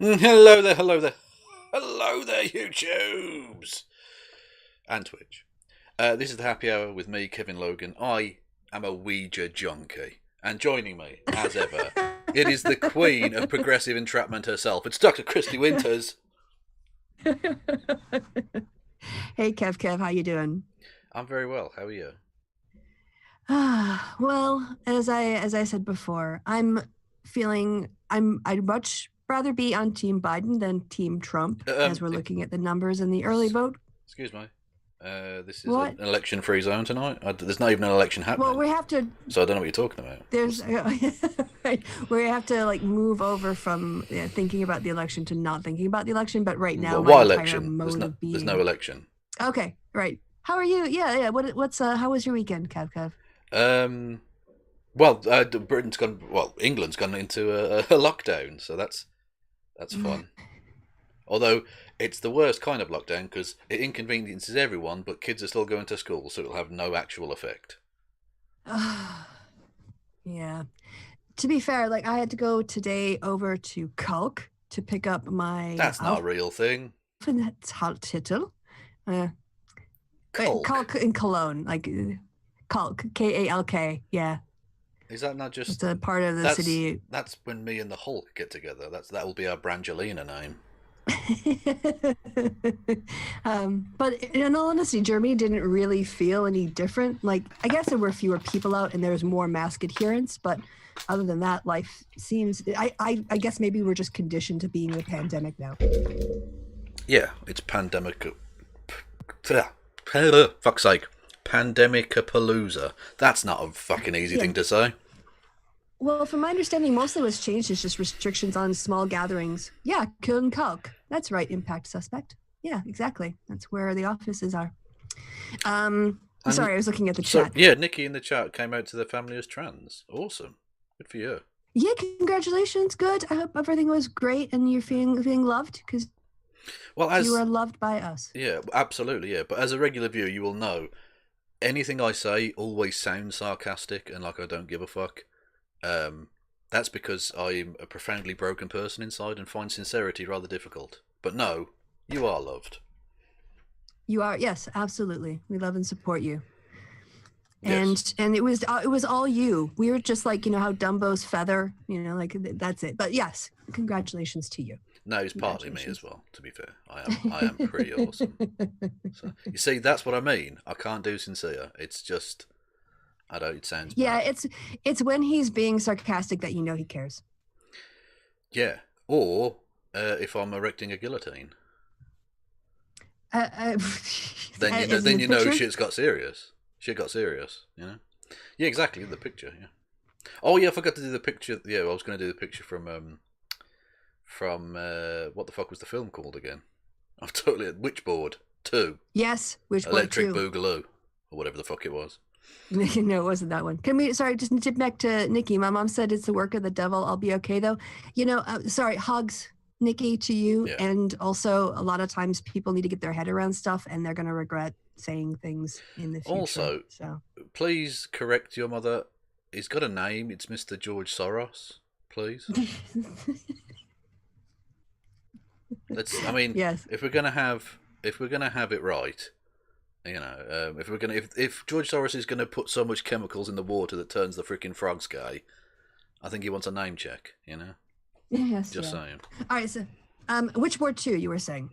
Hello there, hello there. Hello there, YouTubes! And Twitch. This is the Happy Hour with me, Kevin Logan. I am a Ouija junkie. And joining me, as ever, it is the queen of progressive entrapment herself. It's Dr. Kristi Winters. Hey, Kev, how you doing? I'm very well. How are you? Well, as I said before, I'd much rather be on Team Biden than Team Trump, as we're looking at the numbers in the early vote. Excuse me. This is an election-free zone tonight. There's not even an election happening. Well, we have to. So I don't know what you're talking about. Right, we have to move over from thinking about the election to not thinking about the election. But right now, why election? There's no election. Okay, right. How are you? Yeah. How was your weekend, Kev? Well, England's gone into a lockdown, so that's fun. Although it's the worst kind of lockdown because it inconveniences everyone, but kids are still going to school, so it'll have no actual effect. Yeah. To be fair, I had to go today over to Kalk to pick up my. That's not a real thing. Titel. Kalk. Kalk in Cologne, Kalk, Kalk. Yeah. Is that not just? It's a part of the city. That's when me and the Hulk get together. That will be our Brangelina name. But in all honesty, Germany didn't really feel any different. I guess there were fewer people out and there was more mask adherence, but other than that, life seems. I guess maybe we're just conditioned to being in a pandemic now. Yeah, it's pandemic. Fuck's sake. Pandemic-a-palooza. That's not a fucking easy thing to say. Well, from my understanding, mostly what's changed is just restrictions on small gatherings. Yeah, Köln Kalk. That's right, impact suspect. Yeah, exactly. That's where the offices are. Sorry, I was looking at the chat. Yeah, Nikki in the chat came out to the family as trans. Awesome. Good for you. Yeah, congratulations. Good. I hope everything was great and you're feeling loved because you are loved by us. Yeah, absolutely, yeah. But as a regular viewer, you will know anything I say always sounds sarcastic and like I don't give a fuck. That's because I'm a profoundly broken person inside and find sincerity rather difficult. But no, you are loved. You are, yes, absolutely. We love and support you. Yes. And it was all you. We were just how Dumbo's feather, that's it. But yes, congratulations to you. No, it's partly me as well, to be fair. I am pretty awesome. So, you see, that's what I mean. I can't do sincere. It's just, I don't, it sounds bad. Yeah, it's when he's being sarcastic that he cares. Yeah, or if I'm erecting a guillotine. Then you know shit's got serious. Shit got serious, Yeah, exactly, the picture, yeah. Oh, yeah, I forgot to do the picture. Yeah, I was going to do the picture from what the fuck was the film called again? I'm totally Witchboard 2. Yes, Witchboard 2. Electric Boogaloo, or whatever the fuck it was. No, it wasn't that one. Just tip back to Nikki. My mom said it's the work of the devil. I'll be okay though. Sorry, hugs, Nikki, to you. Yeah. And also, a lot of times people need to get their head around stuff, and they're going to regret saying things in the future. Also, please correct your mother. He's got a name. It's Mr. George Soros. Please. Yes. If we're gonna have it right, if George Soros is gonna put so much chemicals in the water that turns the freaking frogs gay, I think he wants a name check. Yes. Just saying. All right. So, Witchboard 2, you were saying.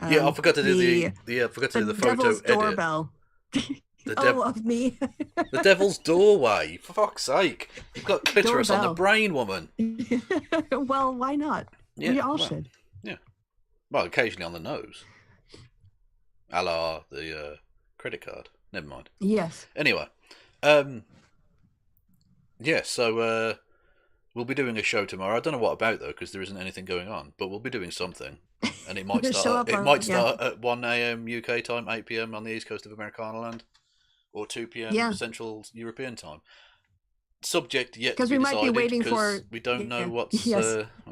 Yeah, I forgot to do the photo devil's edit. Doorbell. Of me. The devil's doorway. For fuck's sake, you've got clitoris on the brain, woman. Well, why not? Yeah, we all should. Yeah. Well, occasionally on the nose. A la the credit card. Never mind. Yes. Anyway. So we'll be doing a show tomorrow. I don't know what about, though, because there isn't anything going on. But we'll be doing something. And it might start at 1 a.m. UK time, 8 p.m. on the east coast of Americana land. Or 2 p.m. Central European time. Subject yet to be decided. Because we might be waiting for... We don't know what's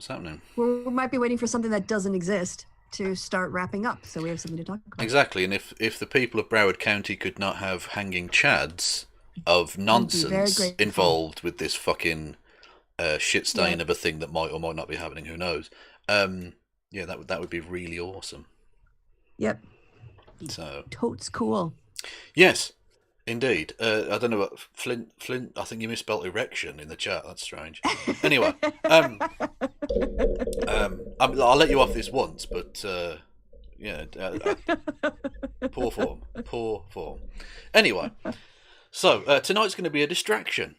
happening. We might be waiting for something that doesn't exist to start wrapping up, so we have something to talk about. Exactly, and if the people of Broward County could not have hanging chads of nonsense involved with this fucking shit stain of a thing that might or might not be happening, who knows? Yeah, that would be really awesome. Yep. So totes cool. Yes, indeed. I don't know what Flint. I think you misspelled erection in the chat. That's strange. Anyway, I'll let you off this once, but yeah, poor form. Poor form. Anyway, so tonight's going to be a distraction.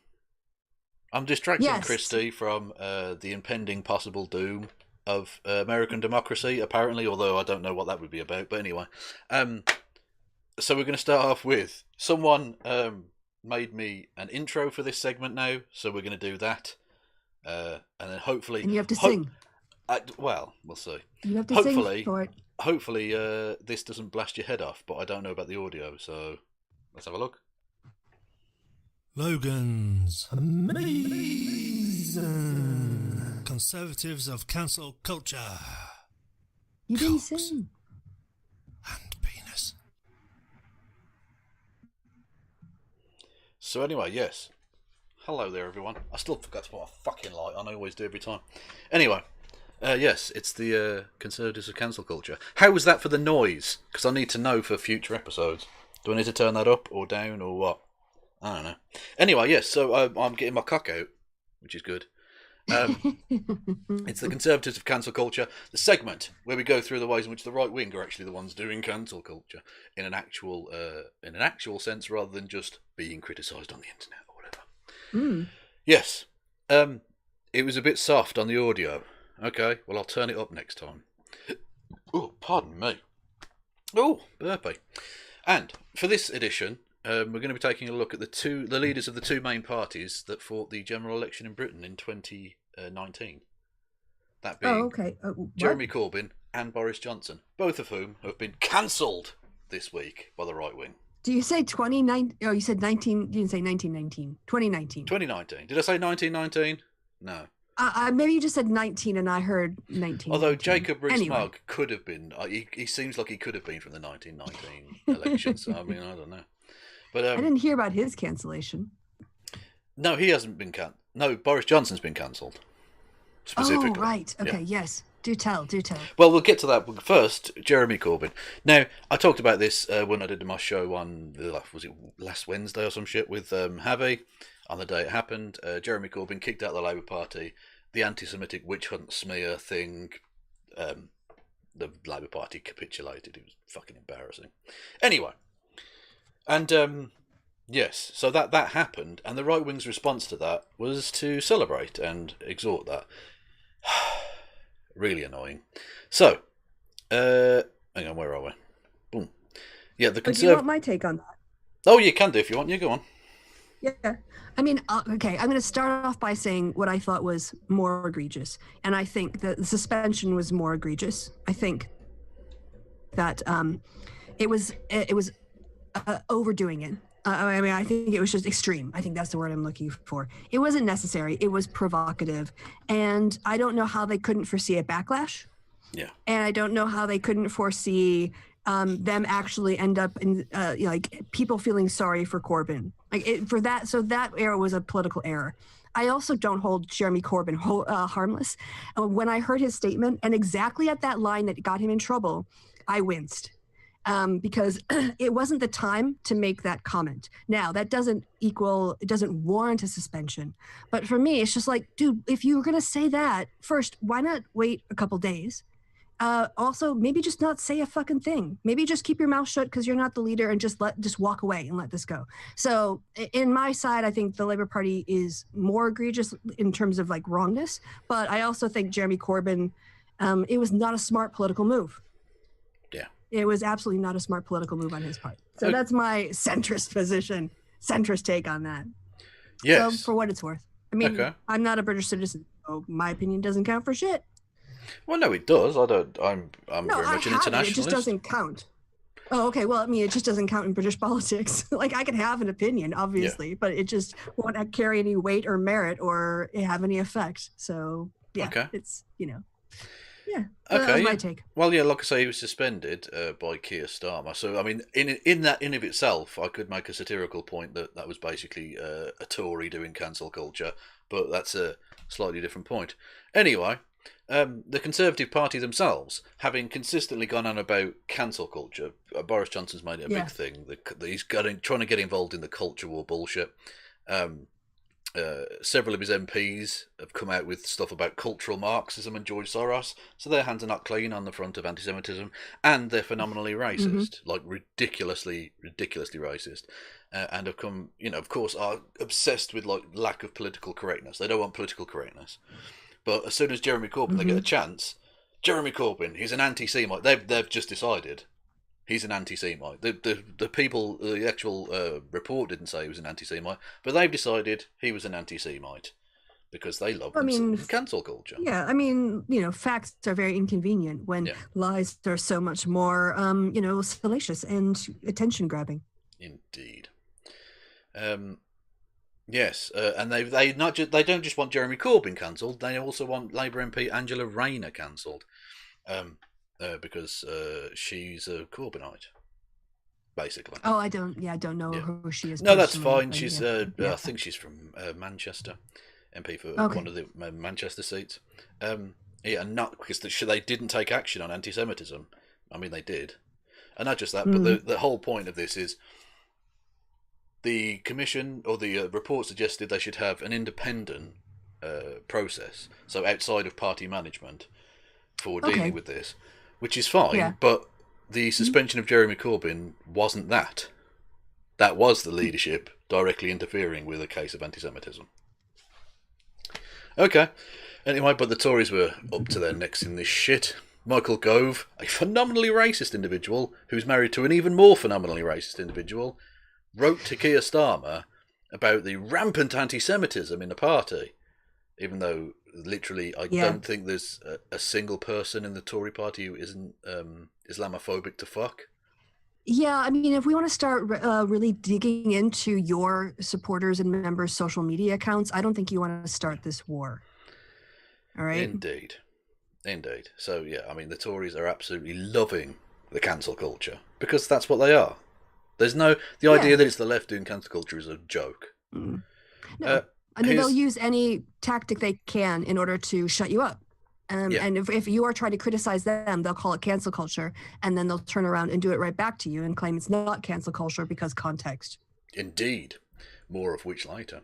I'm distracting Kristi from the impending possible doom of American democracy, apparently, although I don't know what that would be about. But anyway, so we're going to start off with someone made me an intro for this segment now, so we're going to do that. And then hopefully... And you have to sing. Well, we'll see. You have to sing for it. Hopefully this doesn't blast your head off, but I don't know about the audio, so let's have a look. Logan's Amazing Conservatives of Cancel Culture. You didn't sing. And penis. So anyway, yes. Hello there, everyone. I still forgot to put a fucking light on. I always do every time. Anyway, yes, it's the Conservatives of Cancel Culture. How was that for the noise? Because I need to know for future episodes. Do I need to turn that up or down or what? I don't know. Anyway, yes, so I'm getting my cock out, which is good. It's the Conservatives of Cancel Culture, the segment where we go through the ways in which the right wing are actually the ones doing cancel culture in an actual sense, rather than just being criticised on the internet or whatever. Yes, it was a bit soft on the audio. Okay, well I'll turn it up next time. Oh, pardon me. Oh, burpee. And for this edition, we're going to be taking a look at the leaders of the two main parties that fought the general election in Britain in 2019. That being Jeremy Corbyn and Boris Johnson, both of whom have been cancelled this week by the right wing. Do you say 2019? Oh, you said 19. You didn't say 1919. 2019. 2019. Did I say 1919? No. Maybe you just said 19 and I heard 19. Although Jacob Rees-Mogg could have been. He seems like he could have been from the 1919 election. So, I mean, I don't know. But I didn't hear about his cancellation. No, he hasn't been cancelled. No, Boris Johnson's been cancelled. Specifically. Oh, right. Okay, yeah. Yes. Do tell. Well, we'll get to that. But first, Jeremy Corbyn. Now, I talked about this when I did my show on, was it last Wednesday or some shit, with Javi, on the day it happened. Jeremy Corbyn kicked out the Labour Party. The anti-Semitic witch hunt smear thing, the Labour Party capitulated. It was fucking embarrassing. Anyway. And, yes, so that happened, and the right wing's response to that was to celebrate and exhort that. Really annoying. So, hang on, where are we? Boom. Yeah, the But do you want my take on that? Oh, you can do if you want. You go on. Yeah. I mean, okay, I'm going to start off by saying what I thought was more egregious, and I think that the suspension was more egregious. I think that it was overdoing it. I mean, I think it was just extreme. I think that's the word I'm looking for. It wasn't necessary. It was provocative. And I don't know how they couldn't foresee a backlash. Yeah. And I don't know how they couldn't foresee them actually end up in like people feeling sorry for Corbyn. So that error was a political error. I also don't hold Jeremy Corbyn harmless. When I heard his statement, and exactly at that line that got him in trouble, I winced. Because it wasn't the time to make that comment. Now, it doesn't warrant a suspension. But for me, it's just like, dude, if you were going to say that, first, why not wait a couple days? Also, maybe just not say a fucking thing. Maybe just keep your mouth shut because you're not the leader and just walk away and let this go. So in my side, I think the Labour Party is more egregious in terms of like wrongness. But I also think Jeremy Corbyn, it was not a smart political move. It was absolutely not a smart political move on his part. So that's my centrist take on that. Yes. So for what it's worth. I mean, I'm not a British citizen, so my opinion doesn't count for shit. Well, no, it does. I'm very much an internationalist. It just doesn't count. Oh, okay. Well, I mean, it just doesn't count in British politics. Like, I can have an opinion, obviously, but it just won't carry any weight or merit or have any effect. So, yeah, it's, Yeah, that was my take. Well, yeah, like I say, he was suspended by Keir Starmer. So, I mean, in of itself, I could make a satirical point that was basically a Tory doing cancel culture, but that's a slightly different point. Anyway, the Conservative Party themselves, having consistently gone on about cancel culture, Boris Johnson's made it a big thing. He's trying to get involved in the culture war bullshit. Several of his MPs have come out with stuff about cultural Marxism and George Soros, so their hands are not clean on the front of anti-Semitism, and they're phenomenally racist, like ridiculously racist, and have come, of course, are obsessed with like lack of political correctness. They don't want political correctness. But as soon as Jeremy Corbyn, they get a chance. Jeremy Corbyn, he's an anti-Semite. They've just decided he's an anti-Semite. The people, the actual report didn't say he was an anti-Semite, but they've decided he was an anti-Semite because they love cancel culture. Yeah, facts are very inconvenient when lies are so much more, salacious and attention-grabbing. Indeed. Yes, and they don't just want Jeremy Corbyn cancelled. They also want Labour MP Angela Rayner cancelled, because she's a Corbynite, basically. Oh, I don't know who she is. No, that's fine. She's I think she's from Manchester, MP for one of the Manchester seats. Not because they didn't take action on anti-Semitism. I mean, they did, and not just that, but the whole point of this is. The commission or the report suggested they should have an independent process, so outside of party management, for dealing with this, which is fine. But the suspension of Jeremy Corbyn wasn't that. That was the leadership directly interfering with a case of anti-Semitism. Okay. Anyway, but the Tories were up to their necks in this shit. Michael Gove, a phenomenally racist individual who's married to an even more phenomenally racist individual, wrote to Keir Starmer about the rampant anti-Semitism in the party, even though literally I don't think there's a single person in the Tory party who isn't Islamophobic to fuck. Yeah, if we want to start really digging into your supporters and members' social media accounts, I don't think you want to start this war. All right? Indeed. So, the Tories are absolutely loving the cancel culture, because that's what they are. There's the idea that it's the left doing cancel culture is a joke. No. And they'll use any tactic they can in order to shut you up. And if you are trying to criticize them, they'll call it cancel culture, and then they'll turn around and do it right back to you and claim it's not cancel culture because context. Indeed. More of which later.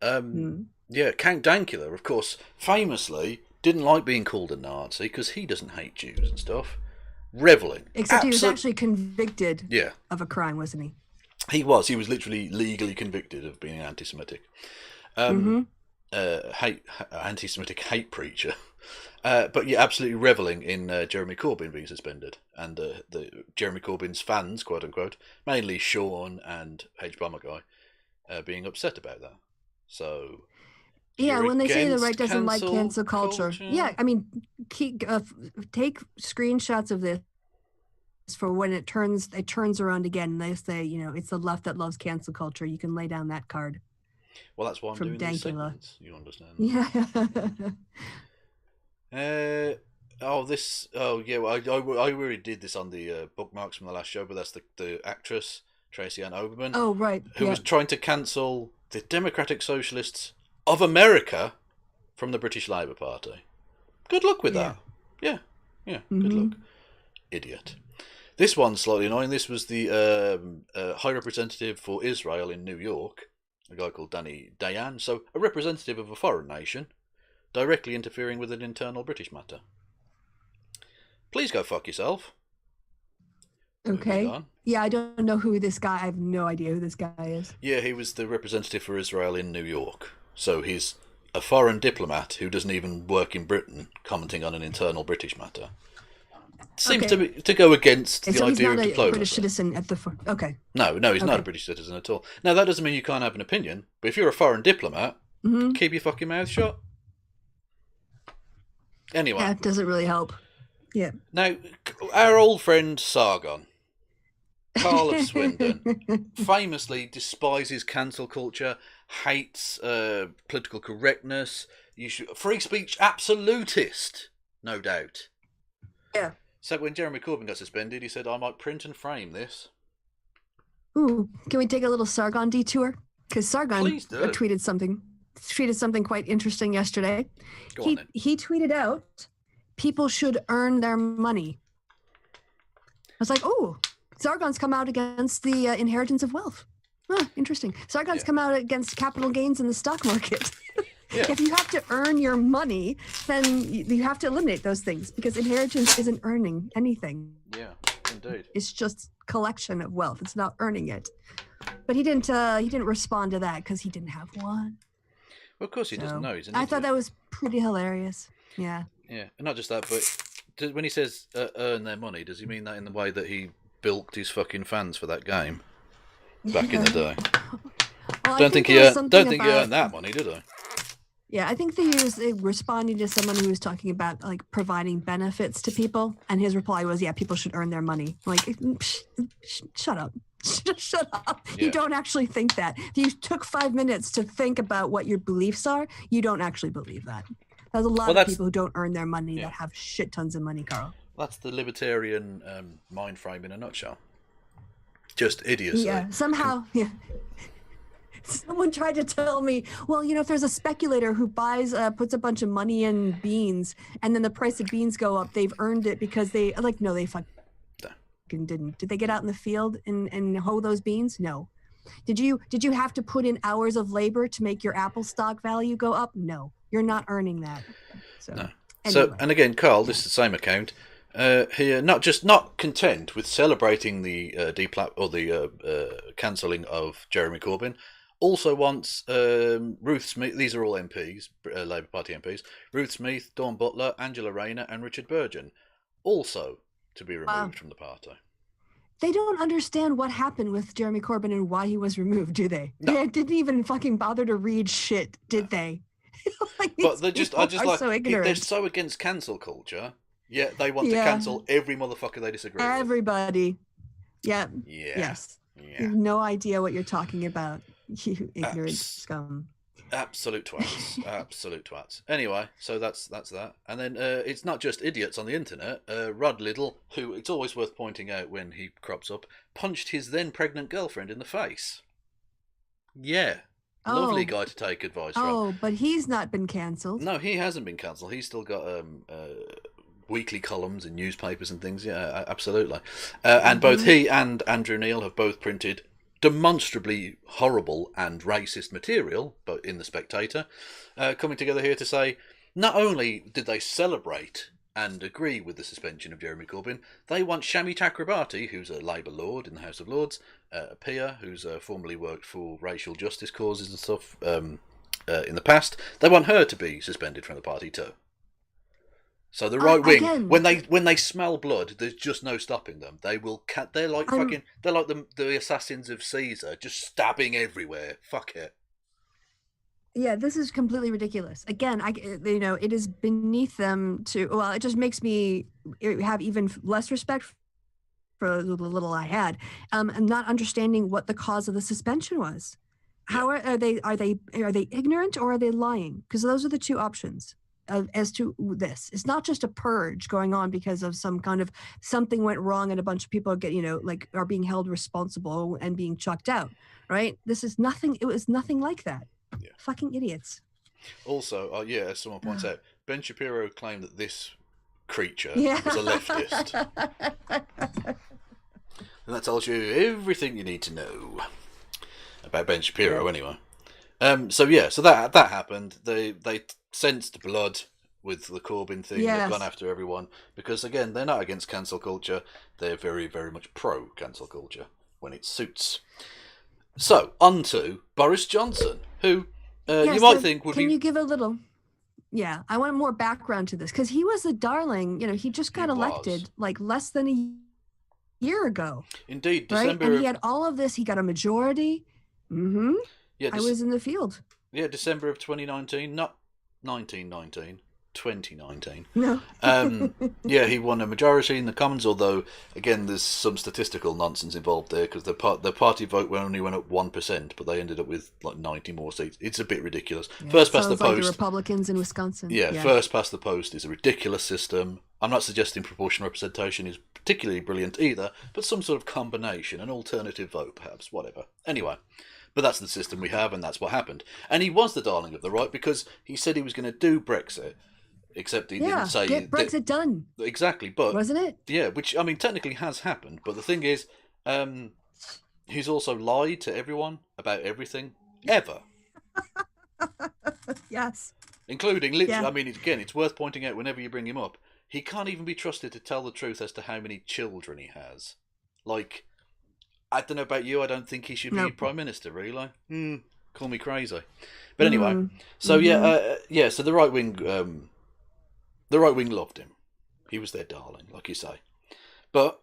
Count Dankula, of course, famously didn't like being called a Nazi because he doesn't hate Jews and stuff. Reveling. Except he was actually convicted of a crime, wasn't he? He was. He was literally legally convicted of being anti-Semitic. Anti-Semitic hate preacher. But absolutely reveling in Jeremy Corbyn being suspended. And the Jeremy Corbyn's fans, quote unquote, mainly Sean and H. Bomber Guy, being upset about that. So... when they say the right doesn't like cancel culture. Take screenshots of this for when it turns around again. And they say, it's the left that loves cancel culture. You can lay down that card. Well, that's why I'm doing these segments. You understand? Yeah. I already did this on the bookmarks from the last show, but that's the actress Tracy Ann Oberman. Oh, right. Who was trying to cancel the Democratic Socialists of America from the British Labour Party. Good luck with that. Yeah. Good luck. Idiot. This one's slightly annoying. This was the High Representative for Israel in New York, a guy called Danny Dayan, so a representative of a foreign nation, directly interfering with an internal British matter. Please go fuck yourself. Okay. Yeah, I don't know who this guy... I have no idea who this guy is. Yeah, he was the representative for Israel in New York. So he's a foreign diplomat who doesn't even work in Britain, commenting on an internal British matter. Seems to go against the idea of diplomacy. He's not a British citizen at the... Okay. No, he's not a British citizen at all. Now, that doesn't mean you can't have an opinion, but if you're a foreign diplomat, keep your fucking mouth shut. Anyway. Yeah, it doesn't really help. Yeah. Now, our old friend Sargon, Carl of Swindon, famously despises cancel culture, hates political correctness, free speech absolutist, no doubt. Yeah. So when Jeremy Corbyn got suspended, he said, I might print and frame this. Ooh, can we take a little Sargon detour? Because Sargon tweeted something. tweeted something quite interesting yesterday. Go on, then. He tweeted out, people should earn their money. I was like, oh, Sargon's come out against the inheritance of wealth. Oh, interesting. Sargon's come out against capital gains in the stock market. Yeah. If you have to earn your money, then you have to eliminate those things, because inheritance isn't earning anything. Yeah, indeed. It's just collection of wealth. It's not earning it. But he didn't respond to that because he didn't have one. Well, of course he doesn't know. He's an I idiot. thought that was pretty hilarious. Yeah. Yeah, and not just that, but when he says earn their money, does he mean that in the way that he bilked his fucking fans for that game back in the day? Well, don't think he earned that money, did I? Yeah, I think he was responding to someone who was talking about like providing benefits to people, and his reply was, "Yeah, people should earn their money." Like, shut up. Shut up. Yeah. You don't actually think that. If you took 5 minutes to think about what your beliefs are, you don't actually believe that. There's a lot of people who don't earn their money that have shit tons of money, Carl. That's the libertarian mind frame in a nutshell. Just idiocy. Yeah, somehow, yeah. Someone tried to tell me, well, if there's a speculator who buys, puts a bunch of money in beans, and then the price of beans go up, they've earned it because they, no, they fucking didn't. Did they get out in the field and hoe those beans? No. Did you have to put in hours of labor to make your Apple stock value go up? No. You're not earning that. So, no. Anyway. So, and again, Carl, this is the same account. Here, not content with celebrating the cancelling of Jeremy Corbyn, also wants Ruth Smith. These are all MPs, Labour Party MPs. Ruth Smith, Dawn Butler, Angela Rayner, and Richard Burgon, also to be removed from the party. They don't understand what happened with Jeremy Corbyn and why he was removed, do they? No. They didn't even fucking bother to read shit, did they? But so ignorant. They're so against cancel culture. Yeah, they want to cancel every motherfucker they disagree with. Everybody. Yeah. Yeah. Yes. Yeah. You have no idea what you're talking about, you ignorant scum. Absolute twats. Absolute twats. Anyway, so that's that. And then it's not just idiots on the internet. Rod Liddell, who it's always worth pointing out when he crops up, punched his then pregnant girlfriend in the face. Yeah. Lovely guy to take advice from. Oh, but he's not been cancelled. No, he hasn't been cancelled. He's still got weekly columns in newspapers and things. Yeah, absolutely. And both he and Andrew Neil have both printed demonstrably horrible and racist material, but in The Spectator, coming together here to say not only did they celebrate and agree with the suspension of Jeremy Corbyn, they want Shami Chakrabarti, who's a Labour Lord in the House of Lords, a peer who's formerly worked for racial justice causes and stuff in the past, they want her to be suspended from the party too. So the right wing, again, when they smell blood, there's just no stopping them. They will they're like the assassins of Caesar, just stabbing everywhere. Fuck it. Yeah, this is completely ridiculous. Again, it is beneath them to. Well, it just makes me have even less respect for the little I had, and not understanding what the cause of the suspension was. How are they ignorant or are they lying? Because those are the two options. As to this, it's not just a purge going on because of some kind of something went wrong and a bunch of people get are being held responsible and being chucked out, right? This is nothing. It was nothing like that. Yeah. Fucking idiots. Also, as someone points out, Ben Shapiro claimed that this creature was a leftist, and that tells you everything you need to know about Ben Shapiro, anyway. So that happened. They sensed blood with the Corbyn thing. Yes. They've gone after everyone because, again, they're not against cancel culture. They're very, very much pro cancel culture when it suits. So on to Boris Johnson, who you might think would be. Can you give a little? Yeah, I want more background to this because he was a darling. He just got elected like less than a year ago. Indeed, December. Right? And he had all of this. He got a majority. Mm-hmm. Yeah, I was in the field. Yeah, December of 2019, not 1919, 2019. No. He won a majority in the Commons, although, again, there's some statistical nonsense involved there because the party vote only went up 1%, but they ended up with like 90 more seats. It's a bit ridiculous. Yeah, first past the post. Like the Republicans in Wisconsin. Yeah, first past the post is a ridiculous system. I'm not suggesting proportional representation is particularly brilliant either, but some sort of combination, an alternative vote perhaps, whatever. Anyway, But that's the system we have, and that's what happened. And he was the darling of the right because he said he was going to do Brexit, except he didn't say... get Brexit done. Exactly, but... Wasn't it? Yeah, which, I mean, technically has happened. But the thing is, he's also lied to everyone about everything, ever. Yes. Including, literally, I mean, again, it's worth pointing out whenever you bring him up, he can't even be trusted to tell the truth as to how many children he has. Like, I don't know about you, I don't think he should be Prime Minister, really. Call me crazy. But anyway, so so the right wing loved him. He was their darling, like you say. But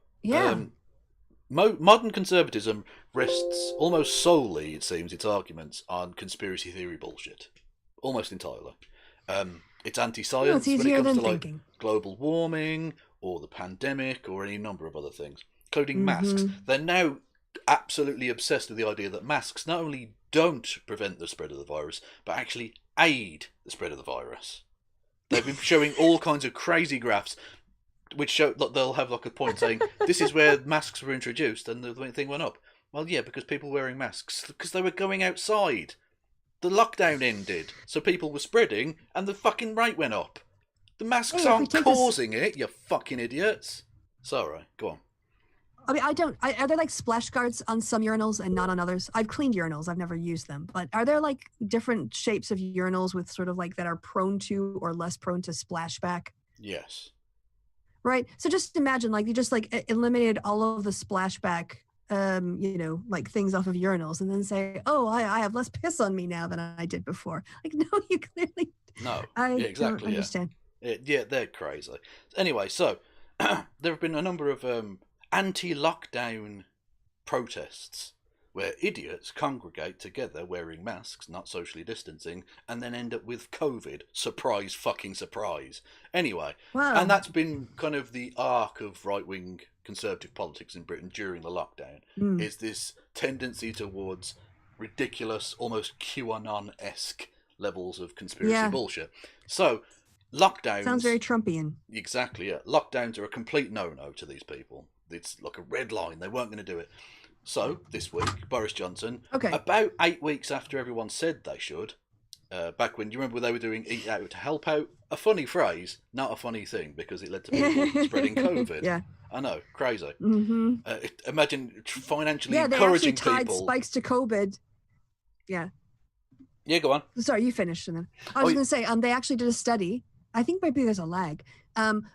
modern conservatism rests almost solely, it seems, its arguments on conspiracy theory bullshit. Almost entirely. It's anti-science when it comes to like global warming or the pandemic or any number of other things, including masks. They're now absolutely obsessed with the idea that masks not only don't prevent the spread of the virus, but actually aid the spread of the virus. They've been showing all kinds of crazy graphs which show that they'll have like a point saying, this is where masks were introduced and the thing went up. Well, yeah, because people were wearing masks, because they were going outside. The lockdown ended, so people were spreading, and the fucking rate went up. The masks aren't causing it, you fucking idiots. Sorry, go on. I mean, are there like splash guards on some urinals and not on others? I've cleaned urinals, I've never used them, but are there like different shapes of urinals with sort of like that are prone to or less prone to splashback? Yes. Right. So just imagine like you just like eliminated all of the splashback like things off of urinals and then say, oh, I have less piss on me now than I did before. Like, no, you clearly... No, I don't understand. Yeah, they're crazy. Anyway, so there have been a number of anti-lockdown protests where idiots congregate together wearing masks, not socially distancing, and then end up with COVID. Surprise fucking surprise. Anyway, and that's been kind of the arc of right-wing conservative politics in Britain during the lockdown, is this tendency towards ridiculous, almost QAnon-esque levels of conspiracy bullshit. So, lockdowns... Sounds very Trumpian. Exactly, yeah. Lockdowns are a complete no-no to these people. It's like a red line. They weren't going to do it. So, this week, Boris Johnson, about 8 weeks after everyone said they should, back when, do you remember when they were doing Eat Out to Help Out? A funny phrase, not a funny thing, because it led to people spreading COVID. Yeah. I know, crazy. Mm-hmm. Imagine financially encouraging people. Yeah, they actually tied spikes to COVID. Yeah. Yeah, go on. Sorry, you finished. And then I was going to say, they actually did a study. I think maybe there's a lag.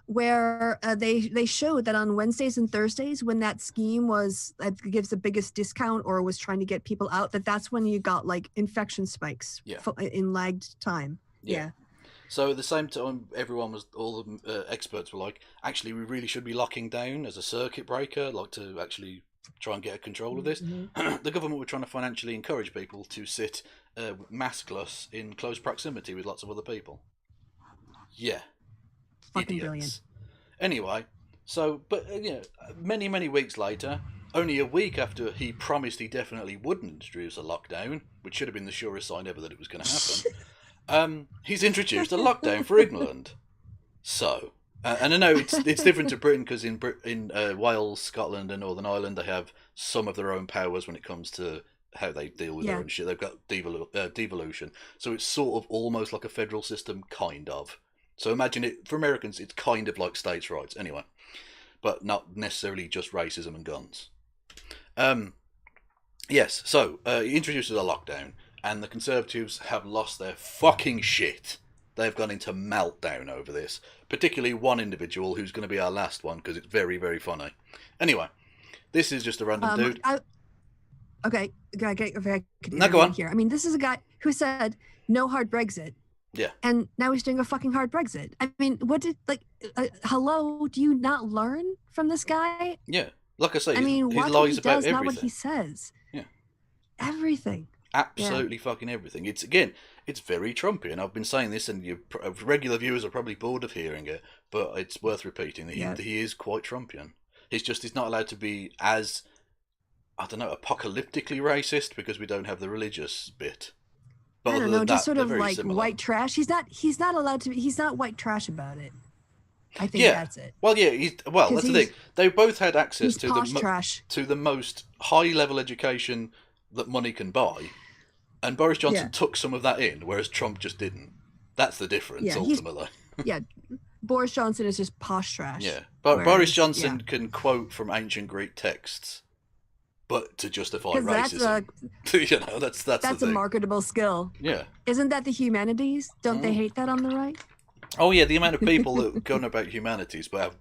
Where they showed that on Wednesdays and Thursdays, when that scheme gives the biggest discount or was trying to get people out, that's when you got like infection spikes in lagged time. Yeah. So at the same time, all the experts were like, actually, we really should be locking down as a circuit breaker, like to actually try and get a control of this. The government were trying to financially encourage people to sit maskless in close proximity with lots of other people. Yeah. Fucking brilliant. Anyway, so, but, many, many weeks later, only a week after he promised he definitely wouldn't introduce a lockdown, which should have been the surest sign ever that it was going to happen, he's introduced a lockdown for England. So, and I know it's different to Britain, because in Wales, Scotland and Northern Ireland, they have some of their own powers when it comes to how they deal with their own shit. They've got devolution. So it's sort of almost like a federal system, kind of. So imagine it, for Americans, it's kind of like states' rights, anyway. But not necessarily just racism and guns. Yes, so he introduces a lockdown, and the Conservatives have lost their fucking shit. They've gone into meltdown over this. Particularly one individual who's going to be our last one, because it's very, very funny. Anyway, this is just a random dude. Okay, now go on. Here. I mean, this is a guy who said, no hard Brexit. Yeah. And now he's doing a fucking hard Brexit. I mean, hello, do you not learn from this guy? Yeah. Like I say, he lies about everything. Not what he says. Yeah. Everything. Absolutely fucking everything. It's very Trumpian. I've been saying this, and your regular viewers are probably bored of hearing it, but it's worth repeating. He is quite Trumpian. He's not allowed to be as, I don't know, apocalyptically racist, because we don't have the religious bit. But I don't know, just sort of like similar. White trash. He's not allowed to be. He's not white trash about it. I think that's it. Well, yeah. That's the thing. They both had access to trash. to the most high level education that money can buy, and Boris Johnson took some of that in, whereas Trump just didn't. That's the difference, ultimately. Boris Johnson is just posh trash. Yeah, but Boris Johnson can quote from ancient Greek texts, but to justify racism. That's a marketable skill. Yeah. Isn't that the humanities? Don't they hate that on the right? Oh yeah, the amount of people that go on about humanities but have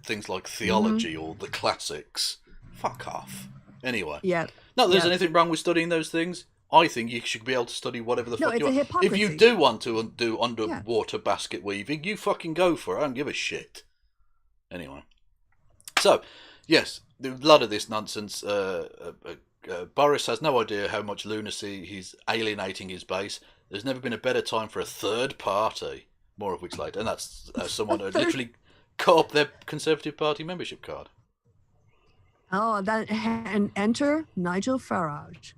things like theology or the classics. Fuck off. Anyway. Yeah. Not that there's anything wrong with studying those things. I think you should be able to study whatever the fuck you want. Hypocrisy. If you do want to do underwater basket weaving, you fucking go for it. I don't give a shit. Anyway. So, yes, a lot of this nonsense. Boris has no idea how much lunacy he's alienating his base. There's never been a better time for a third party. More of which later. And that's someone who literally cut up their Conservative Party membership card. Oh, and enter Nigel Farage.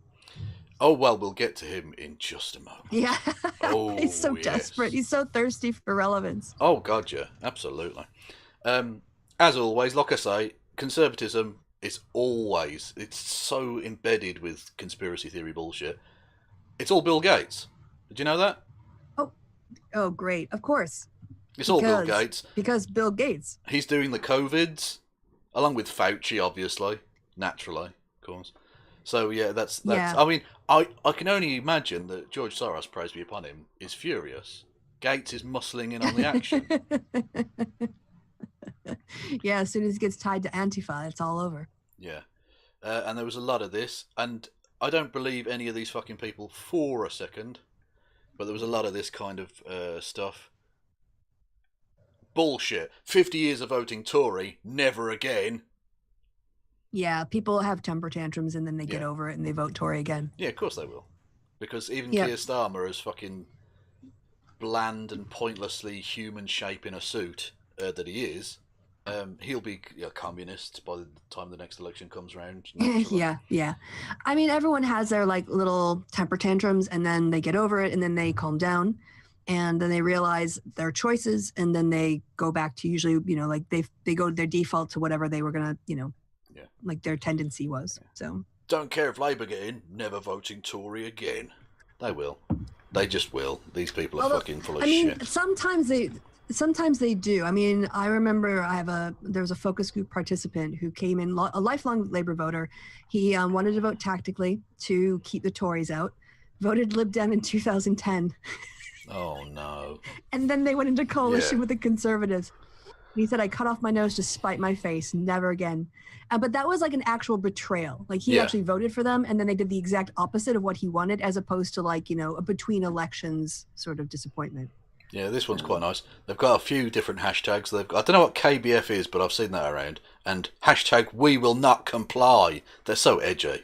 Oh, well, we'll get to him in just a moment. Yeah. He's so desperate. He's so thirsty for relevance. Oh, God, yeah. Absolutely. As always, like I say, conservatism is it's so embedded with conspiracy theory bullshit. It's all Bill Gates. Did you know that? Oh, great. Of course. It's all Bill Gates. Because Bill Gates. He's doing the COVIDs, along with Fauci, obviously. Naturally, of course. So, yeah, that's I mean, I can only imagine that George Soros, praise be upon him, is furious. Gates is muscling in on the action. Yeah, as soon as he gets tied to Antifa, it's all over. Yeah. And there was a lot of this, and I don't believe any of these fucking people for a second, but there was a lot of this kind of stuff. Bullshit. 50 years of voting Tory, never again. Yeah, people have temper tantrums and then they get over it and they vote Tory again. Yeah, of course they will. Because even Keir Starmer, as fucking bland and pointlessly human shape in a suit that he is, he'll be a communist by the time the next election comes around. Yeah. I mean, everyone has their like little temper tantrums and then they get over it and then they calm down and then they realize their choices and then they go back to usually, like they go to their default to whatever they were going to, like their tendency was. So don't care if Labour get in, never voting Tory again. They will. They just will. These people are fucking full of shit. Sometimes they do. I mean, I remember there was a focus group participant who came in, a lifelong Labour voter. He wanted to vote tactically to keep the Tories out, voted Lib Dem in 2010. Oh, no. And then they went into coalition with the Conservatives. He said, I cut off my nose to spite my face. Never again. But that was like an actual betrayal. Like he actually voted for them and then they did the exact opposite of what he wanted as opposed to like, a between elections sort of disappointment. Yeah, this one's quite nice. They've got a few different hashtags. I don't know what KBF is, but I've seen that around. And hashtag we will not comply. They're so edgy.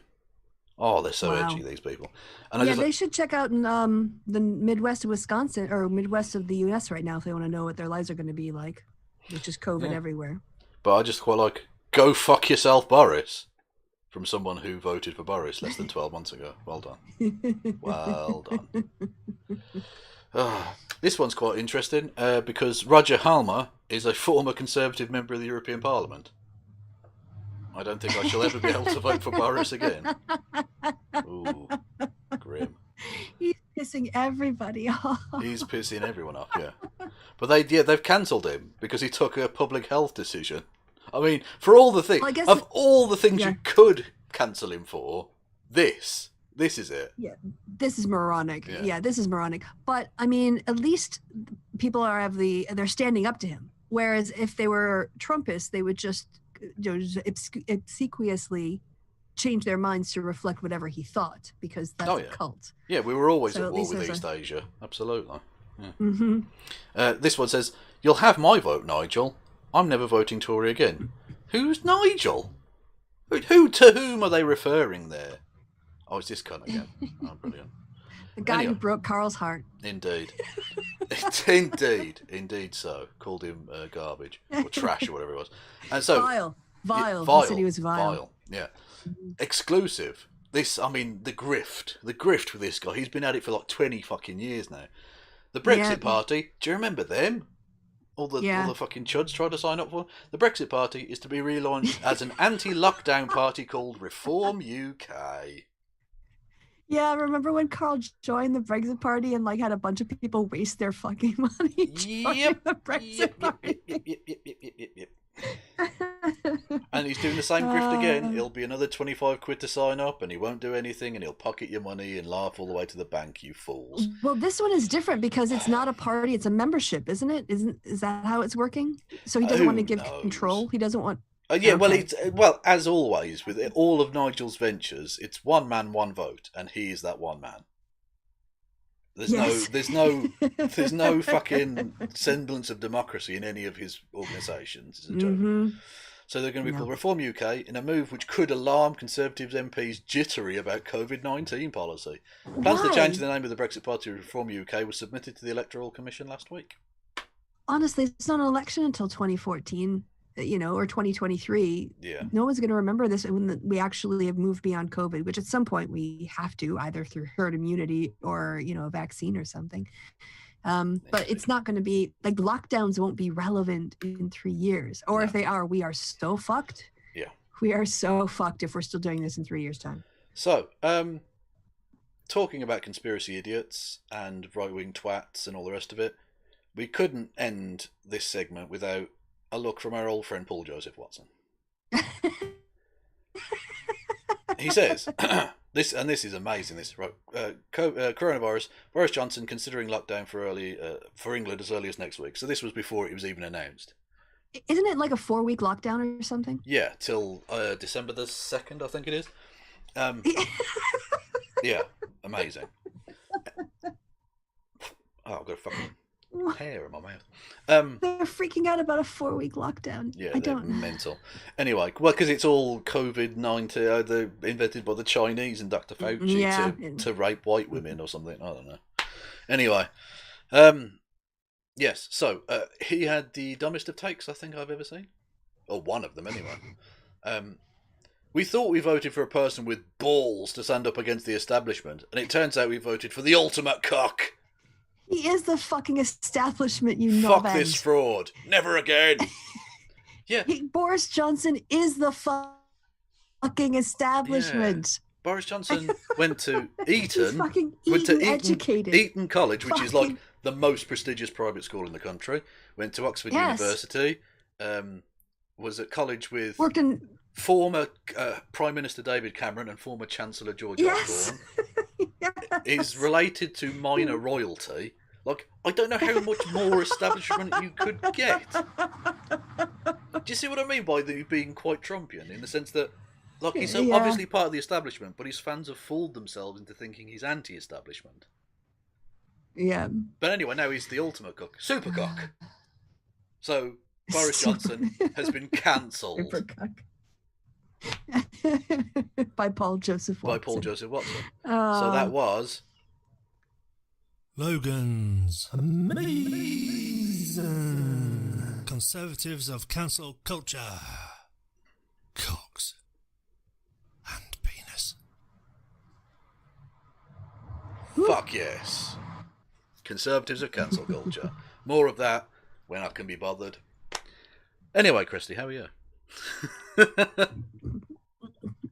Oh, they're so edgy, these people. And they should check out in the Midwest of Wisconsin or Midwest of the U.S. right now if they want to know what their lives are going to be like. It's just COVID everywhere. But I just quite like, go fuck yourself, Boris. From someone who voted for Boris less than 12 months ago. Well done. Well done. This one's quite interesting because Roger Halmer is a former Conservative member of the European Parliament. I don't think I shall ever be able to vote for Boris again. Ooh, grim. He's pissing everybody off. He's pissing everyone off, yeah. But they've cancelled him because he took a public health decision. I mean, for all the things, all the things you could cancel him for, this is it. Yeah, this is moronic. Yeah, this is moronic. But I mean, at least people they're standing up to him. Whereas if they were Trumpists, they would just obsequiously change their minds to reflect whatever he thought because that's a cult. Yeah, we were always at war with East Asia. Absolutely. Yeah. Mm-hmm. This one says, "You'll have my vote, Nigel. I'm never voting Tory again." Who's Nigel? To whom are they referring there? Oh, it's this cunt again. Oh, brilliant. The guy who broke Carl's heart. Indeed. Indeed so. Called him garbage or trash or whatever it was. And so vile. He said he was vile. Yeah. Exclusive. The grift with this guy. He's been at it for like 20 fucking years now. The Brexit Party. Do you remember them? All the fucking chuds tried to sign up for. The Brexit Party is to be relaunched as an anti-lockdown party called Reform UK. Yeah, remember when Carl joined the Brexit Party and like had a bunch of people waste their fucking money joining the Brexit Party? Yep. And he's doing the same grift again. It'll be another 25 quid to sign up, and he won't do anything, and he'll pocket your money and laugh all the way to the bank, you fools. Well, this one is different because it's not a party; it's a membership, isn't it? Is that how it's working? So he doesn't want to give control. He doesn't want. Yeah, okay. Well, as always with all of Nigel's ventures, it's one man, one vote, and he is that one man. There's no fucking semblance of democracy in any of his organisations. It's a joke. Mm-hmm. So they're going to be called Reform UK in a move which could alarm Conservative MPs jittery about COVID-19 policy. Plans to change the name of the Brexit Party to Reform UK was submitted to the Electoral Commission last week. Honestly, it's not an election until 2014. Or 2023. Yeah. No one's going to remember this when we actually have moved beyond COVID, which at some point we have to, either through herd immunity or, a vaccine or something. But it's not going to be, like, lockdowns won't be relevant in 3 years. Or if they are, we are so fucked. Yeah. We are so fucked if we're still doing this in 3 years' time. So, talking about conspiracy idiots and right-wing twats and all the rest of it, we couldn't end this segment without a look from our old friend Paul Joseph Watson. He says, this is amazing. This right, coronavirus. Boris Johnson considering lockdown for England as early as next week. So this was before it was even announced. Isn't it like a 4-week lockdown or something? Yeah, till December the 2nd, I think it is. Yeah, amazing. Oh, I've got a fucking hair in my mouth. They're freaking out about a 4-week lockdown. Yeah, they're mental. Anyway, well, because it's all COVID-19, they're invented by the Chinese and Dr. Fauci to rape white women or something. I don't know. Anyway, yes. So he had the dumbest of takes I think I've ever seen, or one of them anyway. We thought we voted for a person with balls to stand up against the establishment, and it turns out we voted for the ultimate cock. He is the fucking establishment, you know. Fuck this fraud. Never again. Yeah. Boris Johnson is the fucking establishment. Yeah. Boris Johnson went to Eton. Educated. Eton College, which is like the most prestigious private school in the country. Went to Oxford University. Was at college with former Prime Minister David Cameron and former Chancellor George Osborne. Yes. Is related to minor royalty. Like, I don't know how much more establishment you could get. Do you see what I mean by being quite Trumpian? In the sense that, like, he's obviously part of the establishment, but his fans have fooled themselves into thinking he's anti-establishment. Yeah. But anyway, now he's the ultimate cock. Super cock. So, Boris Johnson has been cancelled. Super cock. By Paul Joseph Watson. So that was Logan's Amazing Conservatives of Cancel Culture. Cocks and penis. Fuck yes. Conservatives of cancel culture. More of that when I can be bothered. Anyway, Kristi, how are you?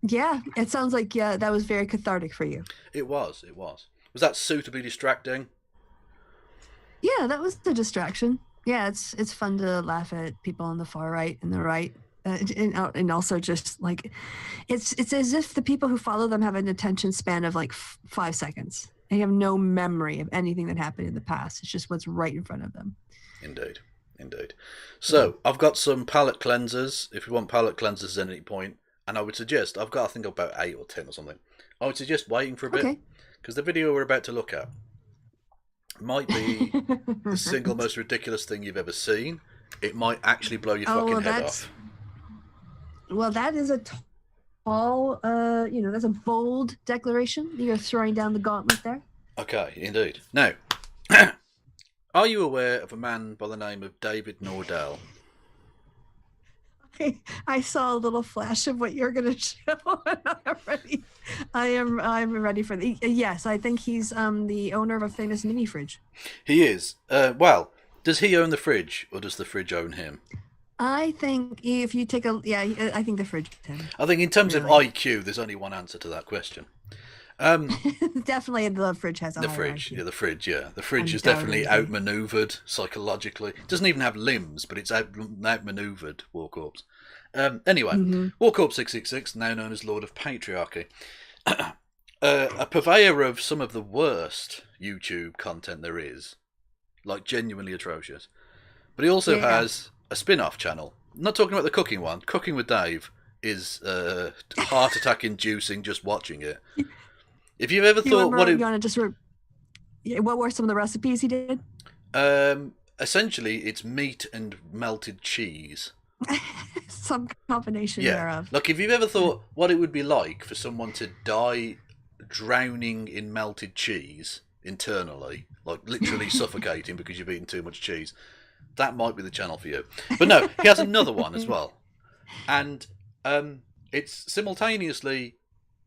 Yeah, it sounds like that was very cathartic for you. It was. Was that suitably distracting? Yeah, that was the distraction. Yeah, it's fun to laugh at people on the far right and the right, and also just like it's as if the people who follow them have an attention span of like 5 seconds. They have no memory of anything that happened in the past. It's just what's right in front of them. Indeed. So I've got some palate cleansers. If you want palate cleansers at any point. And I would suggest, I've got I think about 8 or 10 or something. I would suggest waiting for a bit. Because the video we're about to look at might be the single most ridiculous thing you've ever seen. It might actually blow your fucking head off. Well, that is a tall, that's a bold declaration. You're throwing down the gauntlet there. Okay, indeed. Now, are you aware of a man by the name of David Nordell? I saw a little flash of what you're going to show. I'm ready for the. Yes, I think he's the owner of a famous mini fridge. He is. Well, does he own the fridge, or does the fridge own him? I think if you take I think the fridge is him. I think in terms of IQ, there's only one answer to that question. Definitely the fridge has a the hierarchy. fridge. The fridge is definitely outmaneuvered psychologically. It doesn't even have limbs, but it's outmaneuvered War Corps. Anyway, War Corps 666, now known as Lord of Patriarchy. A purveyor of some of the worst YouTube content there is. Like, genuinely atrocious. But he also has a spin-off channel. I'm not talking about the cooking one. Cooking with Dave is heart attack inducing just watching it. If you've ever thought what were some of the recipes he did? Essentially, it's meat and melted cheese. Some combination thereof. Like, if you've ever thought what it would be like for someone to die drowning in melted cheese internally, like literally suffocating because you've eaten too much cheese, that might be the channel for you. But no, he has another one as well. And it's simultaneously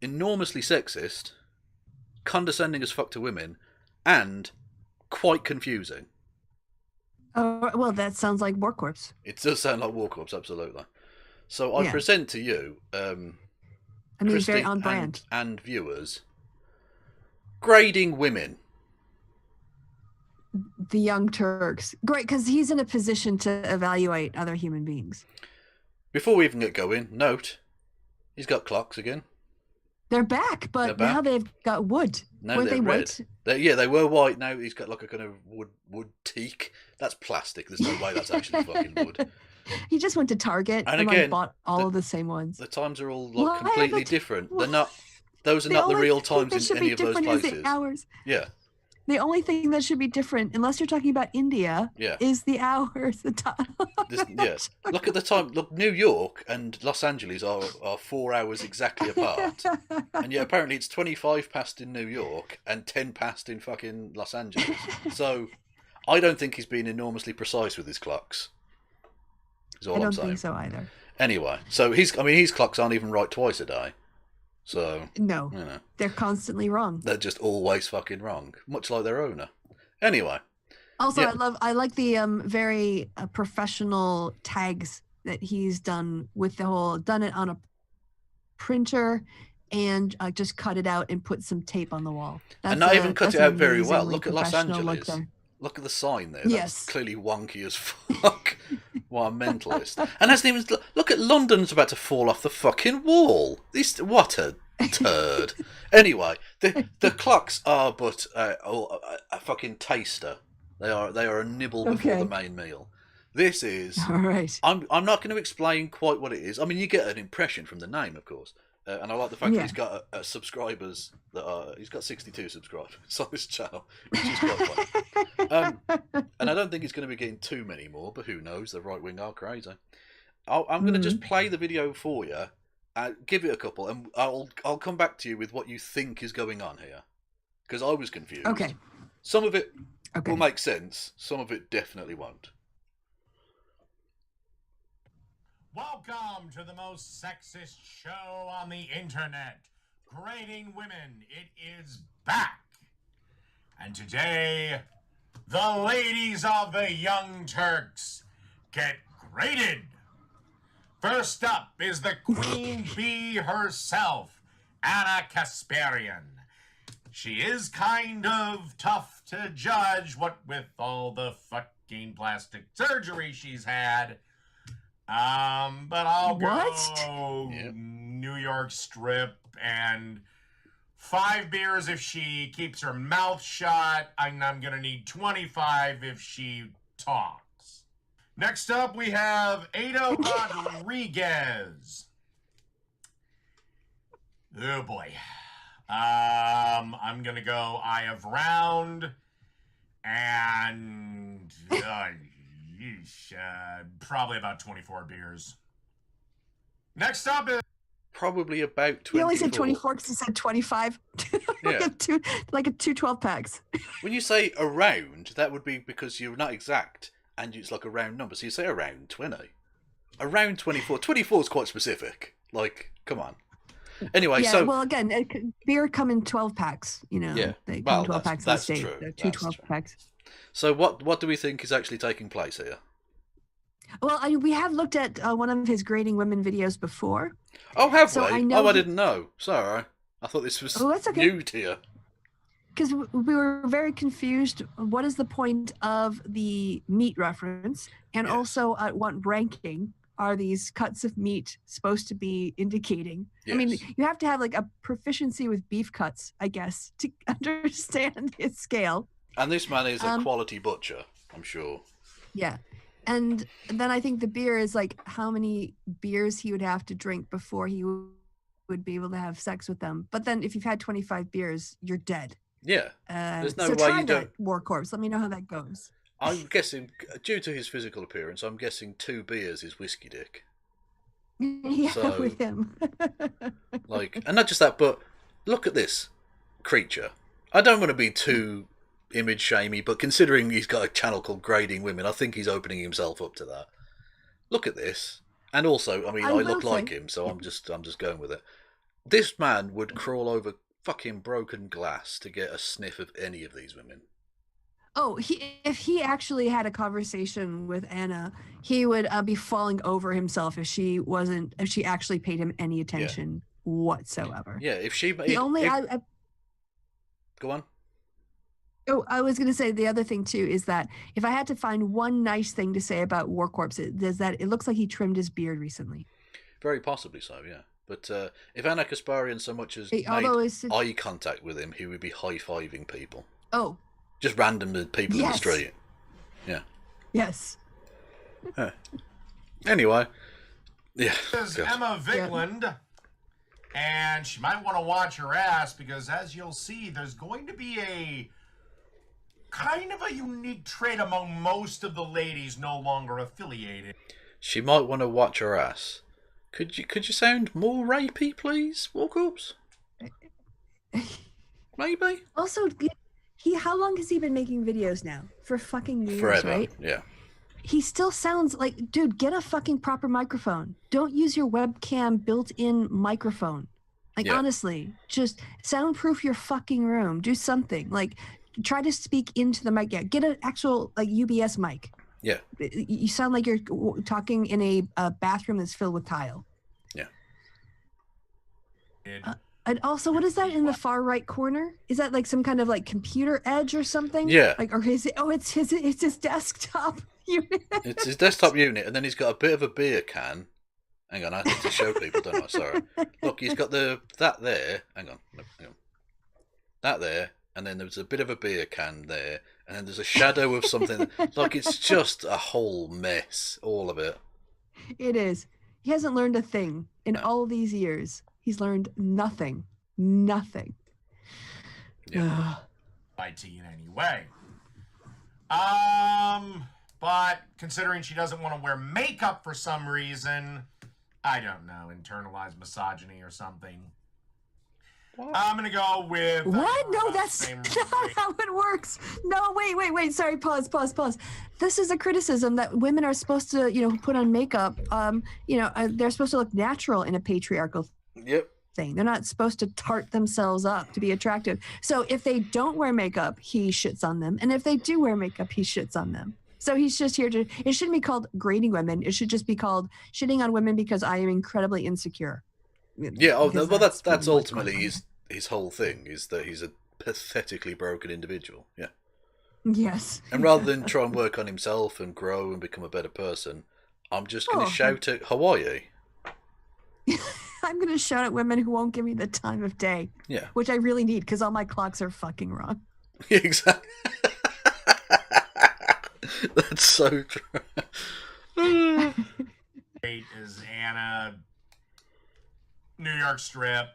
enormously sexist, condescending as fuck to women, and quite confusing. Oh, well, that sounds like War Corps. It does sound like War Corps, absolutely. So I present to you, Kristi, very on brand, and viewers, grading women. The Young Turks. Great, because he's in a position to evaluate other human beings. Before we even get going, note, he's got clocks again. They're back, but now they've got wood. No, weren't they red. white? They were white. Now he's got like a kind of wood teak. That's plastic. There's no way that's actually fucking wood. He just went to Target and again, bought all of the same ones. The times are all like completely different. They're not. Those are not the real times in any of those places. Hours. Yeah. The only thing that should be different, unless you're talking about India, is the hours. The time. Look at the time. Look, New York and Los Angeles are 4 hours exactly apart. And yet apparently it's 25 past in New York and 10 past in fucking Los Angeles. So I don't think he's been enormously precise with his clocks. I don't think so either. Anyway, so his clocks aren't even right twice a day. So no, they're constantly wrong. They're just always fucking wrong, much like their owner. Anyway. Also, I like the very professional tags that he's done with done it on a printer and just cut it out and put some tape on the wall. And not even cut it out very well. Look at Los Angeles. Look at the sign there. Yes. That's clearly wonky as fuck. What a mentalist. And hasn't even... Look at London's about to fall off the fucking wall. What a turd. Anyway, the clocks are but a fucking taster. They are a nibble before the main meal. This is... All right. I'm not going to explain quite what it is. I mean, you get an impression from the name, of course. And I like the fact that he's got subscribers he's got 62 subscribers on this channel, which is quite funny. And I don't think he's going to be getting too many more, but who knows? The right wing are crazy. I'm going to just play the video for you, give it a couple, and I'll come back to you with what you think is going on here, because I was confused. Okay. Some of it will make sense. Some of it definitely won't. Welcome to the most sexist show on the internet, Grading Women. It is back. And today, the ladies of the Young Turks get graded. First up is the queen bee herself, Anna Kasparian. She is kind of tough to judge, what with all the fucking plastic surgery she's had. But I'll go New York strip and 5 beers if she keeps her mouth shut. I'm going to need 25 if she talks. Next up, we have Ada Rodriguez. Oh, boy. I'm going to go Eye of Round and... probably about 24 beers. Next up is... Probably about 24. He only said 24 because he said 25. like a 2 12-packs. When you say around, that would be because you're not exact and it's like a round number. So you say around 20. Around 24. 24 is quite specific. Like, come on. Anyway, well, again, beer come in 12-packs. You know, they come in 12 packs in the state. True. 2 12-packs. So what do we think is actually taking place here? Well, we have looked at one of his grading women videos before. Oh, have we? I didn't know. Sorry. I thought this was that's okay. new to you. Because we were very confused. What is the point of the meat reference? And also, at what ranking are these cuts of meat supposed to be indicating? Yes. I mean, you have to have like a proficiency with beef cuts, I guess, to understand its scale. And this man is a quality butcher, I'm sure. Yeah. And then I think the beer is like how many beers he would have to drink before he would be able to have sex with them. But then if you've had 25 beers, you're dead. Yeah. There's no so way try you don't. War Corpse. Let me know how that goes. I'm guessing, due to his physical appearance, I'm guessing 2 beers is whiskey dick. Yeah, so, with him. Like, and not just that, but look at this creature. I don't want to be too image shamey, but considering he's got a channel called Grading Women, I think he's opening himself up to that. Look at this. And also, I mean, I look like him, so I'm just going with it. This man would crawl over fucking broken glass to get a sniff of any of these women. Oh, if he actually had a conversation with Anna, he would be falling over himself if she actually paid him any attention whatsoever. Yeah, if she go on. Oh, I was going to say the other thing too is that if I had to find one nice thing to say about War Corpse, is that it looks like he trimmed his beard recently. Very possibly so, yeah. But if Anna Kasparian so much as made eye contact with him, he would be high-fiving people. Oh. Just random people in the street. Yeah. Yes. Anyway. Yeah. This is Emma Vigland, and she might want to watch her ass because, as you'll see, there's going to be a kind of a unique trait among most of the ladies no longer affiliated. She might want to watch her ass. Could you sound more rapey, please, War Corpse? Maybe. Also, how long has he been making videos now? For fucking years, forever, right? Yeah. He still sounds like, dude, get a fucking proper microphone. Don't use your webcam built-in microphone. Like, honestly, just soundproof your fucking room. Do something. Like, try to speak into the mic. Yeah, get an actual, like, UBS mic. Yeah. You sound like you're talking in a bathroom that's filled with tile. Yeah. And also, what is that in the far right corner? Is that like some kind of like computer edge or something? Yeah. Like, or is it? Oh, it's his desktop unit. It's his desktop unit, and then he's got a bit of a beer can. Hang on, I need to show people, don't I? Sorry. Look, he's got that there. Hang on. That there, and then there's a bit of a beer can there, and then there's a shadow of something. Like, it's just a whole mess, all of it. It is. He hasn't learned a thing in all of these years. He's learned nothing. Nothing. Yeah. IT in any way. But considering she doesn't want to wear makeup for some reason, I don't know, internalized misogyny or something. What? I'm going to go with... What? No, that's not how it works. No, wait. Sorry, pause. This is a criticism that women are supposed to, put on makeup. They're supposed to look natural in a patriarchal thing. They're not supposed to tart themselves up to be attractive. So if they don't wear makeup, he shits on them. And if they do wear makeup, he shits on them. So he's just here to... It shouldn't be called grading women. It should just be called shitting on women because I am incredibly insecure. Yeah, well, that's ultimately his whole thing, is that he's a pathetically broken individual. Yeah. Yes. And rather than try and work on himself and grow and become a better person, I'm just going to shout at Hawaii. I'm going to shout at women who won't give me the time of day. Yeah. Which I really need because all my clocks are fucking wrong. Yeah, exactly. That's so true. Is Anna, New York Strip,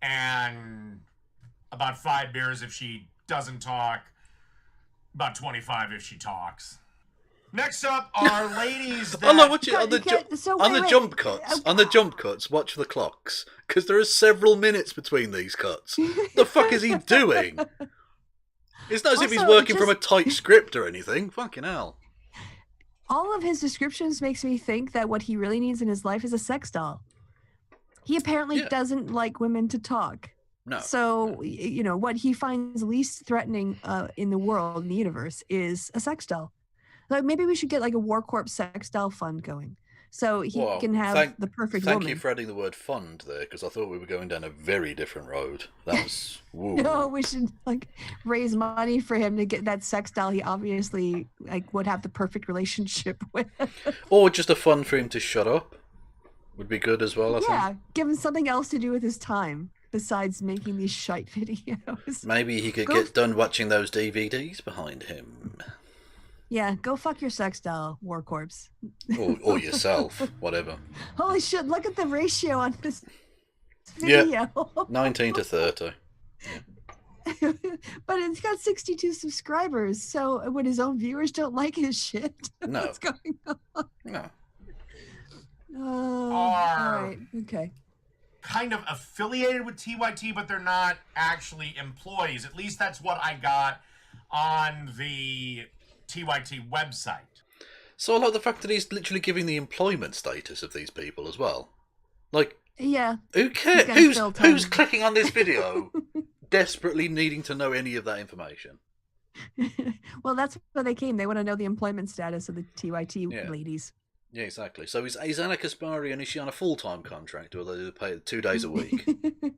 and about 5 beers if she doesn't talk, about 25 if she talks. Next up are ladies that... On the jump cuts, watch the clocks, because there are several minutes between these cuts. What the fuck is he doing? It's not as if he's working from a tight script or anything. Fucking hell. All of his descriptions makes me think that what he really needs in his life is a sex doll. He apparently doesn't like women to talk. No. So, what he finds least threatening in the world, in the universe, is a sex doll. Like, maybe we should get like a War Corps sex doll fund going. so he can have the perfect woman. Thank you for adding the word fund there, because I thought we were going down a very different road. That was woo. No, we should raise money for him to get that sex doll he obviously would have the perfect relationship with. Or just a fund for him to shut up would be good as well, I think. Yeah, give him something else to do with his time besides making these shite videos. Maybe he could get done watching those DVDs behind him. Yeah, go fuck your sex doll, War Corpse. Or yourself, whatever. Holy shit, look at the ratio on this video. Yeah, 19 to 30. Yeah. But it's got 62 subscribers, so when his own viewers don't like his shit, no. What's going on? No. All right, okay. Kind of affiliated with TYT, but they're not actually employees. At least that's what I got on the TYT website. So I like the fact that he's literally giving the employment status of these people as well. Yeah. Who cares? Who's clicking on this video desperately needing to know any of that information? Well, that's why they came. They want to know the employment status of the TYT ladies. Yeah, exactly. So is Anna Kaspari, and is she on a full-time contract, or do they pay 2 days a week?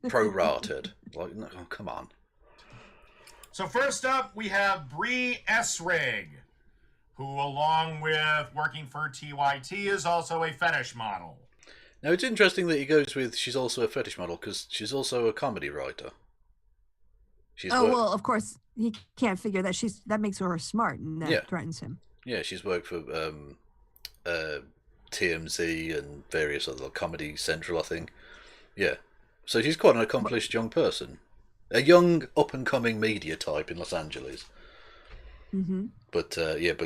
Prorated. No, oh, come on. So first up, we have Bree Essrig, who, along with working for TYT, is also a fetish model. Now, it's interesting that he goes with she's also a fetish model, because she's also a comedy writer. Well, of course, he can't figure that that makes her smart, and that threatens him. Yeah, she's worked for TMZ and various other Comedy Central, I think. Yeah. So she's quite an accomplished young person. A young, up-and-coming media type in Los Angeles. Mm-hmm. But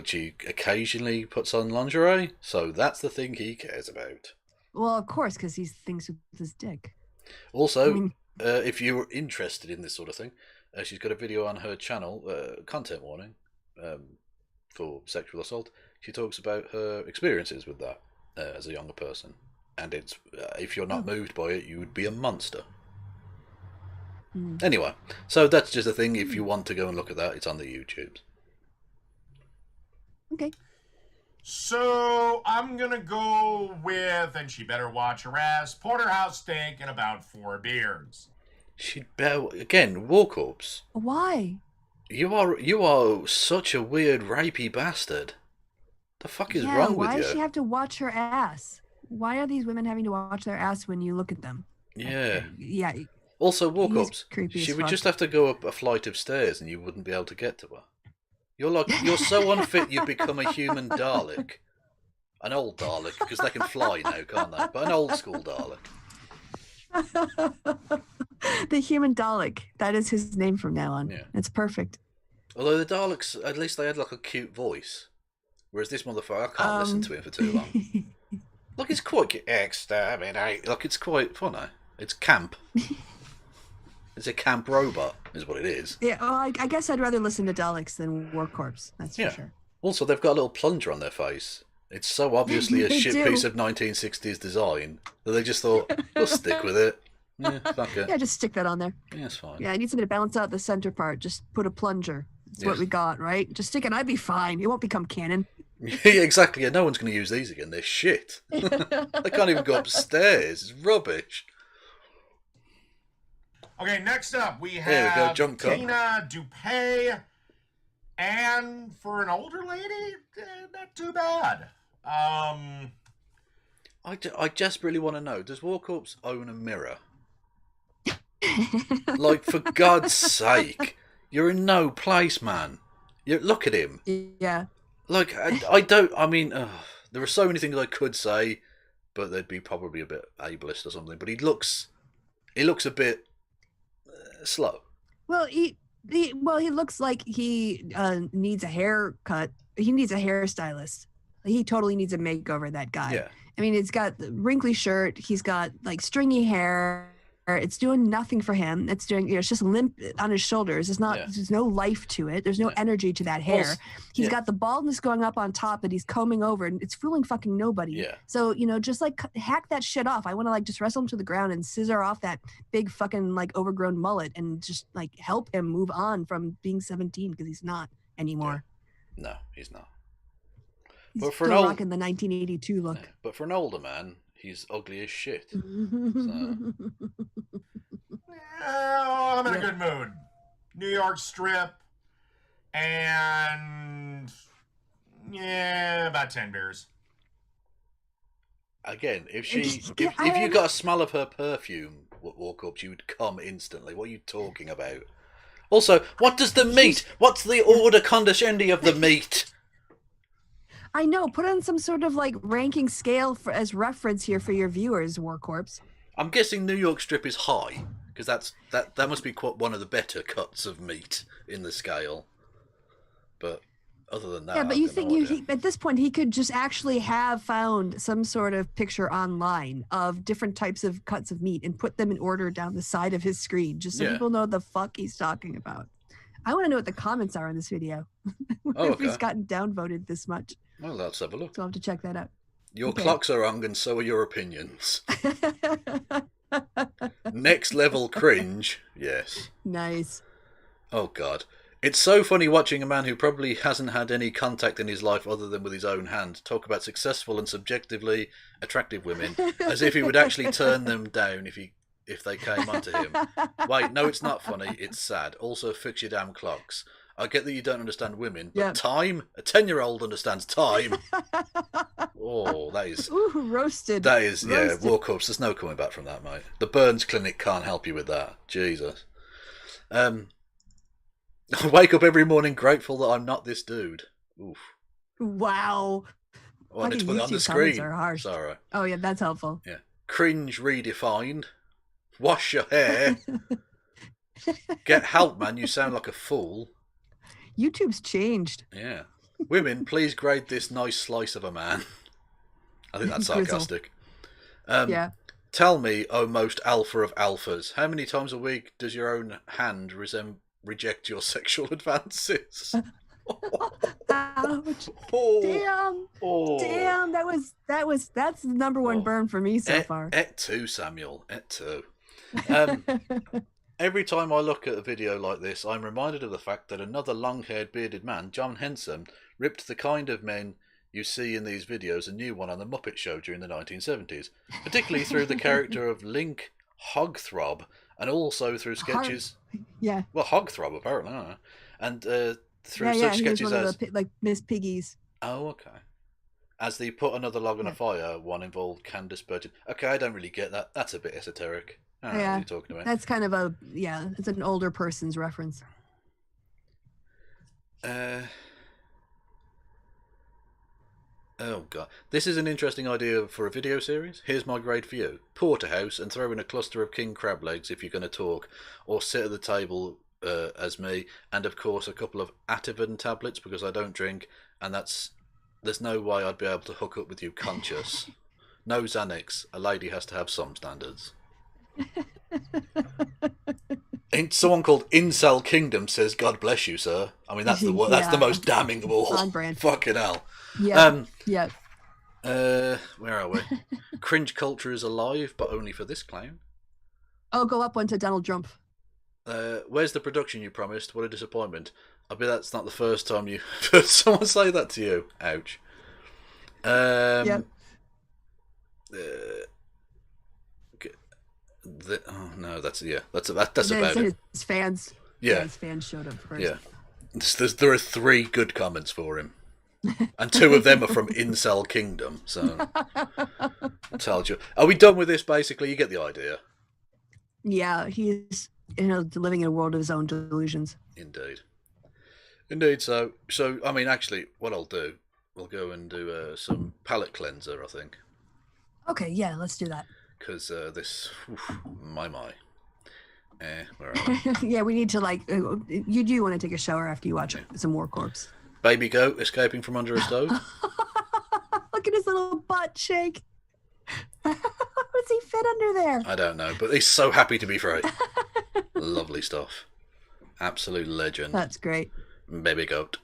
she occasionally puts on lingerie, so that's the thing he cares about. Well, of course, because he thinks with his dick. Also, if you're interested in this sort of thing, she's got a video on her channel, content warning, for sexual assault. She talks about her experiences with that as a younger person. And it's if you're not moved by it, you would be a monster. Anyway, so that's just a thing. If you want to go and look at that, it's on the YouTubes. Okay. So I'm going to go with, and she better watch her ass, Porterhouse Steak and about 4 beers. She'd better, again, War Corpse. Why? You are such a weird, rapey bastard. The fuck is wrong with you? Why does she have to watch her ass? Why are these women having to watch their ass when you look at them? Yeah. Yeah. Also, War Corpse, she would just have to go up a flight of stairs and you wouldn't be able to get to her. You're so unfit you'd become a human Dalek. An old Dalek, because they can fly now, can't they? But an old school Dalek. The human Dalek. That is his name from now on. Yeah. It's perfect. Although the Daleks, at least they had a cute voice. Whereas this motherfucker, I can't listen to him for too long. Look, it's quite exterminate. It's quite funny. It's camp. It's a camp robot, is what it is. Yeah, well, I guess I'd rather listen to Daleks than War Corpse. That's for sure. Also, they've got a little plunger on their face. It's so obviously a shit piece of 1960s design that they just thought, we'll stick with it. Yeah, fuck it. Yeah, just stick that on there. Yeah, it's fine. Yeah, I need something to balance out the center part. Just put a plunger. That's what we got, right? Just stick it. I'd be fine. It won't become canon. Yeah, exactly. Yeah, no one's going to use these again. They're shit. They can't even go upstairs. It's rubbish. Okay, next up we have Tina Dupay, and for an older lady, not too bad. I just really want to know, does War Corpse own a mirror? For God's sake, you're in no place, man. Look at him. Yeah. There are so many things I could say, but they'd be probably a bit ableist or something. But he looks a bit slow. Well, he looks like he needs a haircut. He needs a hairstylist. He totally needs a makeover, that guy. Yeah. I mean, he's got the wrinkly shirt. He's got stringy hair. It's doing nothing for him. It's doing, it's just limp on his shoulders. There's no life to it. There's no energy to that hair. He's got the baldness going up on top that he's combing over, and it's fooling fucking nobody. Yeah. So, just hack that shit off. I want to just wrestle him to the ground and scissor off that big fucking overgrown mullet and just help him move on from being 17, because he's not anymore. Yeah. No, he's not. He's still rocking the 1982 look. Yeah, but for an older man, he's ugly as shit. So. I'm in a good mood. New York Strip, and about 10 beers. Again, if you got a smell of her perfume walk up, she would come instantly. What are you talking about? Also, what does the meat? What's the order condescendi of the meat? I know. Put on some sort of like ranking scale as reference here for your viewers, War Corpse. I'm guessing New York Strip is high because that must be quite one of the better cuts of meat in the scale. But other than that, yeah. But you think at this point he could just actually have found some sort of picture online of different types of cuts of meat and put them in order down the side of his screen, just so people know the fuck he's talking about. I want to know what the comments are in this video. If he's gotten downvoted this much. Well, let's have a look. So I'll have to check that out. Your clocks are wrong, and so are your opinions. Next level cringe, yes. Nice. Oh God, it's so funny watching a man who probably hasn't had any contact in his life other than with his own hand talk about successful and subjectively attractive women, as if he would actually turn them down if they came onto him. Wait, no, it's not funny. It's sad. Also, fix your damn clocks. I get that you don't understand women, but time? A 10-year-old understands time. Oh, that is... Ooh, roasted. That is, roasted. Yeah, War Corpse. There's no coming back from that, mate. The Burns Clinic can't help you with that. Jesus. I wake up every morning grateful that I'm not this dude. Oof. Wow. Well, I need to put it on the screen. Are harsh. Sorry. Oh, yeah, that's helpful. Yeah. Cringe redefined. Wash your hair. Get help, man. You sound like a fool. YouTube's changed. Yeah. Women, please grade this nice slice of a man. I think that's sarcastic. Yeah. Tell me, oh most alpha of alphas, how many times a week does your own hand reject your sexual advances? Ouch. Damn. Damn. That's the number one burn for me so far. Et tu, Samuel. Et tu. Every time I look at a video like this, I'm reminded of the fact that another long-haired, bearded man, John Henson, ripped the kind of men you see in these videos a new one on The Muppet Show during the 1970s, particularly through the character of Link Hogthrob, and also through sketches... Well, Hogthrob, apparently, I don't know. And through such sketches one as... Of the, like Miss Piggies. Oh, okay. As they put another log on a fire, one involved Candace Bergen. Okay, I don't really get that. That's a bit esoteric. I don't know what you're talking about. That's kind of it's an older person's reference. Oh God, this is an interesting idea for a video series. Here's my grade for you: porterhouse, and throw in a cluster of king crab legs if you're going to talk, or sit at the table as me, and of course a couple of Ativan tablets because I don't drink, and there's no way I'd be able to hook up with you conscious. No Xanax. A lady has to have some standards. Someone called Incel Kingdom says, "God bless you, sir." I mean, that's that's the most damning of all. On brand. Fucking hell. Yeah. Where are we? Cringe culture is alive, but only for this clown. Oh, go up one to Donald Trump. Where's the production you promised? What a disappointment. I bet that's not the first time you heard someone say that to you. Ouch. No, that's about it. His fans. Yeah, his fans showed up first. Yeah, there are 3 good comments for him, and 2 of them are from Incel Kingdom. So, I told you. Are we done with this? Basically, you get the idea. Yeah, he's living in a world of his own delusions. Indeed. So I mean, actually, what I'll do, we'll go and do some palate cleanser, I think. Okay, yeah, let's do that. Because my. Where are we? Yeah, we need to you do want to take a shower after you watch some War Corpse. Baby goat escaping from under a stove. Look at his little butt shake. How does he fit under there? I don't know, but he's so happy to be free. Lovely stuff. Absolute legend. That's great. Baby goat.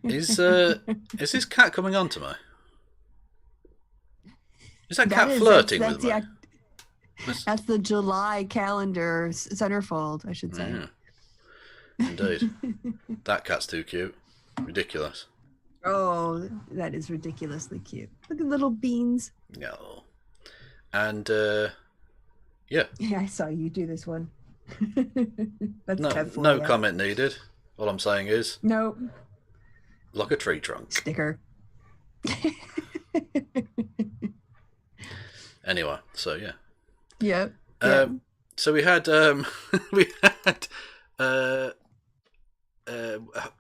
Is this cat coming on to me? Is that cat flirting with me? That's the July calendar centerfold, I should say. Yeah. Indeed. That cat's too cute. Ridiculous. Oh, that is ridiculously cute. Look at little beans. No. And, yeah. Yeah, I saw you do this one. That's no comment needed. All I'm saying is... No. Like a tree trunk. Sticker. Anyway, so yeah. Yep. So we had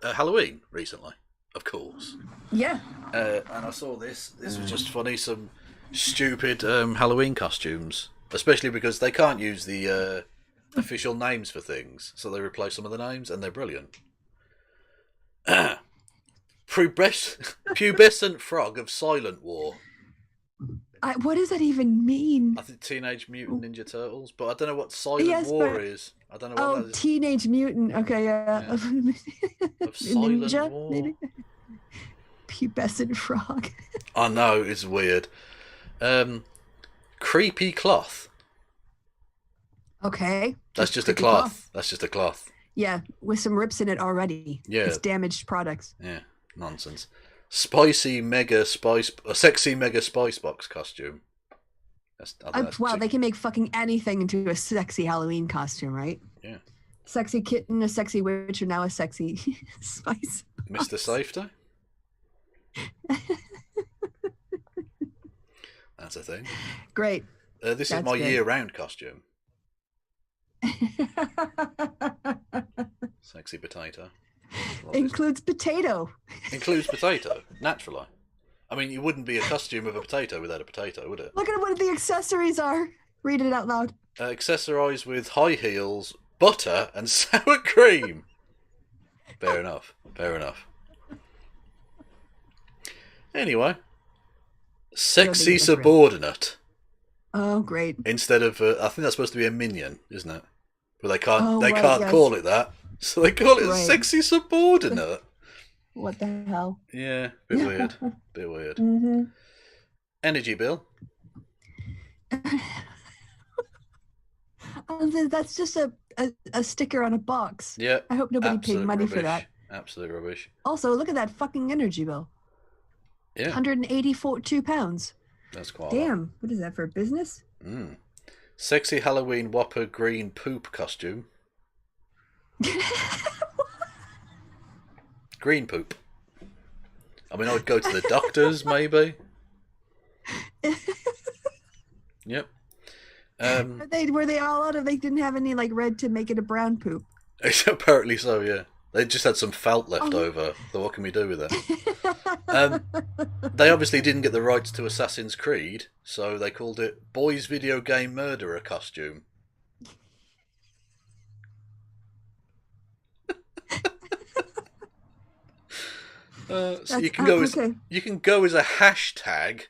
Halloween recently, of course. Yeah. And I saw this. This was just funny. Some stupid Halloween costumes, especially because they can't use the official names for things, so they replace some of the names, and they're brilliant. Pubescent frog of Silent War. What does that even mean? I think Teenage Mutant Ninja Turtles, but I don't know what Silent War is. I don't know what that is. Teenage Mutant. Okay, yeah. Of Silent Ninja, War? maybe? Pubescent frog. I know, it's weird. Creepy cloth. Okay. That's just a cloth. That's just a cloth. Yeah, with some rips in it already. Yeah. It's damaged products. Yeah, nonsense. Sexy mega spice box costume. Wow, they can make fucking anything into a sexy Halloween costume, right? Yeah. Sexy kitten, a sexy witch, or now a sexy spice box. Mr. Safety. That's a thing. Great. This is my year-round costume. Sexy potato. Includes potato. Includes potato, naturally. I mean, you wouldn't be a costume of a potato without a potato, would it? Look at what the accessories are. Read it out loud. Accessorised with high heels, butter, and sour cream. Fair enough. Fair enough. Anyway. Sexy subordinate. Oh, great. Instead of, I think that's supposed to be a minion, isn't it? But they can't call it that. So they call it a sexy subordinate. What the hell? Yeah, bit weird. Bit weird. Mm-hmm. Energy bill. That's just a sticker on a box. Yeah. I hope nobody paid money for that. Absolute rubbish. Also, look at that fucking energy bill. Yeah. 182 pounds. That's quite Damn. What is that, for business? Sexy Halloween Whopper green poop costume. Green poop. I mean, I would go to the doctors, maybe. Yep. Were they all out of? They didn't have any like red to make it a brown poop. Apparently so. Yeah. They just had some felt left over. So what can we do with it? They obviously didn't get the rights to Assassin's Creed, so they called it Boys Video Game Murderer Costume. So you can go as a hashtag.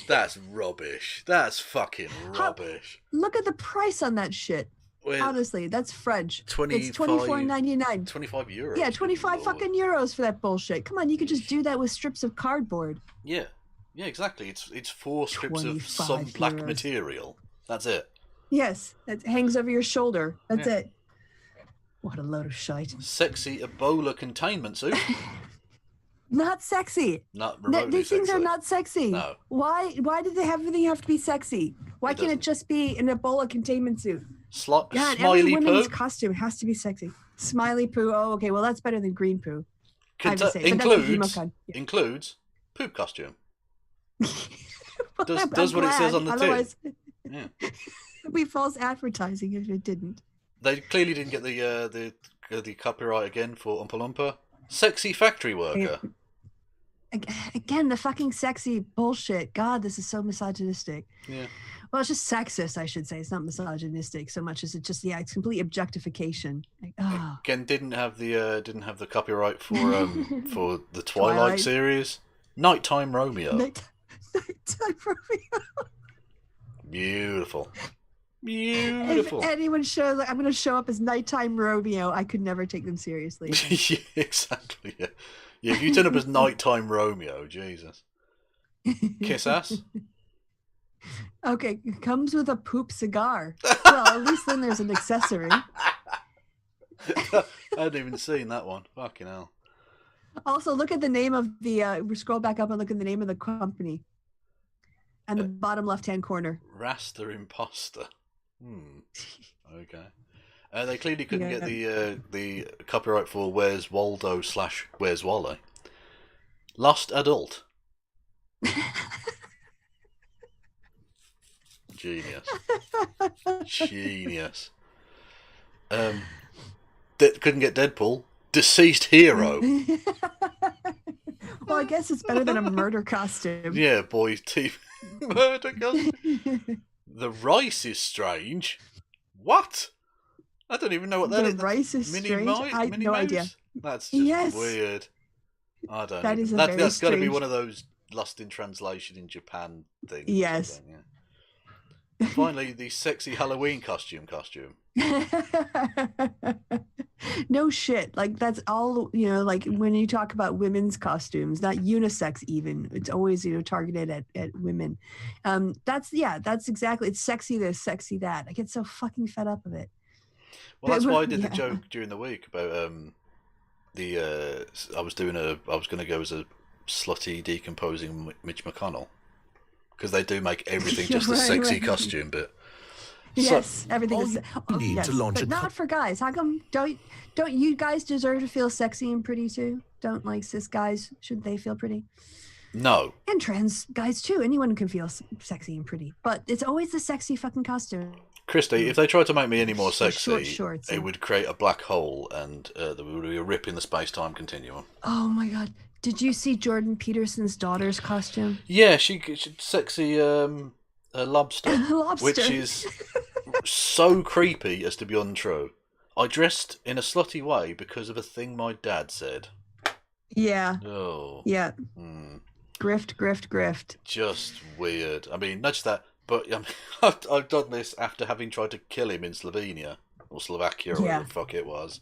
That's rubbish. That's fucking rubbish. Look at the price on that shit. Honestly, that's French. It's $24.99. 25 euros. Yeah, 25 fucking euros for that bullshit. Come on, you could just do that with strips of cardboard. Yeah, exactly. It's 4 strips of some black material. That's it. Yes, that hangs over your shoulder. That's it. What a load of shite. Sexy Ebola containment suit. Not sexy. Not remotely These things are not sexy. No. Why did everything have to be sexy? Why can't it just be an Ebola containment suit? God, every smiley woman's poo costume has to be sexy. Smiley poo. Oh, okay. Well, that's better than green poo. Includes poop costume. does what it says on the tin. Yeah. It'd be false advertising if it didn't. They clearly didn't get the copyright again for Oompa Loompa. Sexy factory worker. Again, the fucking sexy bullshit. God, this is so misogynistic. Yeah. Well, it's just sexist, I should say. It's not misogynistic so much as it just it's complete objectification. Like, Again, didn't have the copyright for for the Twilight series. Nighttime Romeo. Nighttime Romeo. Beautiful. If anyone shows I'm going to show up as Nighttime Romeo, I could never take them seriously. Yeah, exactly. Yeah. Yeah, if you turn up as Nighttime Romeo, Jesus. Kiss ass? Okay, it comes with a poop cigar. Well, at least then there's an accessory. I hadn't even seen that one. Fucking hell. Also, look at the name of the. Scroll back up and look at the name of the company. And the bottom left-hand corner. Rasta Imposter. Okay. They clearly couldn't get the copyright for Where's Waldo / Where's Wally. Lost Adult. Genius. Genius. Couldn't get Deadpool. Deceased Hero. Well, I guess it's better than a murder costume. Yeah, boy, teeth. Murder costume. The rice is strange. What? I don't even know what that is. The rice is strange? I have no idea. That's just weird. I don't know. That's got to be one of those lost in translation in Japan things. Yes. Yeah. Finally, the sexy Halloween costume. No shit. Like, that's all, like when you talk about women's costumes, not unisex even, it's always, targeted at women. That's exactly, it's sexy this, sexy that. I get so fucking fed up of it. Well, that's why I did the joke during the week about I was going to go as a slutty decomposing Mitch McConnell, because they do make everything just a sexy costume bit. Yes, everything is. But not for guys. How come? Don't you guys deserve to feel sexy and pretty too? Don't cis guys? Shouldn't they feel pretty? No. And trans guys too. Anyone can feel sexy and pretty, but it's always the sexy fucking costume. Kristi, if they tried to make me any more sexy, shorts, it would create a black hole, and there would be a rip in the space-time continuum. Oh my god! Did you see Jordan Peterson's daughter's costume? Yeah, she sexy lobster, which is so creepy as to be untrue. I dressed in a slutty way because of a thing my dad said. Yeah. Oh. Yeah. Grift. Just weird. I mean, not just that, but I've done this after having tried to kill him in Slovenia or Slovakia or whatever the fuck it was.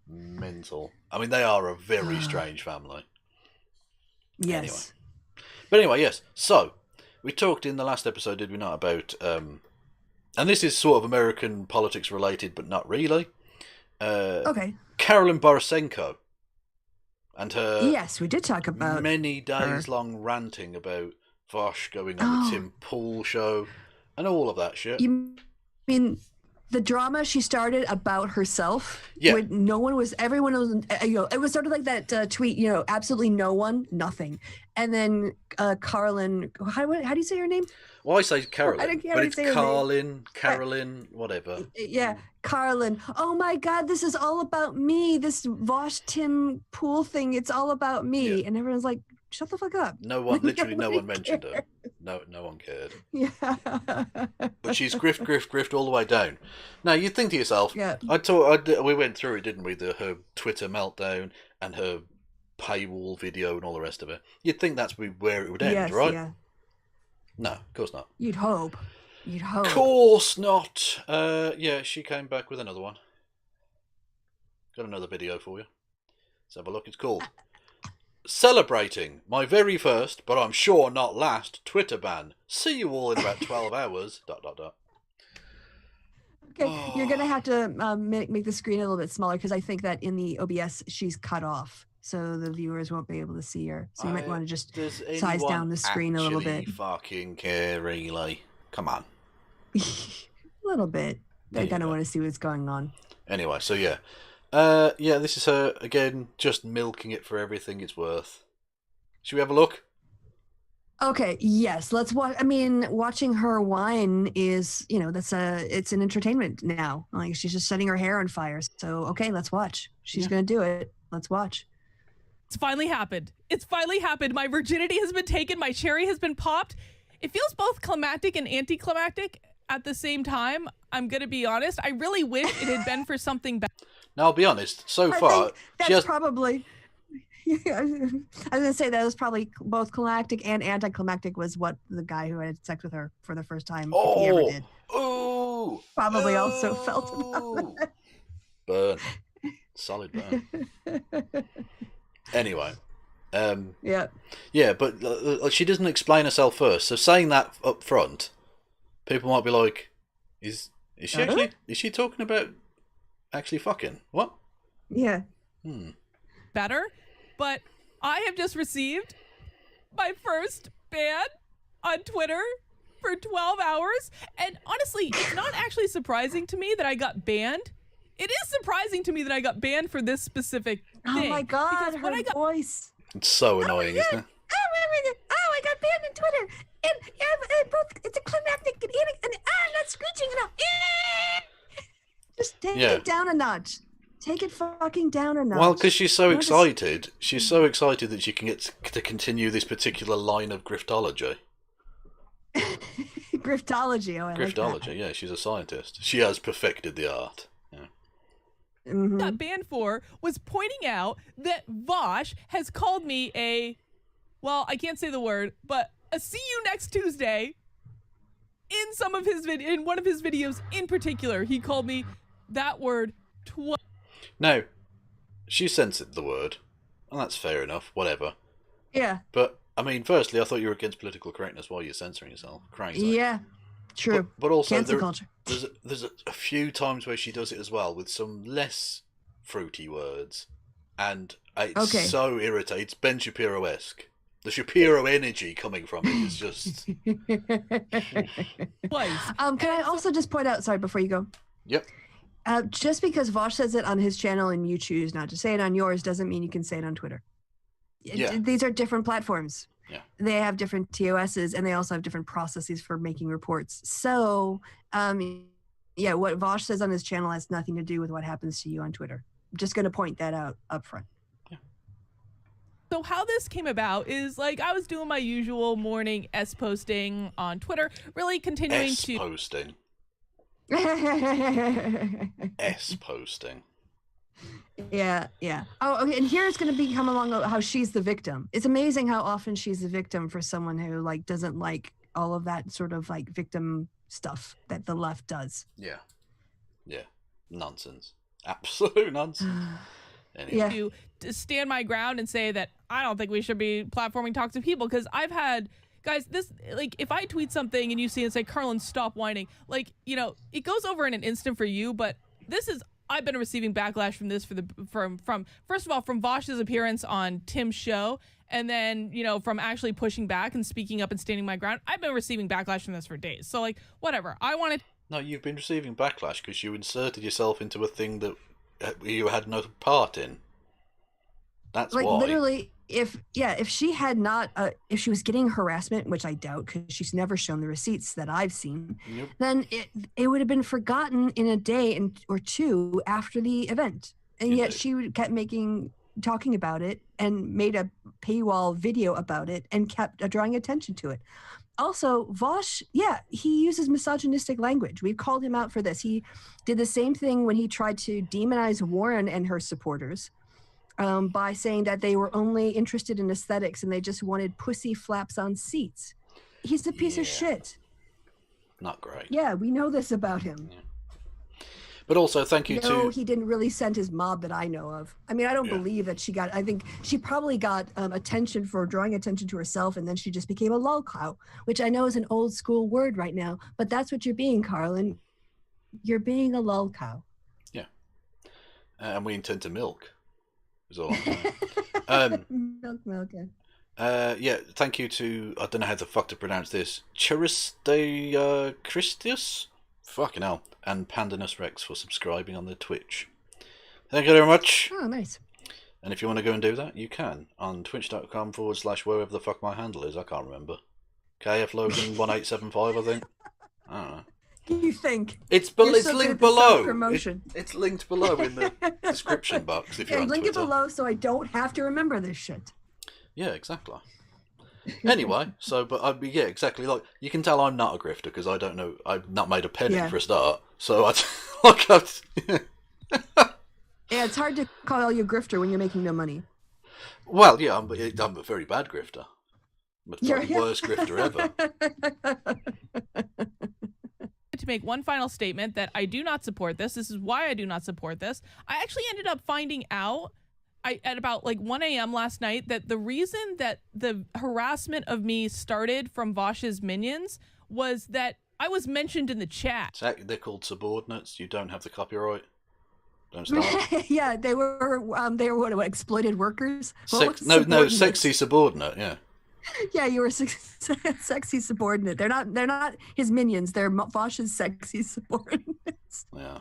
Mental. I mean, they are a very strange family. Yes. Anyway, yes. So, we talked in the last episode, did we not, about, and this is sort of American politics related, but not really. Okay. Carolyn Borisenko and her. Yes, we did talk about many days long ranting about Vosh going on the Tim Pool show and all of that shit. You mean the drama she started about herself? Yeah. Everyone was, it was sort of like that tweet, absolutely no one, nothing. And then Carolyn, how do you say her name? Well, I say Carolyn, but it's Carolyn, whatever. Yeah, Carolyn. Oh my God, this is all about me. This Vosh Tim Pool thing, it's all about me. Yeah. And everyone's like, shut the fuck up. No one mentioned her. No one cared. Yeah. But she's grift all the way down. Now, you'd think to yourself, yeah. We went through it, didn't we? Her Twitter meltdown and her paywall video and all the rest of it. You'd think that's where it would end, right? Yeah. No, of course not. You'd hope. Of course not. Yeah, she came back with another one. Got another video for you. Let's have a look. It's called Celebrating my very first, but I'm sure not last, Twitter ban. See you all in about 12 hours. ... Okay, you're going to have to make the screen a little bit smaller, because I think that in the OBS she's cut off, so the viewers won't be able to see her. So you might want to just size down the screen a little bit. Fucking care, really? Come on. A little bit. They're going to want to see what's going on. Anyway, so yeah. This is her, again, just milking it for everything it's worth. Should we have a look? Okay, yes, let's watch. I mean, watching her whine is, it's an entertainment now. Like, she's just setting her hair on fire. So, okay, let's watch. She's going to do it. Let's watch. It's finally happened. My virginity has been taken. My cherry has been popped. It feels both climactic and anticlimactic at the same time. I'm going to be honest. I really wish it had been for something better. Now, I'll be honest. So far, probably. I was going to say that was probably both climactic and anticlimactic was what the guy who had sex with her for the first time, if he ever did, probably also felt about that. Burn. Solid burn. Anyway. Yeah, but she doesn't explain herself first. So saying that up front, people might be like, is she actually, is she talking about actually fucking? What? Yeah. Better. but I have just received my first ban on Twitter for 12 hours. And honestly, it's not actually surprising to me that I got banned. It is surprising to me that I got banned for this specific thing. Oh my God, her voice. It's so annoying, isn't it? Oh, I got banned on Twitter. And both, it's a climactic and I'm not screeching enough. Just take it down a notch. Take it fucking down a notch. Well, because she's so excited. She's so excited that she can get to continue this particular line of griftology. Griftology, oh, I Griftology, like that. Yeah, she's a scientist. She has perfected the art. Yeah. Mm-hmm. Got banned for was pointing out that Vosh has called me I can't say the word, but a see you next Tuesday. In one of his videos in particular, he called me that word twice. No, she censored the word, and that's fair enough, whatever. Yeah. But, I mean, firstly, I thought you were against political correctness while you're censoring yourself. Crazy. Yeah, true. But also, cancel culture. There's a few times where she does it as well with some less fruity words, and it's so irritates Ben Shapiro-esque. The Shapiro energy coming from it is just... Twice. Can I also just point out, sorry, before you go? Yep. Just because Vosh says it on his channel and you choose not to say it on yours doesn't mean you can say it on Twitter. Yeah. These are different platforms. Yeah. They have different TOSs and they also have different processes for making reports. So, what Vosh says on his channel has nothing to do with what happens to you on Twitter. I'm just going to point that out up front. So how this came about is I was doing my usual morning posting on Twitter, really continuing to posting. Posting. Yeah. Oh, okay. And here it's going to become along how she's the victim. It's amazing how often she's the victim for someone who doesn't like all of that sort of victim stuff that the left does. Yeah. Nonsense. Absolute nonsense. Anyway. To stand my ground and say that I don't think we should be platforming toxic people, because I've had guys this if I tweet something and you see it and say, Carlin, stop whining, it goes over in an instant for you, but I've been receiving backlash from this from first of all from Vosh's appearance on Tim's show, and then from actually pushing back and speaking up and standing my ground. I've been receiving backlash from this for days, so whatever. No, you've been receiving backlash because you inserted yourself into a thing that you had no part in. That's why. Literally, if she had not, if she was getting harassment, which I doubt because she's never shown the receipts that I've seen, then it would have been forgotten in a day or two after the event. And yet she kept talking about it and made a paywall video about it and kept drawing attention to it. Also, Vosh, he uses misogynistic language. We've called him out for this. He did the same thing when he tried to demonize Warren and her supporters by saying that they were only interested in aesthetics and they just wanted pussy flaps on seats. He's a piece of shit. Not great. Yeah, we know this about him. Yeah. But also, thank you to... he didn't really send his mob that I know of. I mean, I don't believe that she got... I think she probably got attention for drawing attention to herself, and then she just became a lolcow, which I know is an old school word right now, but that's what you're being, Carlin. You're being a lolcow. Yeah. And we intend to milk. Is all. Milk, yeah. Thank you to... I don't know how the fuck to pronounce this. Christius? Fucking hell. And Pandanus Rex for subscribing on the Twitch. Thank you very much. Oh, nice. And if you want to go and do that, you can on twitch.com/wherever the fuck my handle is. I can't remember. KF Logan 1875, I think. I don't know. You think? It's linked below. It's linked below in the description box if you're on link Twitter. It below so I don't have to remember this shit. Yeah, exactly. Anyway, exactly. You can tell I'm not a grifter because I don't know. I've not made a penny for a start. So yeah, it's hard to call you a grifter when you're making no money. Well, yeah, I'm a very bad grifter. But the worst grifter ever. To make one final statement that I do not support this. This is why I do not support this. I actually ended up finding out at about 1 a.m. last night that the reason that the harassment of me started from Vosh's minions was that I was mentioned in the chat. They're called subordinates. You don't have the copyright. Don't start. Yeah, they were what, exploited workers? Sexy subordinate. Yeah. Yeah, you were sexy subordinate. They're not his minions. They're Vosh's sexy subordinates. Yeah.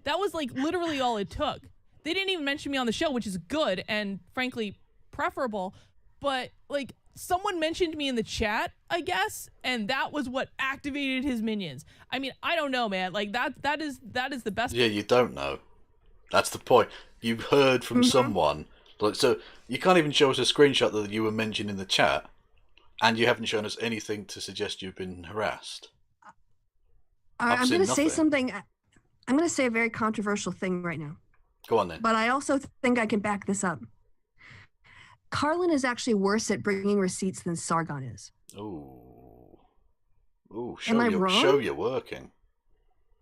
That was like literally all it took. They didn't even mention me on the show, which is good and frankly preferable. But like someone mentioned me in the chat, I guess, and that was what activated his minions. I mean, I don't know, man. Like that is the best. Yeah, you don't know. That's the point. You've heard from someone. Like, so you can't even show us a screenshot that you were mentioned in the chat, and you haven't shown us anything to suggest you've been harassed. I'm going to say something. I'm going to say a very controversial thing right now. Go on then. But I also think I can back this up. Carlin is actually worse at bringing receipts than Sargon is. Ooh, am I wrong? Show you're working.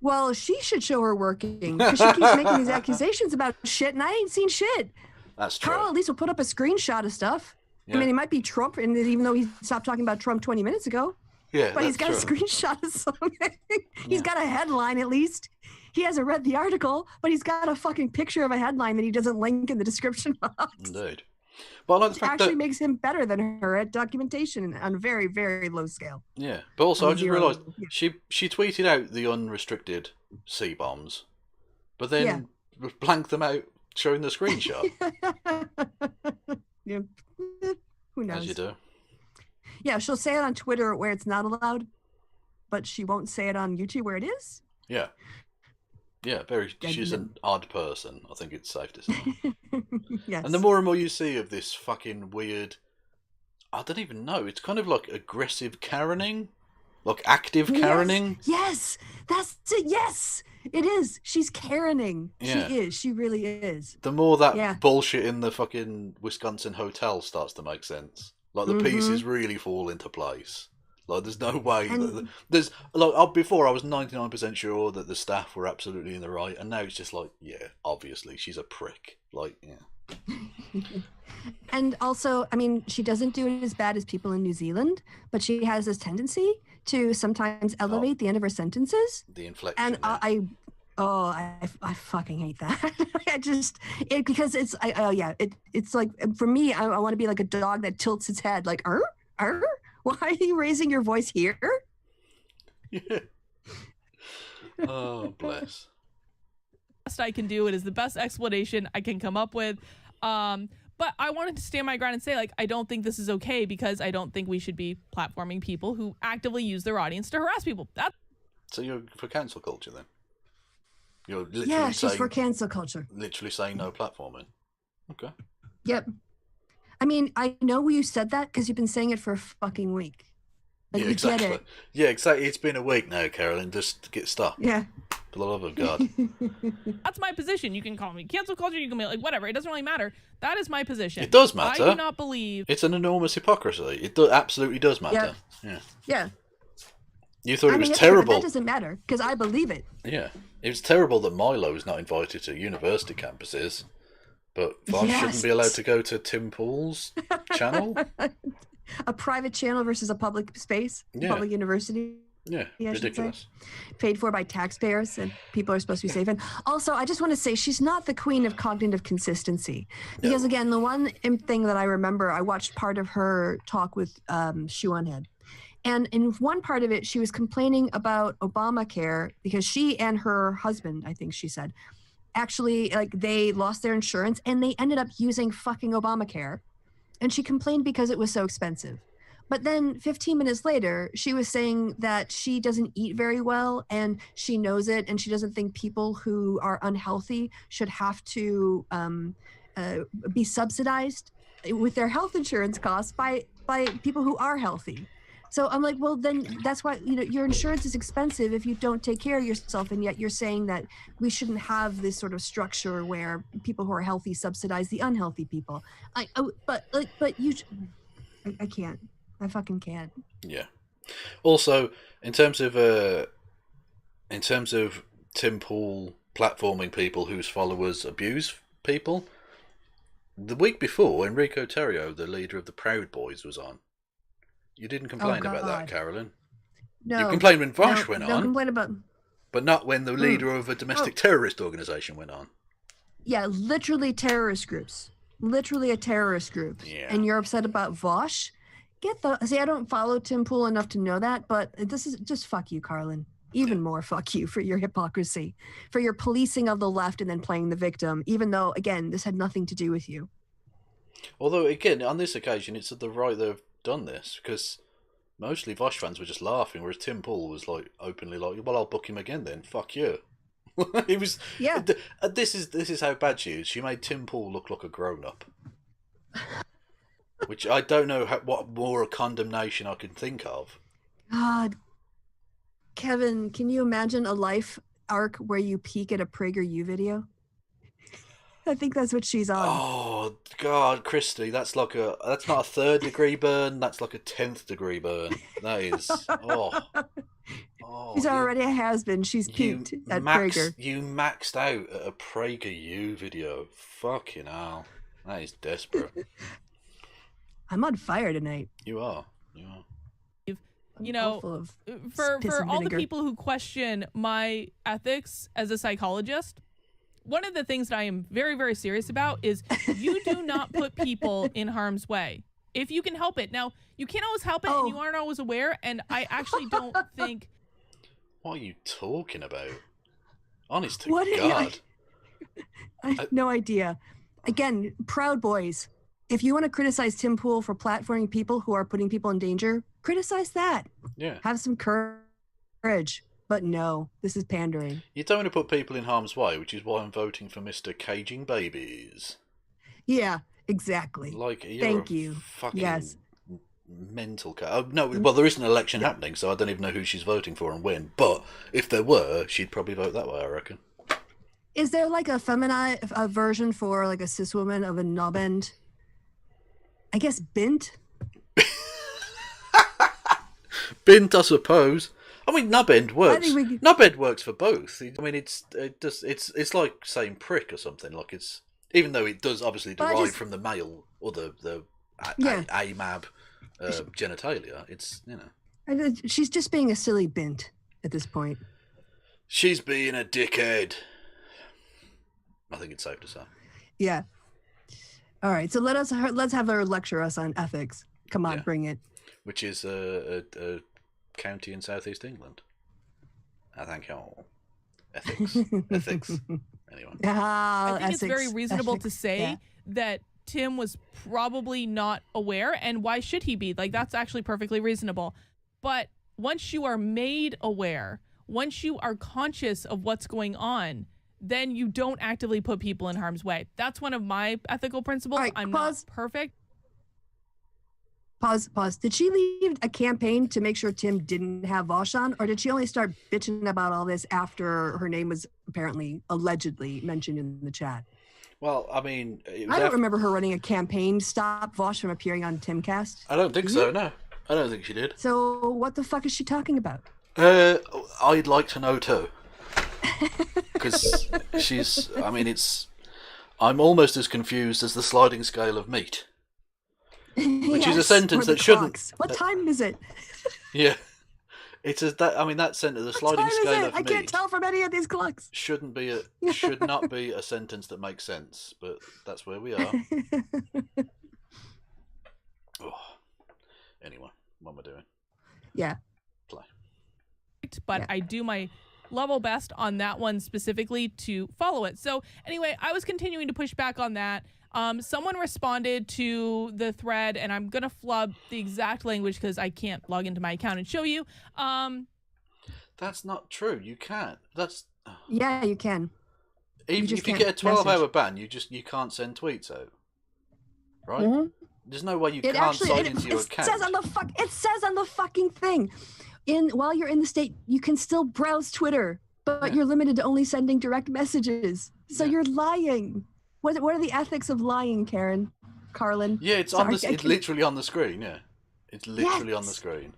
Well, she should show her working, because she keeps making these accusations about shit, and I ain't seen shit. That's true. Carl at least will put up a screenshot of stuff. Yeah. I mean, he might be Trump, and even though he stopped talking about Trump 20 minutes ago. Yeah, but he's got a screenshot of something. He's got a headline at least. He hasn't read the article, but he's got a fucking picture of a headline that he doesn't link in the description box. Indeed. But I like the fact actually that makes him better than her at documentation on a very, very low scale. Yeah, but also I just realised she tweeted out the unrestricted C-bombs, but then blanked them out showing the screenshot. Yeah. Who knows? As you do. Yeah, she'll say it on Twitter where it's not allowed, but she won't say it on YouTube where it is. Yeah. Yeah, she's an odd person, I think it's safe to say. Yes. And the more and more you see of this fucking weird, I don't even know, it's kind of like aggressive Karening, like active Karening. Yes, that's it. Yes, it is. She's Karening. Yeah. She is. She really is. The more that bullshit in the fucking Wisconsin hotel starts to make sense. Like, the pieces really fall into place. Like, there's no way that there's like before I was 99% sure that the staff were absolutely in the right, and now it's just like, yeah, obviously she's a prick. Like, yeah. And also, I mean, she doesn't do it as bad as people in New Zealand, but she has this tendency to sometimes elevate the end of her sentences. The inflection. And I fucking hate that. Because it's it's like, for me, I want to be like a dog that tilts its head like, why are you raising your voice here? Yeah. Oh, bless. Best I can do. It is the best explanation I can come up with. But I wanted to stand my ground and say, like, I don't think this is okay, because I don't think we should be platforming people who actively use their audience to harass people. So you're for cancel culture then? You're literally she's for cancel culture. Literally saying no platforming. Okay. Yep. I mean, I know you said that because you've been saying it for a fucking week. Like, yeah, exactly. Get it. Yeah, exactly. It's been a week now, Carolyn. Just get stopped. Yeah. For the love of God. That's my position. You can call me cancel culture. You can be like, whatever. It doesn't really matter. That is my position. It does matter. I do not believe. It's an enormous hypocrisy. It absolutely does matter. Yeah. Yeah. You thought it was terrible. But that doesn't matter because I believe it. Yeah. It was terrible that Milo was not invited to university campuses, but Vosh shouldn't be allowed to go to Tim Pool's channel. A private channel versus a public space, public university. Yeah, ridiculous. Paid for by taxpayers, and people are supposed to be safe. And also, I just want to say she's not the queen of cognitive consistency. Because again, the one thing that I remember, I watched part of her talk with Shoe on Head. And in one part of it, she was complaining about Obamacare because she and her husband, I think she said, actually, like, they lost their insurance and they ended up using fucking Obamacare. And she complained because it was so expensive. But then 15 minutes later, she was saying that she doesn't eat very well and she knows it, and she doesn't think people who are unhealthy should have to be subsidized with their health insurance costs by people who are healthy. So I'm like, well, then that's why, your insurance is expensive if you don't take care of yourself. And yet you're saying that we shouldn't have this sort of structure where people who are healthy subsidize the unhealthy people. I can't. I fucking can't. Yeah. Also, in terms of Tim Pool platforming people whose followers abuse people, the week before, Enrico Terrio, the leader of the Proud Boys, was on. You didn't complain about that, Carolyn. No. You complained when Vosh went on. Don't complain about. But not when the leader of a domestic terrorist organisation went on. Yeah, literally terrorist groups. Literally a terrorist group. Yeah. And you're upset about Vosh? See, I don't follow Tim Pool enough to know that, but this is just fuck you, Carlin. Even more fuck you for your hypocrisy, for your policing of the left and then playing the victim, even though, again, this had nothing to do with you. Although, again, on this occasion, it's at the right they've done this, because mostly Vosh fans were just laughing, whereas Tim Pool was like openly like, well, I'll book him again then, fuck you. He was, yeah. This is how bad she is. She made Tim Pool look like a grown-up. Which I don't know what more condemnation I can think of. God. Kevin, can you imagine a life arc where you peek at a PragerU video? I think that's what she's on. Oh God, Kristi, that's not a 3rd degree burn. That's like a 10th degree burn. That is. She's already a has-been. She's peaked at Prager. You maxed out at a PragerU video. Fucking hell, that is desperate. I'm on fire tonight. You are. You know, for all the people who question my ethics as a psychologist, one of the things that I am very, very serious about is you do not put people in harm's way if you can help it. Now, you can't always help it, and you aren't always aware, and I actually don't think... What are you talking about? Honest to God. I have no idea. Again, Proud Boys. If you want to criticize Tim Pool for platforming people who are putting people in danger, criticize that. Yeah. Have some courage. But no, this is pandering. You don't want to put people in harm's way, which is why I'm voting for Mr. Caging Babies. Yeah, exactly. Like, thank you. Fucking mental. No, well, there isn't an election happening, so I don't even know who she's voting for and when. But if there were, she'd probably vote that way, I reckon. Is there like a feminine version for like a cis woman of a knob end? I guess bint. Bint, I suppose. I mean, nubbend works. Nubbend works for both. I mean, it's like saying prick or something. Like it's, even though it does obviously derive from the male or the AMAB genitalia. It's, you know. She's just being a silly bint at this point. She's being a dickhead. I think it's safe to say. Yeah. All right, so let's have her lecture us on ethics. Come on, bring it. Which is a county in southeast England. Thank you all. Ethics. Anyway. I think it's very reasonable to say that Tim was probably not aware, and why should he be? Like, that's actually perfectly reasonable. But once you are made aware, once you are conscious of what's going on, then you don't actively put people in harm's way. That's one of my ethical principles. Right, I'm not perfect. Pause. Did she lead a campaign to make sure Tim didn't have Vosh on, or did she only start bitching about all this after her name was allegedly mentioned in the chat? Well, I mean... I don't remember her running a campaign to stop Vosh from appearing on Timcast. I don't think so, no. I don't think she did. So what the fuck is she talking about? I'd like to know too. Because she's... I mean, it's... I'm almost as confused as the sliding scale of meat. Which is a sentence that shouldn't... What time is it? Yeah. It's that sentence, the sliding scale of meat... I can't tell from any of these clocks. Should not be a sentence that makes sense, but that's where we are. Anyway, what am I doing? Yeah. Play. But I do my level best on that one specifically to follow it. So anyway, I was continuing to push back on that. Someone responded to the thread, and I'm going to flub the exact language because I can't log into my account and show you. That's not true. You can't. Yeah, you can. Even if you get a 12-hour ban, you can't send tweets out. Right? Mm-hmm. There's no way you can't sign into your account. It says on the fucking thing. While you're in the state, you can still browse Twitter, but you're limited to only sending direct messages. So you're lying. What are the ethics of lying, Carlin? Yeah, it's literally on the screen. Yeah, it's literally on the screen.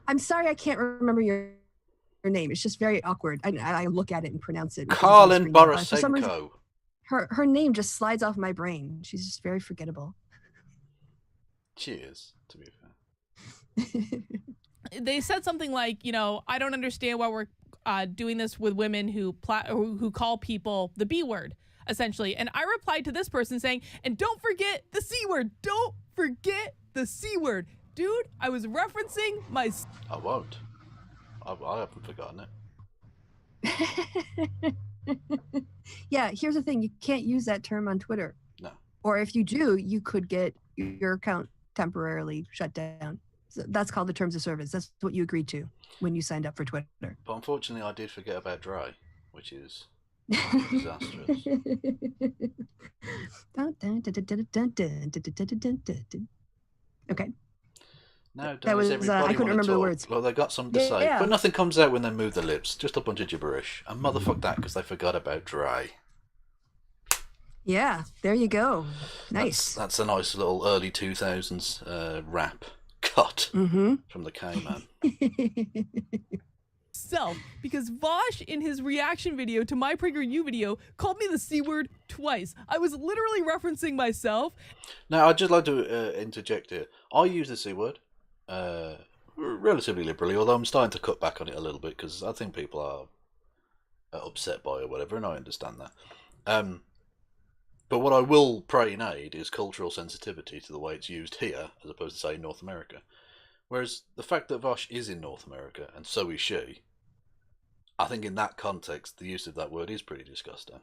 I'm sorry, I can't remember your name. It's just very awkward. I look at it and pronounce it. Carlin Borisenko. Her name just slides off my brain. She's just very forgettable. Cheers, to be fair. They said something like, I don't understand why we're doing this with women who call people the B word, essentially. And I replied to this person saying, and don't forget the C word. Don't forget the C word. Dude, I was referencing my... I won't. I haven't forgotten it. Yeah, here's the thing. You can't use that term on Twitter. No. Or if you do, you could get your account temporarily shut down. So that's called the terms of service. That's what you agreed to when you signed up for Twitter. But unfortunately, I did forget about dry, which is disastrous. Okay. No, that was I couldn't remember the words. Well, they got something to say, but nothing comes out when they move their lips. Just a bunch of gibberish. And motherfuck that, because they forgot about dry. Yeah, there you go. Nice. That's a nice little early 2000s rap cut from the K-Man. Because Vosh, in his reaction video to my PragerU video, called me the C word twice. I was literally referencing myself. Now, I'd just like to interject here. I use the C word relatively liberally, although I'm starting to cut back on it a little bit because I think people are upset by it or whatever, and I understand that. But what I will pray in aid is cultural sensitivity to the way it's used here, as opposed to, say, North America. Whereas the fact that Vosh is in North America, and so is she, I think in that context, the use of that word is pretty disgusting.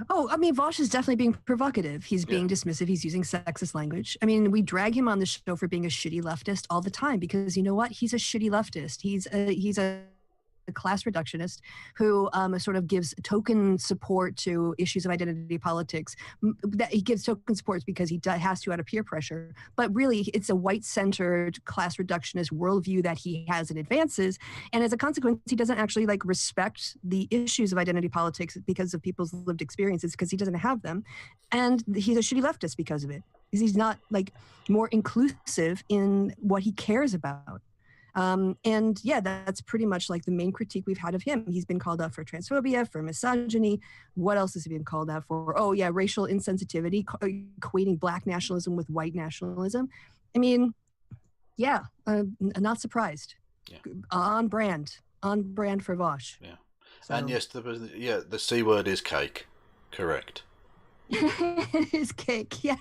Oh, I mean, Vosh is definitely being provocative. He's being dismissive. He's using sexist language. I mean, we drag him on the show for being a shitty leftist all the time because you know what? He's a shitty leftist. He's a class reductionist who sort of gives token support to issues of identity politics. That he gives token support because he has to out of peer pressure. But really, it's a white-centered class reductionist worldview that he has and advances. And as a consequence, he doesn't actually respect the issues of identity politics because of people's lived experiences because he doesn't have them. And he's a shitty leftist because of it. He's not more inclusive in what he cares about. And yeah, that's pretty much the main critique we've had of him. He's been called out for transphobia, for misogyny. What else has he been called out for? Oh yeah, racial insensitivity, equating black nationalism with white nationalism. I mean, yeah, not surprised. Yeah. On brand for Vosh. Yeah. So. And yes, the C word is cake. Correct. It is cake, yeah.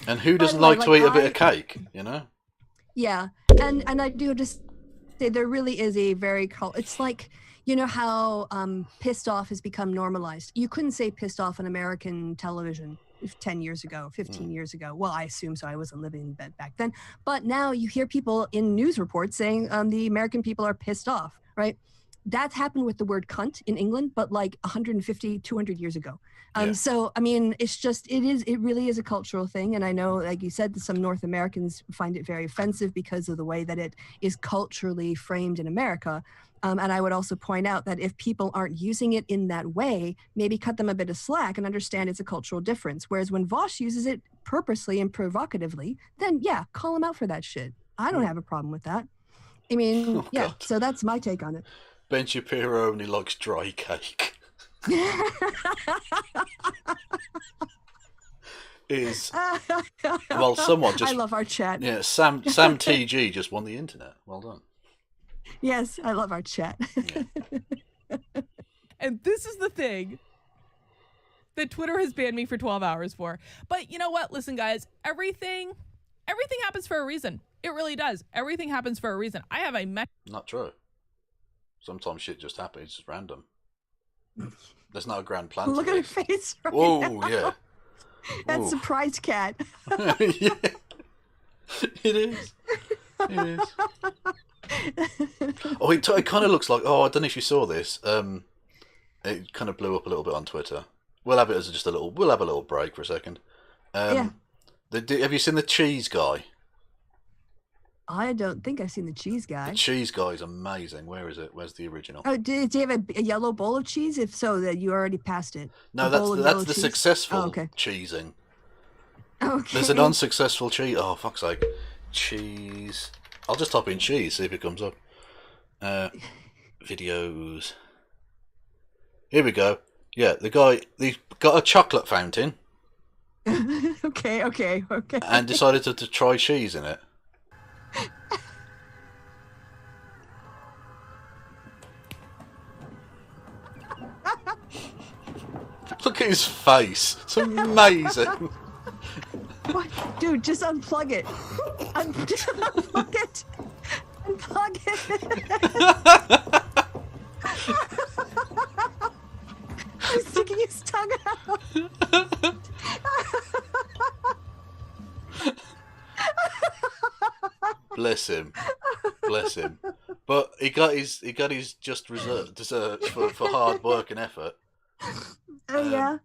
And who doesn't like to eat a bit of cake, you know? Yeah, and I do just say there really is a very it's you know how pissed off has become normalized. You couldn't say pissed off on American television 10 years ago, 15 years ago. Well, I assume so. I wasn't living in bed back then. But now you hear people in news reports saying the American people are pissed off, right? That's happened with the word cunt in England, but 150, 200 years ago. So, I mean, it really is a cultural thing. And I know, like you said, that some North Americans find it very offensive because of the way that it is culturally framed in America. And I would also point out that if people aren't using it in that way, maybe cut them a bit of slack and understand it's a cultural difference. Whereas when Vosh uses it purposely and provocatively, then yeah, call him out for that shit. I don't have a problem with that. I mean, God. So that's my take on it. Ben Shapiro only likes dry cake. Well, someone just... I love our chat. Yeah, Sam TG just won the internet. Well done. Yes, I love our chat. Yeah. And this is the thing that Twitter has banned me for 12 hours for. But you know what? Listen, guys, everything happens for a reason. It really does. Everything happens for a reason. I have a... Not true. Sometimes shit just happens. It's just random. There's not a grand plan. Look at her face right Whoa, now. Yeah. That surprise cat. Yeah. It is. It is. Oh, it kind of looks like... Oh, I don't know if you saw this. It kind of blew up a little bit on Twitter. We'll have it as just a little... We'll have a little break for a second. Yeah. Have you seen the cheese guy? I don't think I've seen the cheese guy. The cheese guy is amazing. Where is it? Where's the original? Oh, do you have a yellow bowl of cheese? If so, that you already passed it. No, that's the successful cheesing. Okay. There's an unsuccessful cheese. Oh, fuck's sake. Cheese. I'll just type in cheese, see if it comes up. Videos. Here we go. Yeah, the guy, he's got a chocolate fountain. Okay. And decided to try cheese in it. Look at his face. It's amazing. What? Dude, just unplug it. Just unplug it. Unplug it. He's sticking his tongue out. Bless him. But he got his just desserts for hard work and effort. Oh yeah.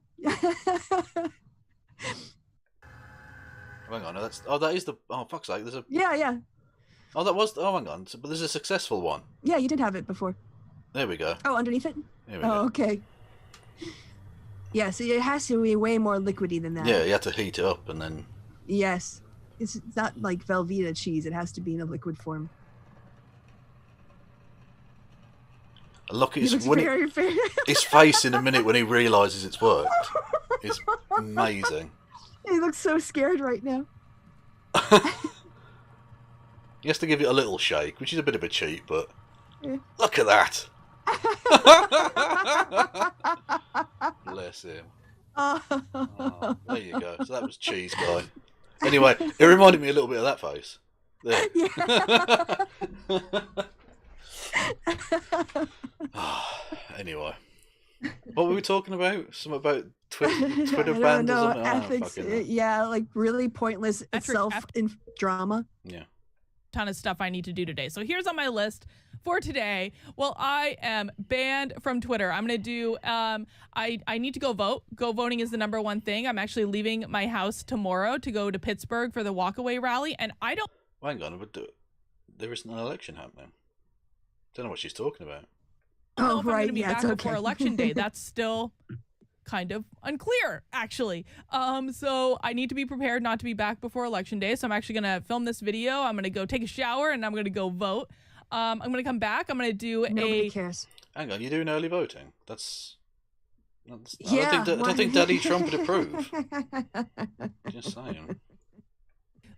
Hang on, that is the fuck's sake. There's a Yeah. Oh, that was hang on, but there's a successful one. Yeah, you did have it before. There we go. Oh, underneath it. There we go. Okay. Yeah, so it has to be way more liquidy than that. Yeah, you had to heat it up and then. Yes, it's not like Velveeta cheese. It has to be in a liquid form. Look at his face in a minute when he realises it's worked. It's amazing. He looks so scared right now. He has to give it a little shake, which is a bit of a cheat, but look at that. Bless him. Oh, there you go. So that was Cheese Guy. Anyway, it reminded me a little bit of that face. There. Anyway, what were we talking about? Something about Twitter bans or something? Ethics. Yeah, like really pointless itself in drama. Yeah. Ton of stuff I need to do today. So here's on my list for today. Well, I am banned from Twitter. I'm going to do, I need to go vote. Go voting is the number one thing. I'm actually leaving my house tomorrow to go to Pittsburgh for the walkaway rally. And I don't. Hang on, but there isn't an election happening. Don't know what she's talking about. I don't know if I'm going to be back before election day. That's still kind of unclear, actually. So I need to be prepared not to be back before election day. So I'm actually going to film this video. I'm going to go take a shower and I'm going to go vote. I'm going to come back. I'm going to do Nobody cares. Hang on, you're doing early voting? That's I don't think Daddy Trump would approve. Just saying.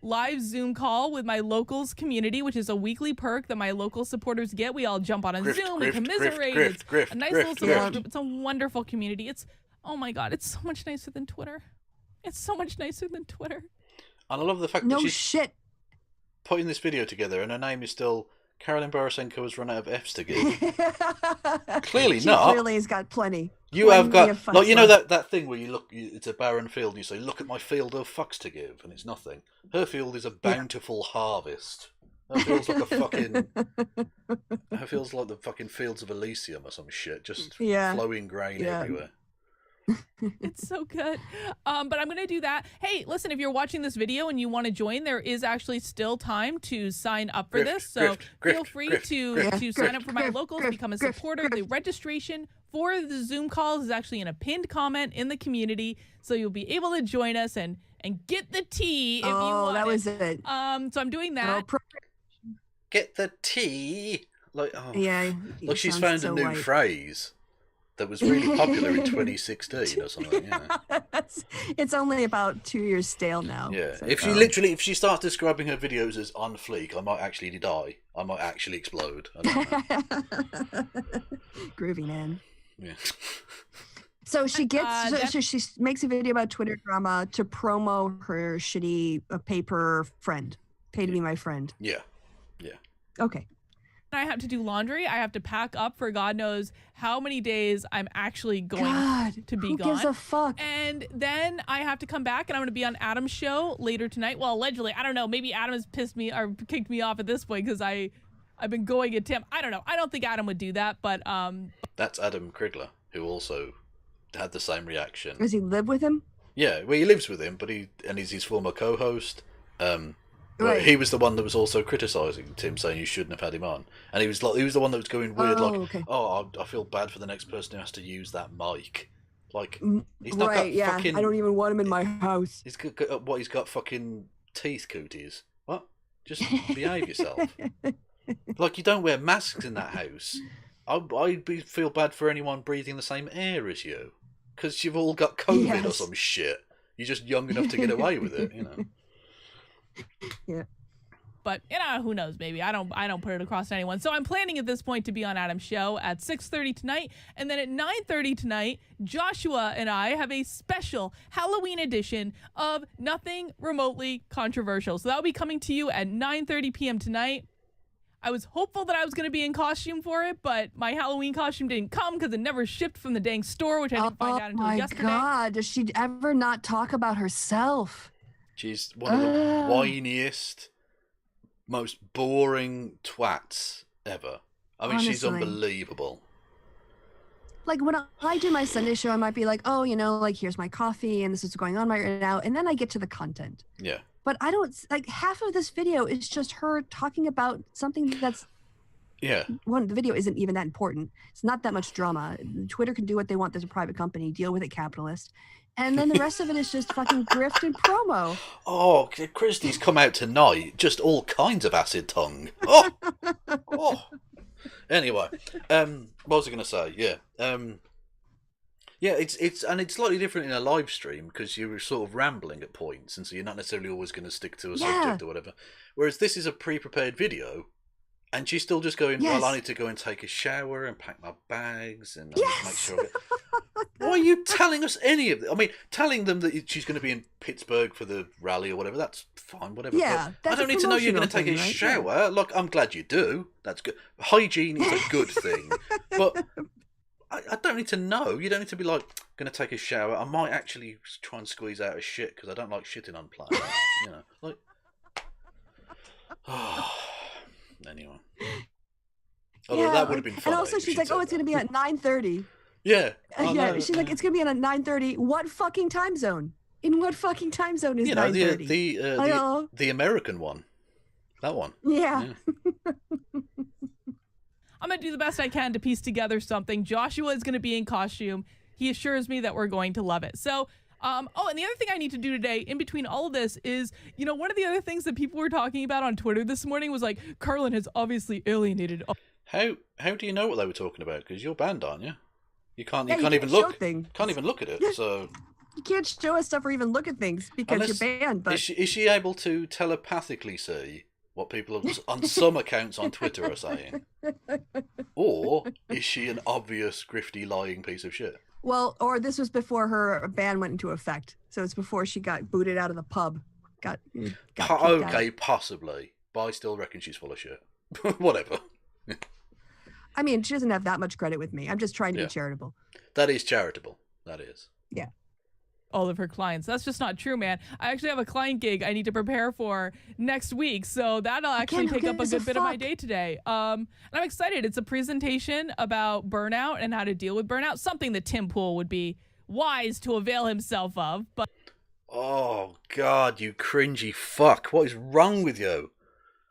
Live Zoom call with my locals community, which is a weekly perk that my local supporters get. We all jump on a Zoom, we commiserate. It's a nice little support group. It's a wonderful community. Oh my God, it's so much nicer than Twitter. It's so much nicer than Twitter. And I love the fact that she's putting this video together and her name is still Carolyn Borisenko has run out of F's to give. Clearly she not. Clearly has got plenty. You have got, like, you know that thing where you look, it's a barren field and you say, look at my field of fucks to give, and it's nothing. Her field is a bountiful harvest. That feels like a fucking, that feels like the fucking fields of Elysium or some shit, just flowing grain everywhere. It's so good. But I'm going to do that. Hey, listen, if you're watching this video and you want to join, there is actually still time to sign up for this. So feel free to sign up for my locals, become a supporter. The registration for the Zoom calls is actually in a pinned comment in the community. So you'll be able to join us and get the tea if you want. Oh, that was it. So I'm doing that. Get the tea. Like, yeah. Like she's found a new phrase that was really popular in 2016 or something. Yeah. It's only about 2 years stale now. Yeah. So, if she starts describing her videos as on fleek, I might actually die. I might actually explode. I don't know. Groovy, man. Yeah. So she gets. So she makes a video about Twitter drama to promo her shitty paper friend. Pay to be my friend. Yeah. Yeah. Okay. I have to do laundry. I have to pack up for God knows how many days I'm actually going to be gone. Who gives a fuck? And then I have to come back and I'm going to be on Adam's show later tonight. Well, allegedly, I don't know. Maybe Adam has pissed me or kicked me off at this point because I've been going at Tim. I don't know. I don't think Adam would do that, but that's Adam Krigler, who also had the same reaction. Does he live with him? Yeah, well, he lives with him, but he's his former co-host. Right. He was the one that was also criticising Tim, saying you shouldn't have had him on, and he was the one that was going weird, I feel bad for the next person who has to use that mic. Like, he's not got fucking. I don't even want him in my house. He's got fucking teeth cooties. What? Just behave yourself. Like, you don't wear masks in that house. I'd feel bad for anyone breathing the same air as you, because you've all got COVID or some shit. You're just young enough to get away with it, you know. Yeah. But who knows? Maybe I don't put it across to anyone. So I'm planning at this point to be on Adam's show at 6:30 tonight, and then at 9:30 tonight, Joshua and I have a special Halloween edition of Nothing Remotely Controversial. So that'll be coming to you at 9:30 p.m. tonight. I was hopeful that I was going to be in costume for it, but my Halloween costume didn't come because it never shipped from the dang store, which I didn't find out until yesterday. Oh my God, does she ever not talk about herself? She's one of the whiniest, most boring twats ever. I mean, honestly, she's unbelievable. Like, when I do my Sunday show, I might be like, oh, like, here's my coffee and this is what's going on right now. And then I get to the content. Yeah. But I don't, like, half of this video is just her talking about something that's, yeah. The video isn't even that important. It's not that much drama. Twitter can do what they want. There's a private company. Deal with it, capitalist. And then the rest of it is just fucking grift and promo. Oh, Kristi's come out tonight. Just all kinds of acid tongue. Oh. Anyway, what was I going to say? Yeah. Yeah, it's slightly different in a live stream because you're sort of rambling at points, and so you're not necessarily always going to stick to a subject or whatever. Whereas this is a pre-prepared video, and she's still just going, well, I need to go and take a shower and pack my bags and make sure. Why are you telling us any of this? I mean, telling them that she's going to be in Pittsburgh for the rally or whatever, that's fine, whatever. Yeah, but I don't need to know you're going to take a shower. Yeah. Look, I'm glad you do. That's good. Hygiene is a good thing. But I don't need to know. You don't need to be like, going to take a shower. I might actually try and squeeze out a shit because I don't like shitting on planes. Like. Anyway. Although that would have been fun. And also she's like, oh, it's going to be at 9:30. Yeah. She's like, it's going to be at 9:30. What fucking time zone? In what fucking time zone is 9:30? The American one. That one. Yeah. I'm going to do the best I can to piece together something. Joshua is going to be in costume. He assures me that we're going to love it. So, and the other thing I need to do today in between all of this is, one of the other things that people were talking about on Twitter this morning was like, Carlin has obviously alienated. How do you know what they were talking about? Because you're banned, aren't you? You can't even look. Can't even look at it. So you can't show us stuff or even look at things because you're banned. But is she able to telepathically see what people on some accounts on Twitter are saying, or is she an obvious grifty lying piece of shit? Well, or this was before her ban went into effect, so it's before she got booted out of the pub. Got okay, possibly, but I still reckon she's full of shit. Whatever. I mean, she doesn't have that much credit with me. I'm just trying to be charitable. That is charitable. That is. Yeah. All of her clients. That's just not true, man. I actually have a client gig I need to prepare for next week, so that'll actually take up a good bit of my day today. And I'm excited. It's a presentation about burnout and how to deal with burnout, something that Tim Pool would be wise to avail himself of. But oh God, you cringy fuck! What is wrong with you?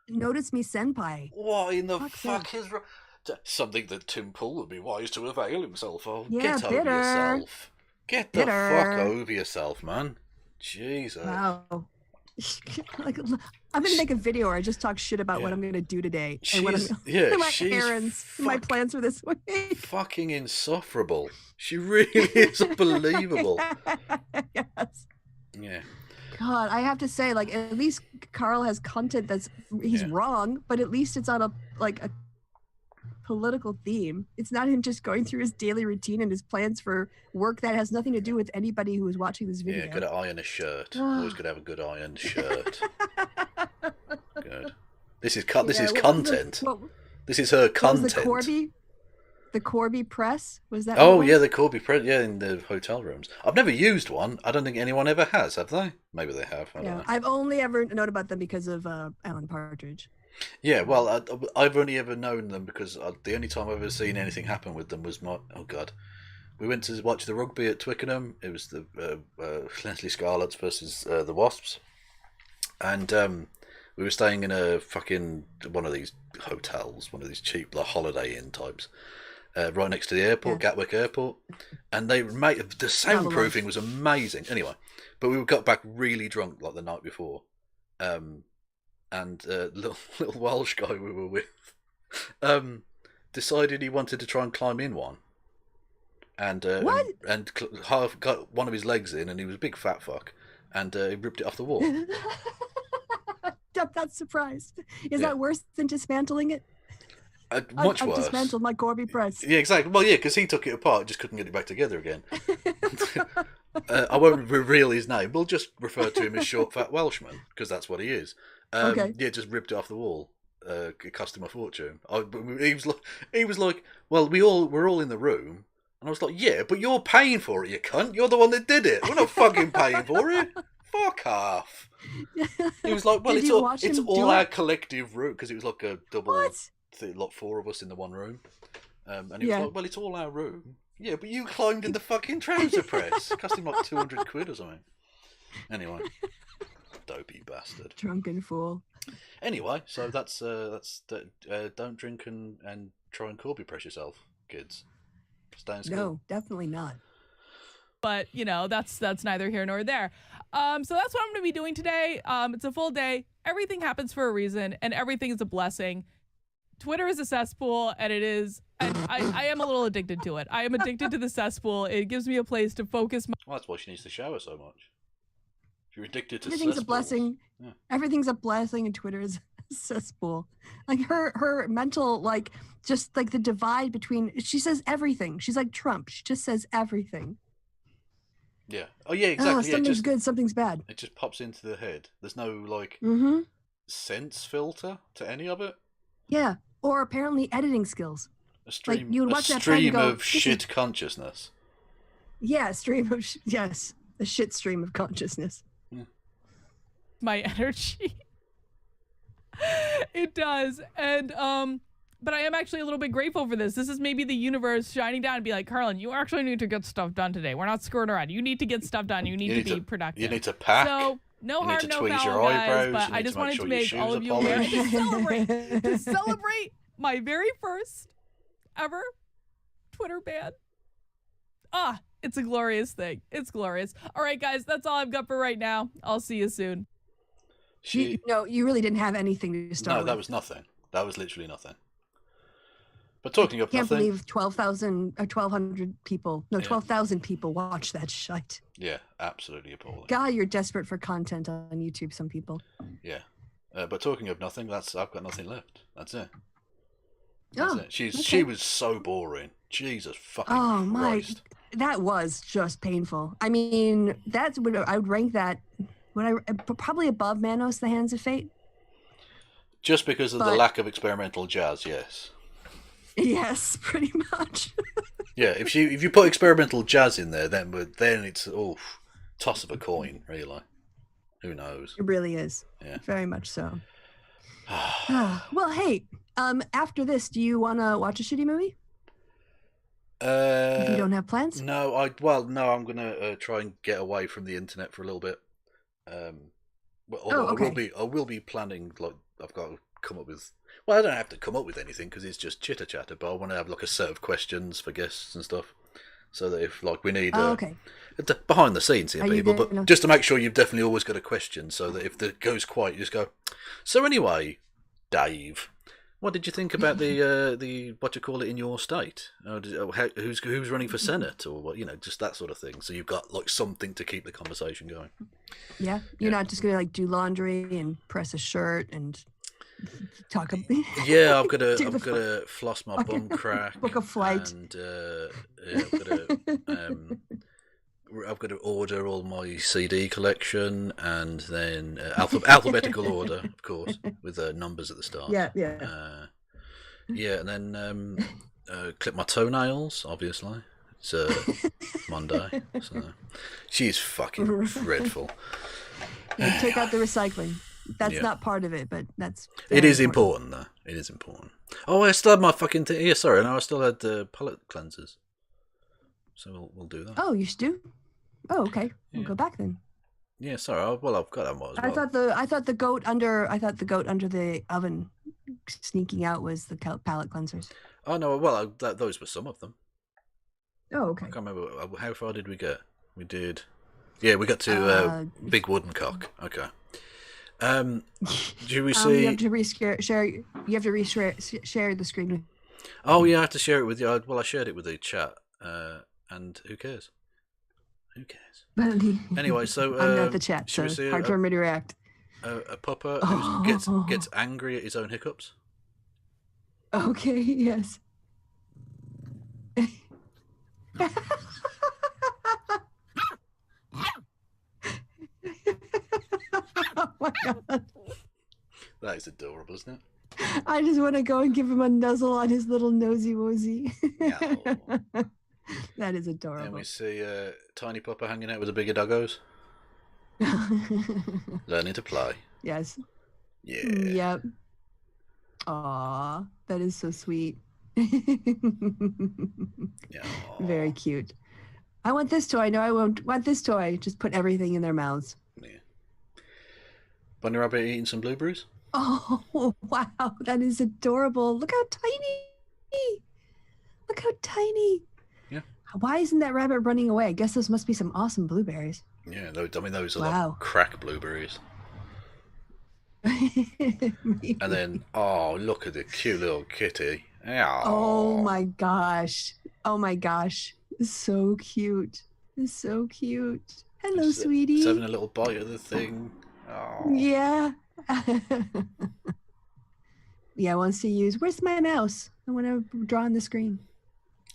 Notice me, senpai. What in the fuck is wrong? Something that Tim Pool would be wise to avail himself of. Yeah, get over yourself. Get the fuck over yourself, man. Jesus. Wow. Like, I'm going to make a video where I just talk shit about what I'm going to do today. And what my errands, my plans for this week. Fucking insufferable. She really is unbelievable. Yes. Yeah. God, I have to say, like, at least Carl has content he's wrong, but at least it's on a political theme. It's not him just going through his daily routine and his plans for work that has nothing to do with anybody who is watching this video. Yeah, gotta iron a shirt. Always gotta have a good ironed shirt. Good. This is content. This is her content. The Corby press? Was that? Oh yeah, the Corby press. Yeah, in the hotel rooms. I've never used one. I don't think anyone ever has. Have they? Maybe they have. I don't know. I've only ever known about them because of Alan Partridge. Yeah, well, I've only ever known them because the only time I've ever seen anything happen with them was we went to watch the rugby at Twickenham. It was the Leslie Scarlets versus the Wasps, and we were staying in a fucking one of these hotels, one of these cheap Holiday Inn types, right next to the airport, Gatwick Airport, and the soundproofing was amazing. Anyway, but we got back really drunk like the night before. And little Welsh guy we were with decided he wanted to try and climb in one, and got one of his legs in, and he was a big fat fuck, and he ripped it off the wall. I'm not surprised. Is that worse than dismantling it? Much worse. I've dismantled my Corby press. Yeah, exactly. Well, yeah, because he took it apart, just couldn't get it back together again. I won't reveal his name. We'll just refer to him as Short Fat Welshman, because that's what he is. Okay. Yeah, just ripped it off the wall. It cost him a fortune. He was like, well, we're all in the room. And I was like, yeah, but you're paying for it, you cunt. You're the one that did it. We're not fucking paying for it. Fuck off. He was like, well, it's all our collective room, because it was like a double... What? Like 4 of us in the one room, and he was like, well, it's all our room. Yeah, but you climbed in the fucking trouser press. It cost him like 200 quid or something. Anyway, dopey bastard. Drunken fool. Anyway, so that's don't drink and try and Corby press yourself, kids. Stay in school. No, definitely not. But that's neither here nor there. So that's what I'm going to be doing today. It's a full day. Everything happens for a reason, and everything is a blessing. Twitter is a cesspool, and it is. And I am a little addicted to it. I am addicted to the cesspool. It gives me a place to focus. Well, that's why she needs to shower so much. If you're addicted to everything's cesspools, a blessing. Yeah. Everything's a blessing, and Twitter is a cesspool. Like her mental, like just like the divide between. She says everything. She's like Trump. She just says everything. Yeah. Oh yeah, exactly. Something's good. Something's bad. It just pops into the head. There's no like sense filter to any of it. Yeah, or apparently editing skills. A stream, like you would watch a stream of shit consciousness. Yeah, a stream of yes, a shit stream of consciousness. My energy. It does, and but I am actually a little bit grateful for this. This is maybe the universe shining down and be like, Carlin, you actually need to get stuff done today. We're not screwing around. You need to get stuff done. You need to be productive. You need to pack. So, no harm, no foul, guys, but I just wanted to make all of you aware to celebrate my very first ever Twitter ban. It's a glorious thing. It's glorious. All right, guys, that's all I've got for right now. I'll see you soon. You really didn't have anything to start with. No, that was nothing. That was literally nothing. But talking of nothing... I can't believe 12,000 or 1,200 people. No, 12,000 people watch that shite. Yeah, absolutely appalling. God, you're desperate for content on YouTube, some people. Yeah. But talking of nothing, I've got nothing left. That's it. It. She was so boring. Jesus fucking Christ. That was just painful. I mean, that's what I would rank that. Probably above Manos, The Hands of Fate. Just because of the lack of experimental jazz, yes. Yes, pretty much. Yeah, if you put experimental jazz in there, then it's toss of a coin, really. Who knows? It really is. Yeah, very much so. Well, hey, after this, do you want to watch a shitty movie? If you don't have plans? No, I'm gonna try and get away from the internet for a little bit. Okay. I will be planning. Like, I've got to come up with. Well, I don't have to come up with anything because it's just chitter chatter. But I want to have like a set of questions for guests and stuff, so that if like we need behind the scenes here, people, but just to make sure you've definitely always got a question, so that if it goes quiet, you just go. So anyway, Dave, what did you think about the what you call it in your state? Who's running for Senate or what? Just that sort of thing. So you've got like something to keep the conversation going. Yeah, you're not just gonna like do laundry and press a shirt and talk. Yeah, I'm gonna floss my bum crack. Book a flight. And I've got to order all my CD collection, and then alphabetical order, of course, with numbers at the start. Yeah. And then clip my toenails, obviously. It's Monday, so she's fucking dreadful. Take out the recycling. That's not part of it, but that's... It is important, though. It is important. Oh, I still had my fucking thing. Yeah, sorry. No, I still had the palate cleansers. So we'll do that. Oh, you do? Oh, okay. We'll go back then. Yeah, sorry. I've got that one as well. I thought the goat under the oven sneaking out was the palate cleansers. Oh no, well those were some of them. Oh, okay. I can't remember how far did we get. We did. Yeah, we got to big wooden cock. Okay. Do we see? You have to share the screen. Oh yeah, I have to share it with you. I shared it with the chat. And who cares? Who cares? Anyway, so I'm not the chat, so it's hard for me to react. a pupper who gets angry at his own hiccups. Okay, yes. Oh my God. That is adorable, isn't it? I just want to go and give him a nuzzle on his little nosy wosy. No. That is adorable. And we see tiny pupper hanging out with the bigger doggos. Learning to play. Yes. Yeah. Yep. Aw, that is so sweet. Yeah. Very cute. I want this toy. No, I won't want this toy. Just put everything in their mouths. Yeah. Bunny Rabbit eating some blueberries? Oh, wow. That is adorable. Look how tiny. Look how tiny. Yeah. Why isn't that rabbit running away? I guess those must be some awesome blueberries. Yeah, those are Wow. like crack blueberries. Maybe. And then, oh, look at the cute little kitty. Ow. Oh my gosh. Oh my gosh. So cute. So cute. Hello, sweetie. It's having a little bite of the thing. Oh. Yeah. Yeah, wants to use. Where's my mouse? I want to draw on the screen.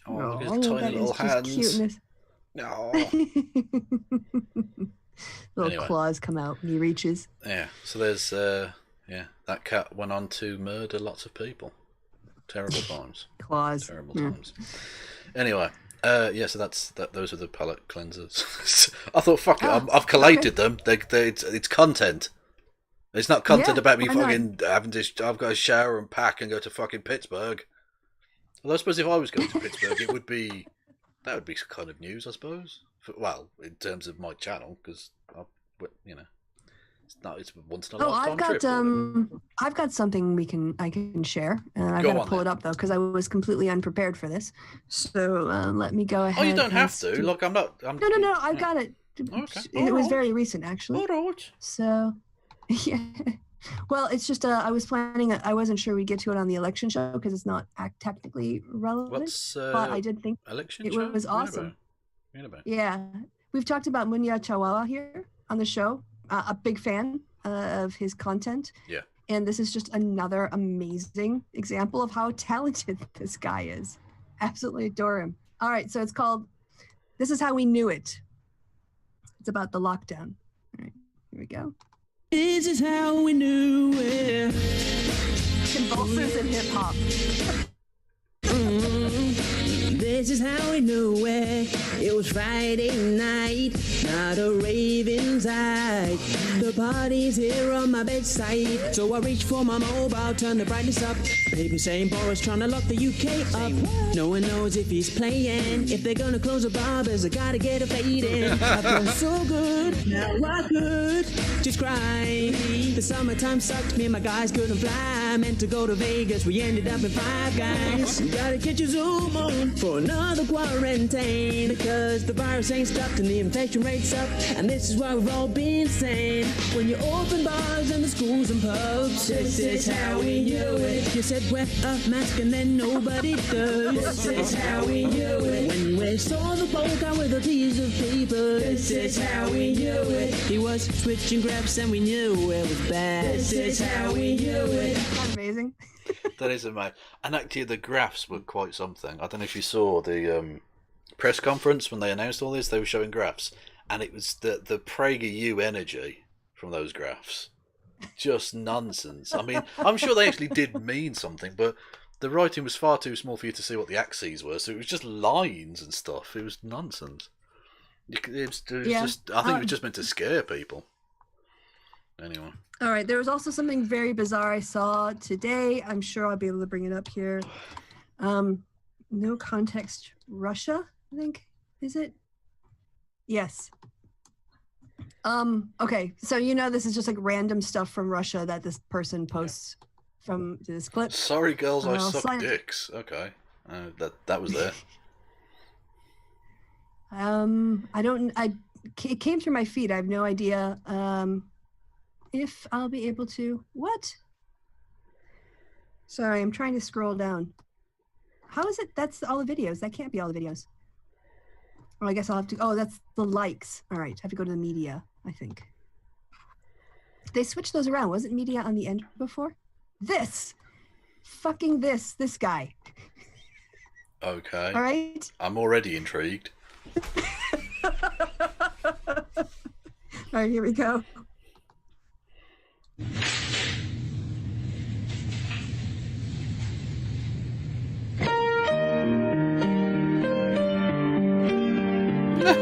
Oh, look at his tiny little hands. Cuteness. No. Little claws come out and he reaches. Yeah. So there's that cat went on to murder lots of people. Terrible times. Claws. Terrible times. Anyway, so those are the palate cleansers. I thought, fuck it, I've collated them. It's content. It's not content about me fucking having to. I've got to shower and pack and go to fucking Pittsburgh. Although I suppose if I was going to Pittsburgh, that would be kind of news, I suppose. In terms of my channel, because it's once in a lifetime trip. I've got something I can share. I've got to pull it up though because I was completely unprepared for this. So let me go ahead. Oh, you don't have to. Look, I'm not. No. I've got it. Okay. It was very recent, actually. All right. So, yeah. Well, it's just I was planning. I wasn't sure we'd get to it on the election show because it's not technically relevant. But I did think election it show? was awesome. Yeah, we've talked about Munya Chihuahua here on the show. A big fan of his content. Yeah. And this is just another amazing example of how talented this guy is. Absolutely adore him. All right, so it's called "This Is How We Knew It." It's about the lockdown. All right, here we go. This is how we knew it. Convulsors and hip hop. This is how we knew it. It was Friday night, not a rave inside. The party's here on my bedside, so I reach for my mobile, turn the brightness up. People saying Boris trying to lock the UK up. No one knows if he's playing. If they're gonna close the barbers, I gotta get a fade in. I feel so good, now I could just cry. The summertime sucked, me and my guys couldn't fly. Meant to go to Vegas, we ended up in Five Guys. Gotta catch a Zoom on for another quarantine, because the virus ain't stopped and the infection rate's up. And this is why we've all been saying, when you open bars and the schools and pubs, this is how we knew it. You said wear a mask and then nobody does. This is how we knew it. When we saw the polka with a piece of paper, this is how we knew it. He was switching graphs and we knew it was bad. This is how we knew it. Amazing. That is amazing. And actually, the graphs were quite something. I don't know if you saw the press conference when they announced all this. They were showing graphs, and it was the PragerU energy from those graphs. Just nonsense. I mean, I'm sure they actually did mean something, but the writing was far too small for you to see what the axes were. So it was just lines and stuff. It was nonsense. It was just. I think it was just meant to scare people. Anyway. All right. There was also something very bizarre I saw today. I'm sure I'll be able to bring it up here. No context. Russia, I think. Is it? Yes. Okay. So this is just like random stuff from Russia that this person posts from this clip. Sorry, girls, I suck dicks. Okay. That was there. It came through my feed. I have no idea. If I'll be able to. What? Sorry, I'm trying to scroll down. How is it? That's all the videos. That can't be all the videos. Oh, I guess I'll have to. Oh, that's the likes. All right. I have to go to the media, I think. They switched those around. Wasn't media on the end before? This guy. Okay. All right. I'm already intrigued. All right, here we go. Okay.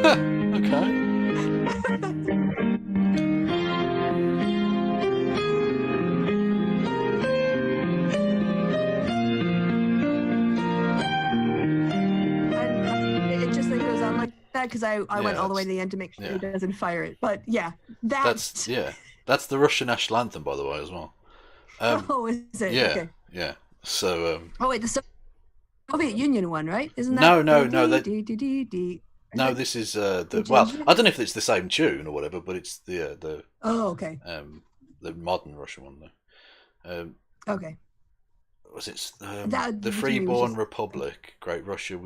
It just like goes on like that because I went all the way to the end to make sure he doesn't fire it. But yeah, that's the Russian national anthem, by the way, as well. Oh, is it? Yeah, okay. yeah. So. Oh wait, the Soviet Union one, right? Isn't that? No. No, this is well. I don't know if it's the same tune or whatever, but it's the. Oh, okay. The modern Russian one though. Okay. Was it the Freeborn Republic, Great Russia?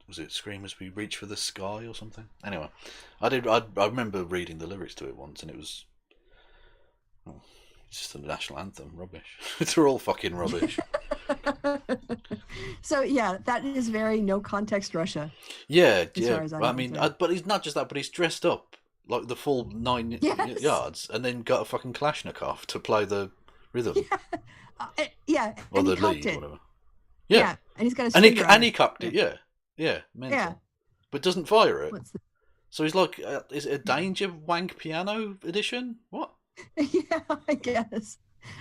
Was it scream as we reach for the sky or something? Anyway, I remember reading the lyrics to it once, and it was. It's just a national anthem, rubbish. They're all fucking rubbish. So yeah, that is very no context Russia. Yeah. I mean, but he's not just that, but he's dressed up like the full 9 yards, and then got a fucking Kalashnikov to play the rhythm. Yeah. Or the lead, or whatever. Yeah. And he's got a and he cocked it. Yeah. Mental. Yeah. But doesn't fire it. So he's like, is it a Danger Wank Piano edition? What? Yeah, I guess.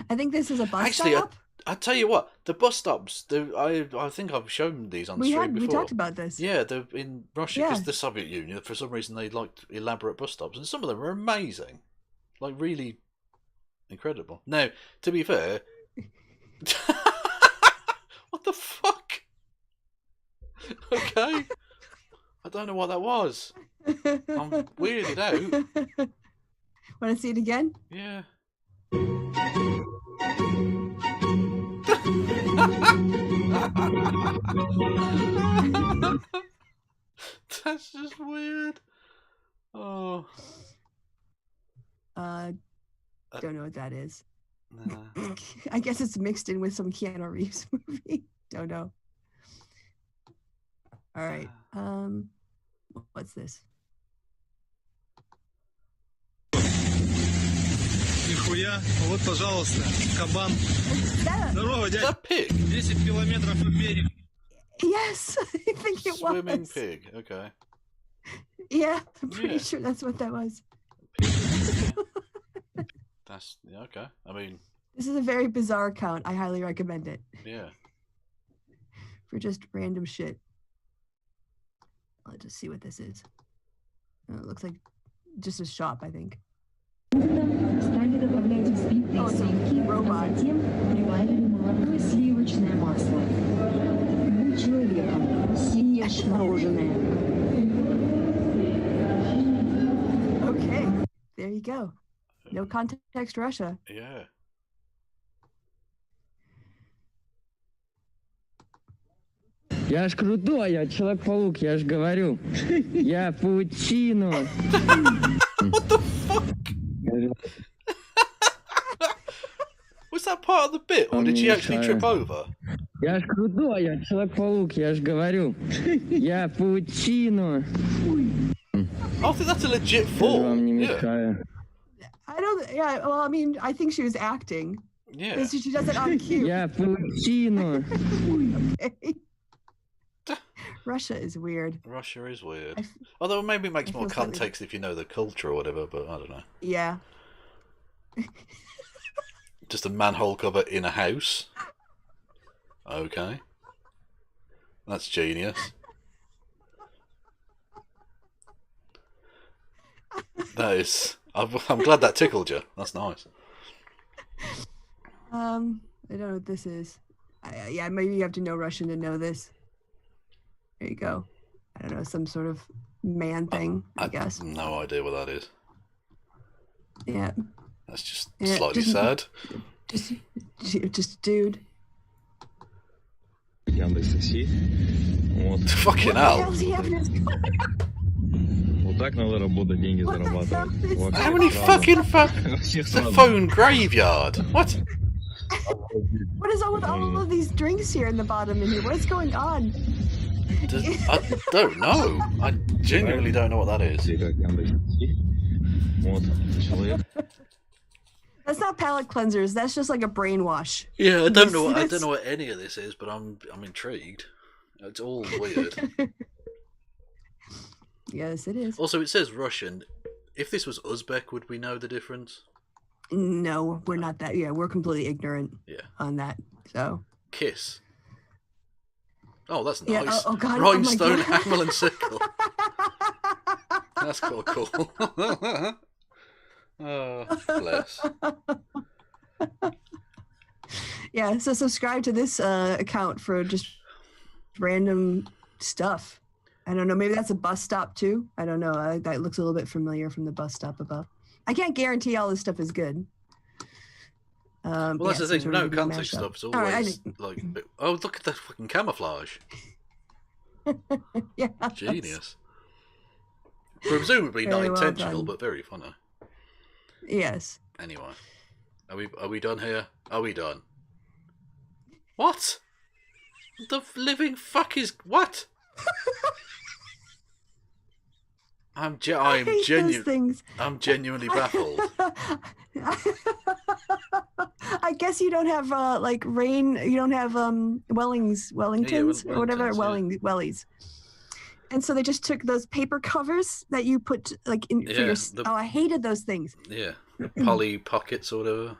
I think this is a bus stop. I tell you what, the bus stops. I think I've shown these on the stream before. We talked about this. Yeah, they're in Russia because the Soviet Union, for some reason, they liked elaborate bus stops, and some of them are amazing, like really incredible. Now, to be fair, what the fuck? Okay, I don't know what that was. I'm weirded out. Want to see it again? Yeah. That's just weird. Oh. Don't know what that is. Nah. I guess it's mixed in with some Keanu Reeves movie. Don't know. All right. What's this? Нихуя. Вот, пожалуйста, кабан. Здорово, дядя. Is that pig? 10 километров от берега. Yes, I think it was. Swimming pig, okay. Yeah, I'm pretty sure that's what that was. That's okay. I mean, this is a very bizarre account. I highly recommend it. Yeah. For just random shit. Let's just see what this is. Oh, it looks like just a shop, I think. Oh, it's a robot. Okay, there you go. No context Russia. Yeah. Я ж крутой, я Человек-паук, я ж говорю. Я паутину. What the fuck? Was that part of the bit, or did she actually trip over? Я ж крутой, я Человек-паук, я ж говорю. Я паутину. I think that's a legit fall. Yeah. I don't. Yeah. Well, I mean, I think she was acting. Yeah. She does it on cue. Я паутину. Okay. Russia is weird. Russia is weird. Although maybe it makes more context if you know the culture or whatever, but I don't know. Yeah. Just a manhole cover in a house. Okay. That's genius. That is... I'm glad that tickled you. That's nice. I don't know what this is. Yeah, maybe you have to know Russian to know this. There you go. I don't know, some sort of man thing, I guess. Have no idea what that is. Yeah. That's just slightly sad. Just dude. Яндекс.Такси. Вот. Fucking hell. What the hell is he having his Вот так, наверное, буду деньги зарабатывать. How many fucking It's a phone graveyard. What? What is up with all of these drinks here in the bottom in here? What is going on? I don't know. I genuinely don't know what that is. That's not palate cleansers. That's just like a brainwash. Yeah, I don't know what any of this is, but I'm intrigued. It's all weird. Yes, it is. Also, it says Russian. If this was Uzbek, would we know the difference? No, we're not that. Yeah, we're completely ignorant on that. So Kiss. Oh, that's yeah, nice. oh God. Rhinestone, Hammer and Sickle. That's cool. Oh, bless. Yeah, so subscribe to this account for just random stuff. I don't know. Maybe that's a bus stop too. I don't know. That looks a little bit familiar from the bus stop above. I can't guarantee all this stuff is good. Well, that's the thing. No country stuff's always like. Oh, look at that fucking camouflage. Yeah. Genius. Presumably not intentional, but very funny. Yes. Anyway, are we done here? Are we done? What? The living fuck is what? I'm genuinely baffled. I guess you don't have like rain. You don't have Wellingtons or whatever wellies. And so they just took those paper covers that you put like in for your. I hated those things. Yeah, the Polly Pockets or whatever.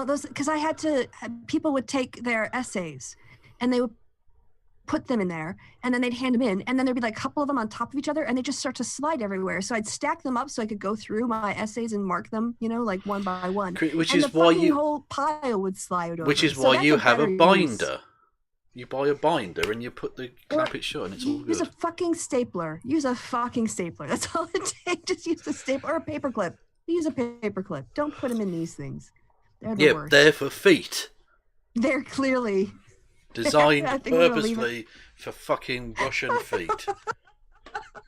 Those because I had to. People would take their essays, and they would put them in there, and then they'd hand them in, and then there'd be like a couple of them on top of each other, and they just start to slide everywhere. So I'd stack them up so I could go through my essays and mark them, like one by one. Which and is why the whole pile would slide over. Which is why you have a binder. You buy a binder and you put the clamp it shut, and it's all good. Use a fucking stapler. That's all it takes. Just use a stapler or a paper clip. Use a paper clip. Don't put them in these things. They're the worst. They're for feet. They're clearly designed purposely for fucking Russian feet.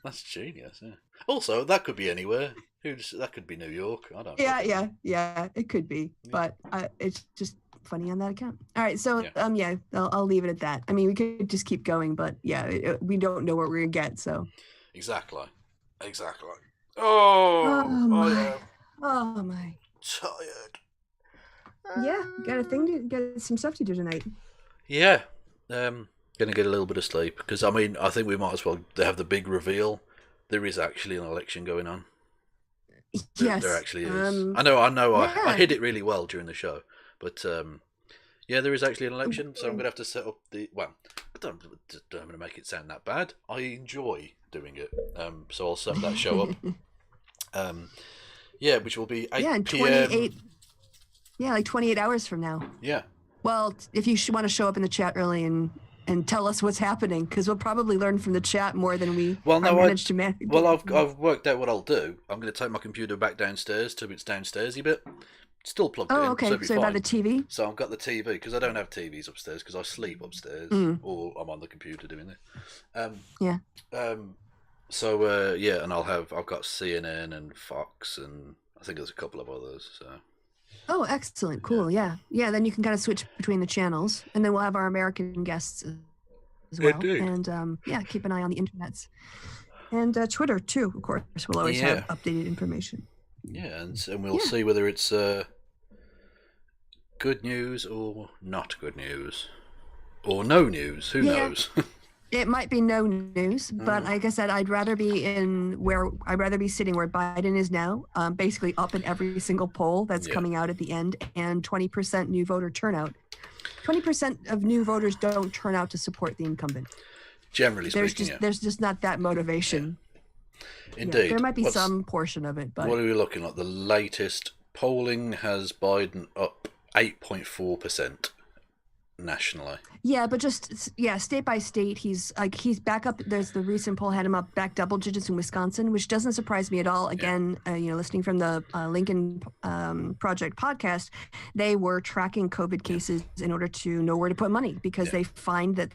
That's genius. Yeah. Also, that could be anywhere. That could be New York. I don't know. Yeah. It could be, but it's just funny on that account. All right, so I'll leave it at that. I mean, we could just keep going, but we don't know what we're gonna get. So exactly. Oh my. Tired. Yeah, got some stuff to do tonight. Yeah, gonna get a little bit of sleep because I think we might as well have the big reveal. There is actually an election going on. Yes, there actually is. I know. I hid it really well during the show, but there is actually an election. So I'm gonna have to set up I'm gonna make it sound that bad. I enjoy doing it. So I'll set that show up. Which will be 8 p.m. Like 28 hours from now. Yeah. Well, if you want to show up in the chat early and tell us what's happening, because we'll probably learn from the chat more than we managed to manage. Well, I've worked out what I'll do. I'm going to take my computer back downstairs to its downstairsy bit. Still plugged in. Oh, okay. So you got the TV? So I've got the TV because I don't have TVs upstairs because I sleep upstairs or I'm on the computer doing it. And I've got CNN and Fox and I think there's a couple of others. So. Oh, excellent. Cool. Yeah. Then you can kind of switch between the channels, and then we'll have our American guests as well. Indeed. And keep an eye on the internets. And Twitter too, of course. We'll always have updated information. Yeah, and we'll see whether it's good news or not good news. Or no news. Who knows? It might be no news, but like I said, I'd rather be sitting where Biden is now, basically up in every single poll that's coming out at the end, and 20% new voter turnout. 20% of new voters don't turn out to support the incumbent. Generally speaking, there's just not that motivation. Yeah. Indeed. There might be some portion of it, but what are we looking at? The latest polling has Biden up 8.4%. Nationally. Yeah, but state by state, he's back up. There's the recent poll had him up back double digits in Wisconsin, which doesn't surprise me at all. Again, listening from the Lincoln Project podcast, they were tracking COVID cases in order to know where to put money because they find that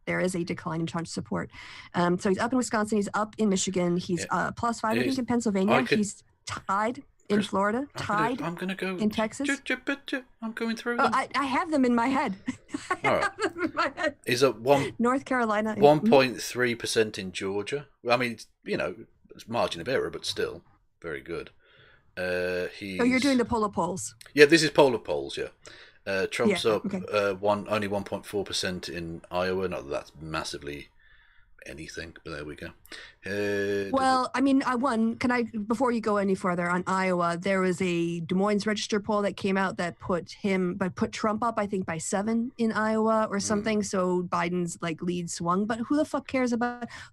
there is a decline in Trump support. So he's up in Wisconsin, he's up in Michigan, he's +5, I think, in Pennsylvania. He's tied in Florida, tied I'm gonna go in Texas. I'm going through them. I have them in my head. All right. He's at North Carolina. 1.3% in Georgia. I mean, it's margin of error, but still very good. You're doing the poll of polls. Yeah, this is poll of polls, yeah. Trump's up okay. only 1.4% in Iowa. Not that that's massively anything, but there we go. Well, I mean, before you go any further on Iowa, there was a Des Moines Register poll that came out that put Trump up, I think, by 7 in Iowa or something. So Biden's lead swung. But who the fuck cares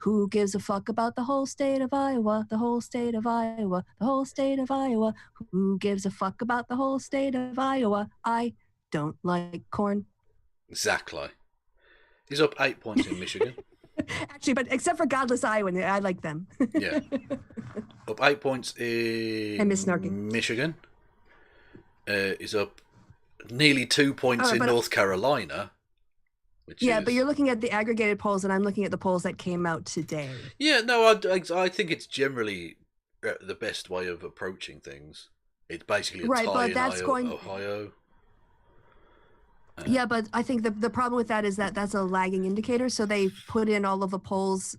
who gives a fuck about the whole state of Iowa, the whole state of Iowa, the whole state of Iowa? Who gives a fuck about the whole state of Iowa? I don't like corn. Exactly. He's up 8 points in Michigan. Actually, but except for godless Iowa, I like them. Yeah. Up 8 points in Michigan. Is up nearly 2 points in North Carolina. But you're looking at the aggregated polls, and I'm looking at the polls that came out today. Yeah, no, I think it's generally the best way of approaching things. It's basically a tie in Ohio. Yeah, but I think the problem with that is that's a lagging indicator. So they put in all of the polls,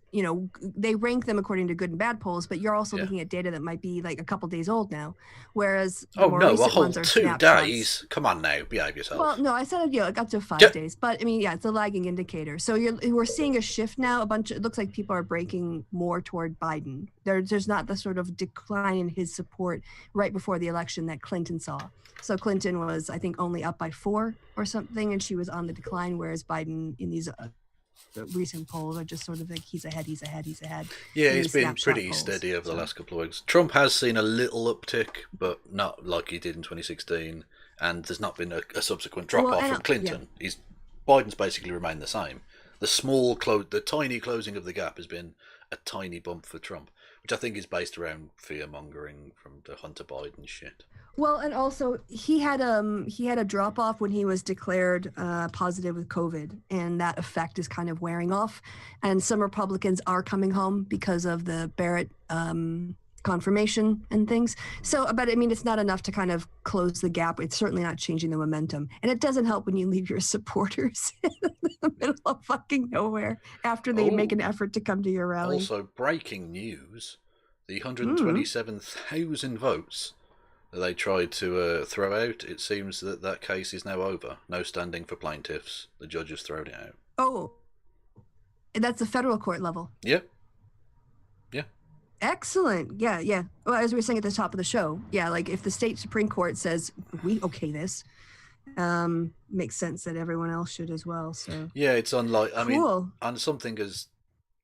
they rank them according to good and bad polls, but you're also looking at data that might be a couple days old now. Whereas a whole 2 days. Come on now, behave yourself. Well, no, I said up to 5 days, but I mean, it's a lagging indicator. So we're seeing a shift now. It looks like people are breaking more toward Biden. There's not the sort of decline in his support right before the election that Clinton saw. So Clinton was, I think, only up by 4 or something, and she was on the decline, whereas Biden in these recent polls are just sort of he's ahead. Yeah, he's been pretty steady over the last couple of weeks. Trump has seen a little uptick, but not like he did in 2016, and there's not been a subsequent drop-off from Clinton. Yeah. Biden's basically remained the same. The tiny closing of the gap has been a tiny bump for Trump, which I think is based around fear-mongering from the Hunter Biden shit. Well, and also he had a drop off when he was declared positive with COVID, and that effect is kind of wearing off. And some Republicans are coming home because of the Barrett confirmation and things. So, but I mean, it's not enough to kind of close the gap. It's certainly not changing the momentum, and it doesn't help when you leave your supporters in the middle of fucking nowhere after they make an effort to come to your rally. Also, breaking news: the 127,000 votes that they tried to throw out, it seems that case is now over. No standing for plaintiffs. The judge has thrown it out. Oh, that's the federal court level. Yep. Yeah. Excellent. Yeah. Well, as we were saying at the top of the show, if the state Supreme Court says we okay this, makes sense that everyone else should as well. So yeah, it's unlike. I mean, on something as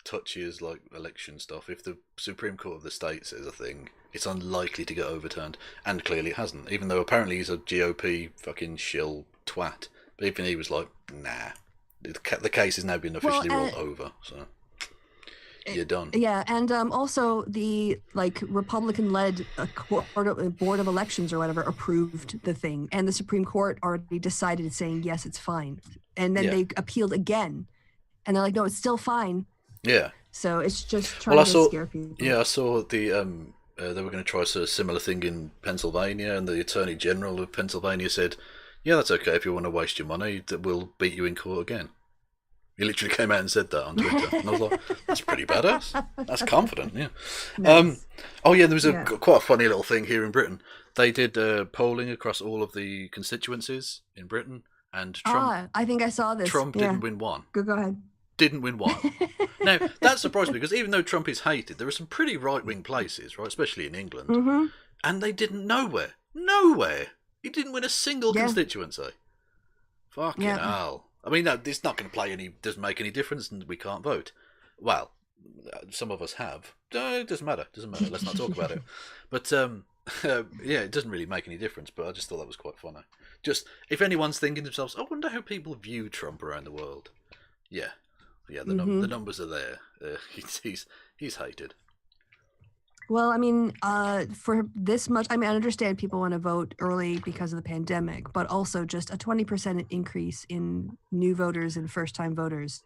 touchy as election stuff, if the Supreme Court of the state says a thing, it's unlikely to get overturned, and clearly it hasn't, even though apparently he's a GOP fucking shill twat. But even he was like, nah, the case has now been officially rolled over, so you're done. Yeah, and also the Republican-led Board of Elections or whatever approved the thing, and the Supreme Court already decided, saying yes, it's fine, and then they appealed again, and they're like, no, it's still fine. Yeah. So it's just trying to scare people. Yeah, I saw they were going to try a similar thing in Pennsylvania, and the Attorney General of Pennsylvania said, yeah, that's okay if you want to waste your money, that we'll beat you in court again. He literally came out and said that on Twitter. And I was like, that's pretty badass. That's confident, yeah. Nice. There was quite a funny little thing here in Britain. They did polling across all of the constituencies in Britain, and Trump... I think I saw this. Trump didn't win one. Go ahead. Didn't win one. Now, that surprised me, because even though Trump is hated, there are some pretty right-wing places, right, especially in England, and they didn't nowhere. He didn't win a single constituency. Fucking hell. I mean, no, it's not going to doesn't make any difference, and we can't vote. Well, some of us have. It doesn't matter. Let's not talk about it. But, it doesn't really make any difference, but I just thought that was quite funny. Just, if anyone's thinking to themselves, I wonder how people view Trump around the world. Yeah, the numbers are there. He's hated. Well, I mean, for this much, I mean, I understand people want to vote early because of the pandemic, but also just a 20% increase in new voters and first-time voters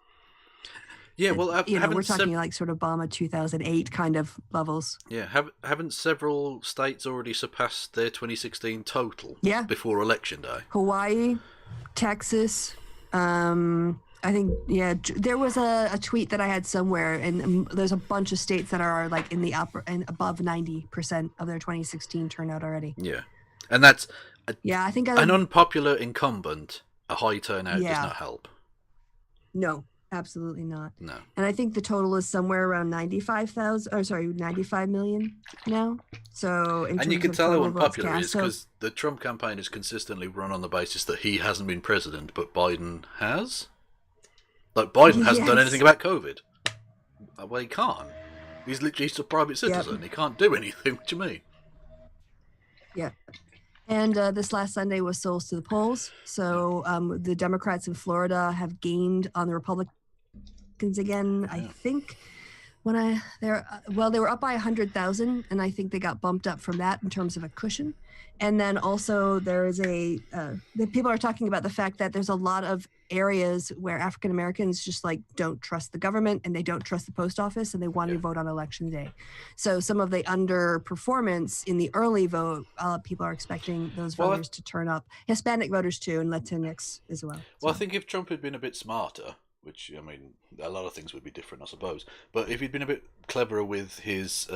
Yeah, well, we're talking like sort of Obama 2008 kind of levels. Yeah, haven't several states already surpassed their 2016 total? Yeah. Before Election Day. Hawaii, Texas. I think there was a tweet that I had somewhere, and there's a bunch of states that are like in the upper and above 90% of their 2016 turnout already. Yeah, and that's I think an unpopular incumbent. A high turnout does not help. No. Absolutely not. No. And I think the total is somewhere around 95 million now. So, and you can tell how unpopular it is because the Trump campaign is consistently run on the basis that he hasn't been president, but Biden has. Like, Biden hasn't done anything about COVID. Well, he can't. He's literally a private citizen. Yep. He can't do anything. What do you mean? Yeah. And this last Sunday was souls to the polls. So the Democrats in Florida have gained on the Republicans again. I think they were up by 100,000, and I think they got bumped up from that in terms of a cushion. And then also there is the people are talking about the fact that there's a lot of areas where African Americans just like don't trust the government and they don't trust the post office and they want to vote on Election Day. So some of the underperformance in the early vote, people are expecting those voters to turn up, Hispanic voters too, and Latinx as well. Well, I think if Trump had been a bit smarter, which, I mean, a lot of things would be different, I suppose, but if he'd been a bit cleverer with his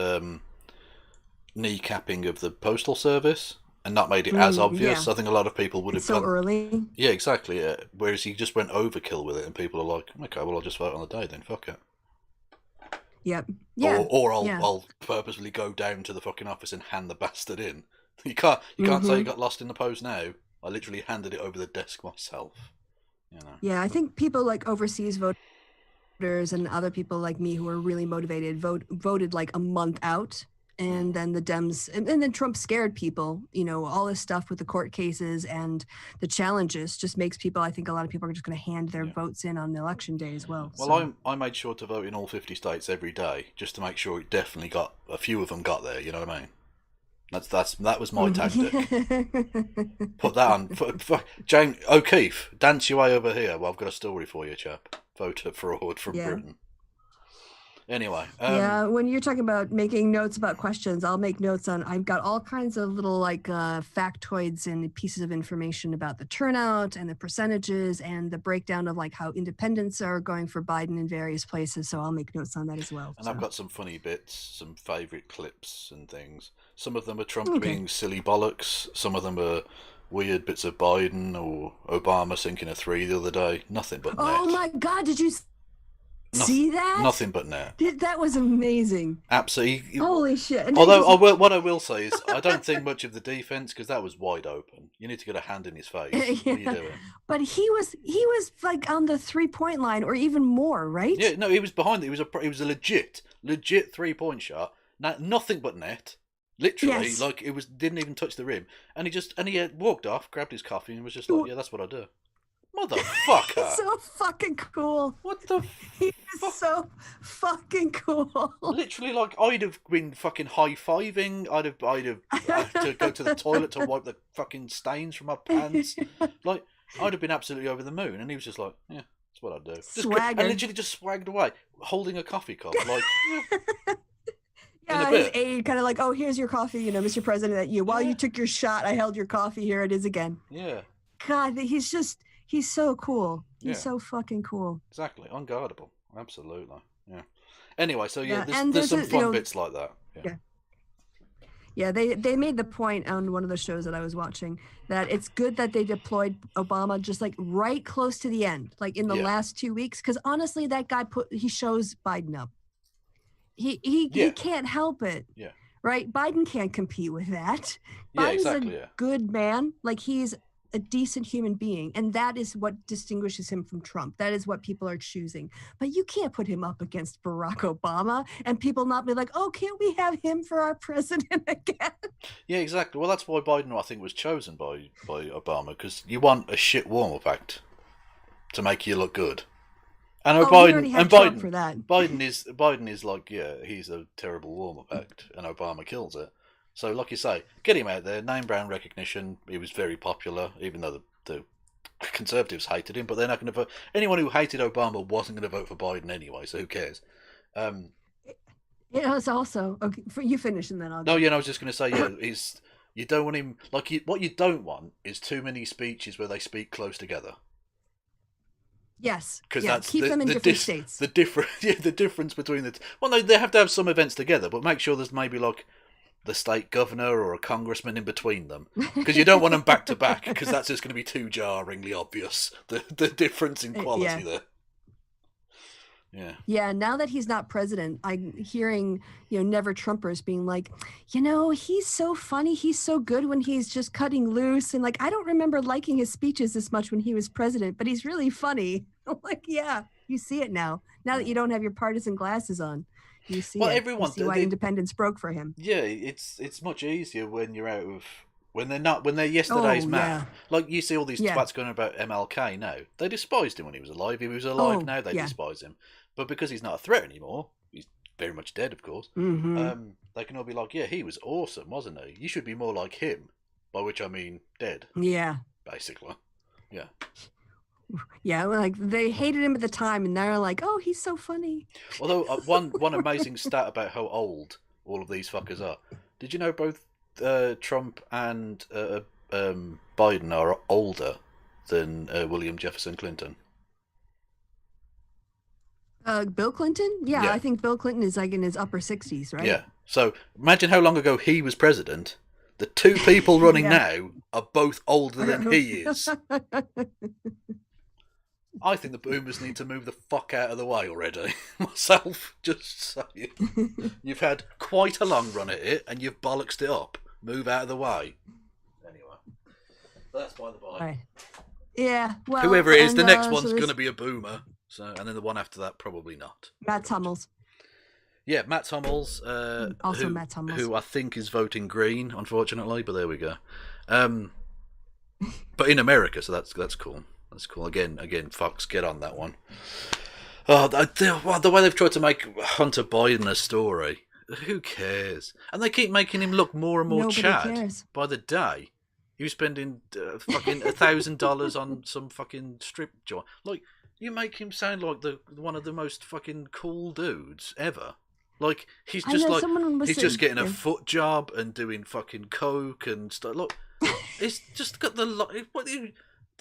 kneecapping of the postal service and not made it as obvious, I think a lot of people would have so early. Yeah, exactly. Yeah. Whereas he just went overkill with it, and people are like, "Okay, well, I'll just vote on the day then. Fuck it." Yep. Yeah. Or I'll purposely go down to the fucking office and hand the bastard in. You can't say you got lost in the post now. I literally handed it over the desk myself. You know. Yeah, I think people like overseas voters and other people like me who are really motivated voted like a month out. And then the Dems, and then Trump scared people, all this stuff with the court cases and the challenges just makes people, I think a lot of people are just going to hand their votes in on the Election Day as well. Well, I made sure to vote in all 50 states every day just to make sure it definitely got, a few of them got there, you know what I mean? That was my tactic. Put that on. Jane O'Keefe, dance your way over here. Well, I've got a story for you, chap. Voter fraud from Britain. Anyway. When you're talking about making notes about questions, I'll make notes on, I've got all kinds of little like factoids and pieces of information about the turnout and the percentages and the breakdown of like how independents are going for Biden in various places. So I'll make notes on that as well. And I've got some funny bits, some favourite clips and things. Some of them are Trump being silly bollocks. Some of them are weird bits of Biden or Obama sinking a 3 the other day. Nothing but net. Oh my God, did you see that? Nothing but net. That was amazing. Absolutely. Holy shit. And although what I will say is I don't think much of the defense because that was wide open. You need to get a hand in his face. What are you doing? But he was like on the 3-point line or even more, right? Yeah, no, he was behind it. It was a legit 3-point shot. Nothing but net. Literally, like it didn't even touch the rim. And he walked off, grabbed his coffee and was just like, yeah, that's what I do. Motherfucker! He's so fucking cool. What the He's so fucking cool. Literally, like, I'd have been fucking high-fiving. I'd have to go to the toilet to wipe the fucking stains from my pants. Like, I'd have been absolutely over the moon. And he was just like, yeah, that's what I do. Swagger. And literally just swagged away, holding a coffee cup. Like, yeah, his aide kind of like, oh, here's your coffee, Mr. President. While you took your shot, I held your coffee. Here it is again. Yeah. God, he's so cool. He's so fucking cool. Exactly. Unguardable. Absolutely. Yeah. Anyway, so there's some fun bits like that. Yeah. Yeah, they made the point on one of the shows that I was watching that it's good that they deployed Obama just like right close to the end, like in the last 2 weeks. Because honestly, that guy he shows Biden up. He can't help it. Yeah. Right? Biden can't compete with that. Yeah, Biden's exactly. a good man. Like he's a decent human being, and that is what distinguishes him from Trump. That is what people are choosing. But you can't put him up against Barack Obama and people not be like, oh, can't we have him for our president again? Yeah, exactly. Well, that's why Biden, I think, was chosen by Obama, because you want a shit warm-up act to make you look good. And Biden for that. Biden is like, he's a terrible warm-up act, and Obama kills it. So, like you say, get him out there, name brand recognition. He was very popular, even though the Conservatives hated him, but they're not going to vote. Anyone who hated Obama wasn't going to vote for Biden anyway, so who cares? It was also okay. For you finish and then I'll. No, I was just going to say, you don't want him what you don't want is too many speeches where they speak close together. Yes, because that's keep them in different states. The difference between no, they have to have some events together, but make sure there's maybe like the state governor or a congressman in between them, because you don't want them back to back, because that's just going to be too jarringly obvious the difference in quality there. Yeah. Now that he's not president, I'm hearing, never Trumpers being like, he's so funny. He's so good when he's just cutting loose. And like, I don't remember liking his speeches as much when he was president, but he's really funny. I'm like, yeah, you see it now that you don't have your partisan glasses on. You see everyone, you see why independence broke for him. Yeah. It's much easier when you're when they're yesterday's man. Yeah. Like you see all these twats going about MLK now. They despised him when he was alive. If he was alive now, they despise him. But because he's not a threat anymore, he's very much dead, of course. Mm-hmm. They can all be like, "Yeah, he was awesome, wasn't he? You should be more like him." By which I mean dead. Yeah. Basically. Yeah. Yeah, like they hated him at the time, and they're like, "Oh, he's so funny." Although one amazing stat about how old all of these fuckers are. Did you know both Trump and Biden are older than William Jefferson Clinton? Bill Clinton? Yeah, I think Bill Clinton is like in his upper 60s, right? Yeah. So imagine how long ago he was president. The two people running now are both older than he is. I think the boomers need to move the fuck out of the way already. Myself, just saying. You've had quite a long run at it, and you've bollocksed it up. Move out of the way. Anyway, that's by the by. Right. Yeah, well... Whoever it is, the next one's going to be a boomer. So, and then the one after that, probably not. Matt Hummels. Yeah, Matt Hummels. Matt Hummels. Who I think is voting Green, unfortunately, but there we go. But in America, so that's cool. That's cool. Again, Fox, get on that one. Oh, the way they've tried to make Hunter Biden a story. Who cares? And they keep making him look more and more Nobody Chad cares. by the day. He was spending fucking $1,000 on some fucking strip joint. Like, you make him sound like one of the most fucking cool dudes ever. Like he's just just getting a foot job and doing fucking coke and stuff. Look, it's just got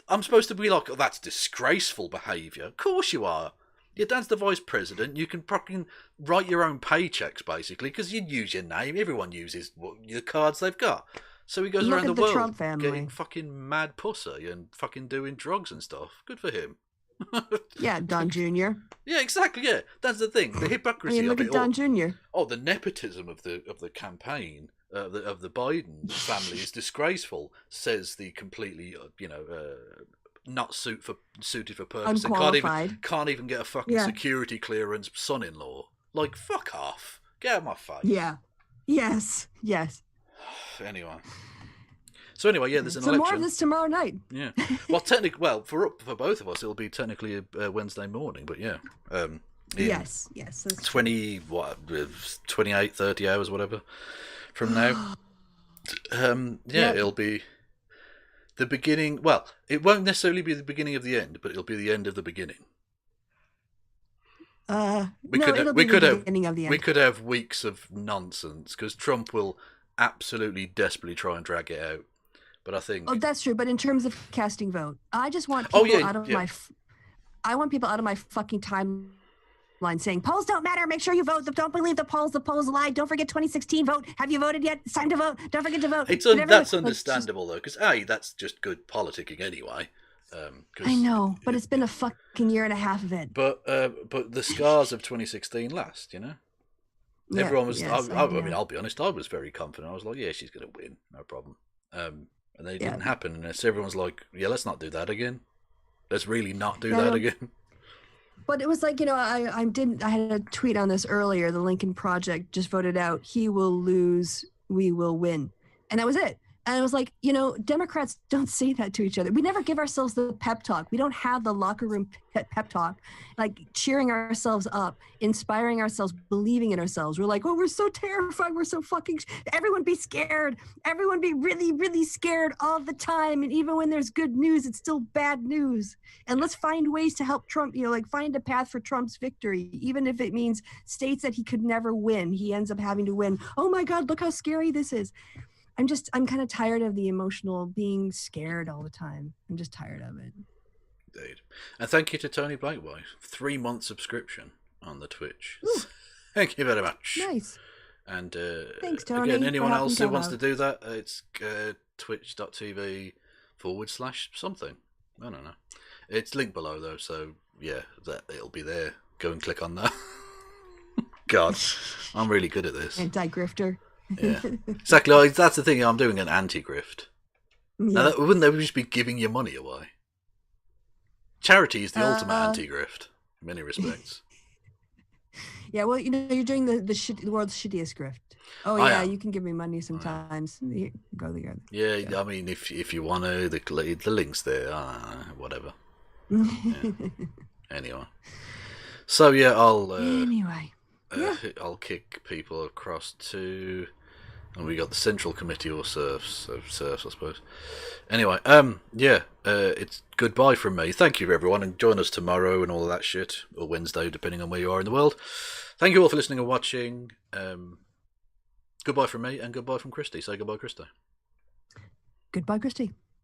I'm supposed to be like, oh, that's disgraceful behaviour. Of course you are. Your dad's the vice president. You can fucking write your own paychecks basically because you use your name. Everyone uses the cards they've got. So he goes around the world Trump family. Getting fucking mad pussy and fucking doing drugs and stuff. Good for him. Yeah, Don Jr. Yeah, exactly. Yeah, that's the thing. The hypocrisy. Look of at it Don all. Jr. Oh, the nepotism of the campaign of the Biden family is disgraceful. Says the completely not suited for purpose. Unqualified. Can't even get a fucking security clearance. Son-in-law. Like fuck off. Get out of my face. Yeah. Yes. Anyway. So anyway, yeah, there's an election. More of this tomorrow night. Yeah. Well, for both of us, it'll be technically a Wednesday morning, but yeah. Yes. 28, 30 hours, whatever, from now. It'll be the beginning. Well, it won't necessarily be the beginning of the end, but it'll be the end of the beginning. We could have weeks of nonsense because Trump will absolutely desperately try and drag it out. But I think that's true. But in terms of casting vote, I just want people out of my. I want people out of my fucking timeline saying polls don't matter. Make sure you vote. Don't believe the polls. The polls lie. Don't forget 2016 vote. Have you voted yet? It's time to vote. Don't forget to vote. That's understandable though, because that's just good politicking anyway. I know, but it's been a fucking year and a half of it. But the scars of 2016 last, Everyone was. I mean, I'll be honest. I was very confident. I was like, yeah, she's going to win, no problem. And it didn't happen. And everyone's like, yeah, let's not do that again. Let's really not do that again. But it was like, I had a tweet on this earlier. The Lincoln Project just voted out, he will lose, we will win. And that was it. And I was like, Democrats don't say that to each other. We never give ourselves the pep talk. We don't have the locker room pep talk, like cheering ourselves up, inspiring ourselves, believing in ourselves. We're like, oh, we're so terrified. We're so fucking, everyone be scared. Everyone be really, really scared all the time. And even when there's good news, it's still bad news. And let's find ways to help Trump, find a path for Trump's victory, even if it means states that he could never win. He ends up having to win. Oh my God, look how scary this is. I'm kind of tired of the emotional being scared all the time. I'm just tired of it. Indeed. And thank you to Tony Blakeway. 3-month subscription on the Twitch. Ooh. Thank you very much. Nice. And thanks, Tony. Again, anyone else who wants to do that, it's twitch.tv/something. I don't know. It's linked below though, so yeah, it'll be there. Go and click on that. God, I'm really good at this. Anti-grifter. Yeah, exactly. That's the thing. I'm doing an anti-grift. Yeah. Now, wouldn't they just be giving your money away? Charity is the ultimate anti-grift in many respects. Yeah, well, you're doing the world's shittiest grift. Oh yeah, you can give me money sometimes. Go there. Yeah, I mean, if you want to, the link's there. Whatever. Yeah. Anyway, so yeah, I'll kick people across to, and we got the Central Committee or serfs, I suppose. Anyway, it's goodbye from me. Thank you everyone, and join us tomorrow and all of that shit, or Wednesday, depending on where you are in the world. Thank you all for listening and watching. Goodbye from me, and goodbye from Kristi. Say goodbye, Kristi. Goodbye, Kristi.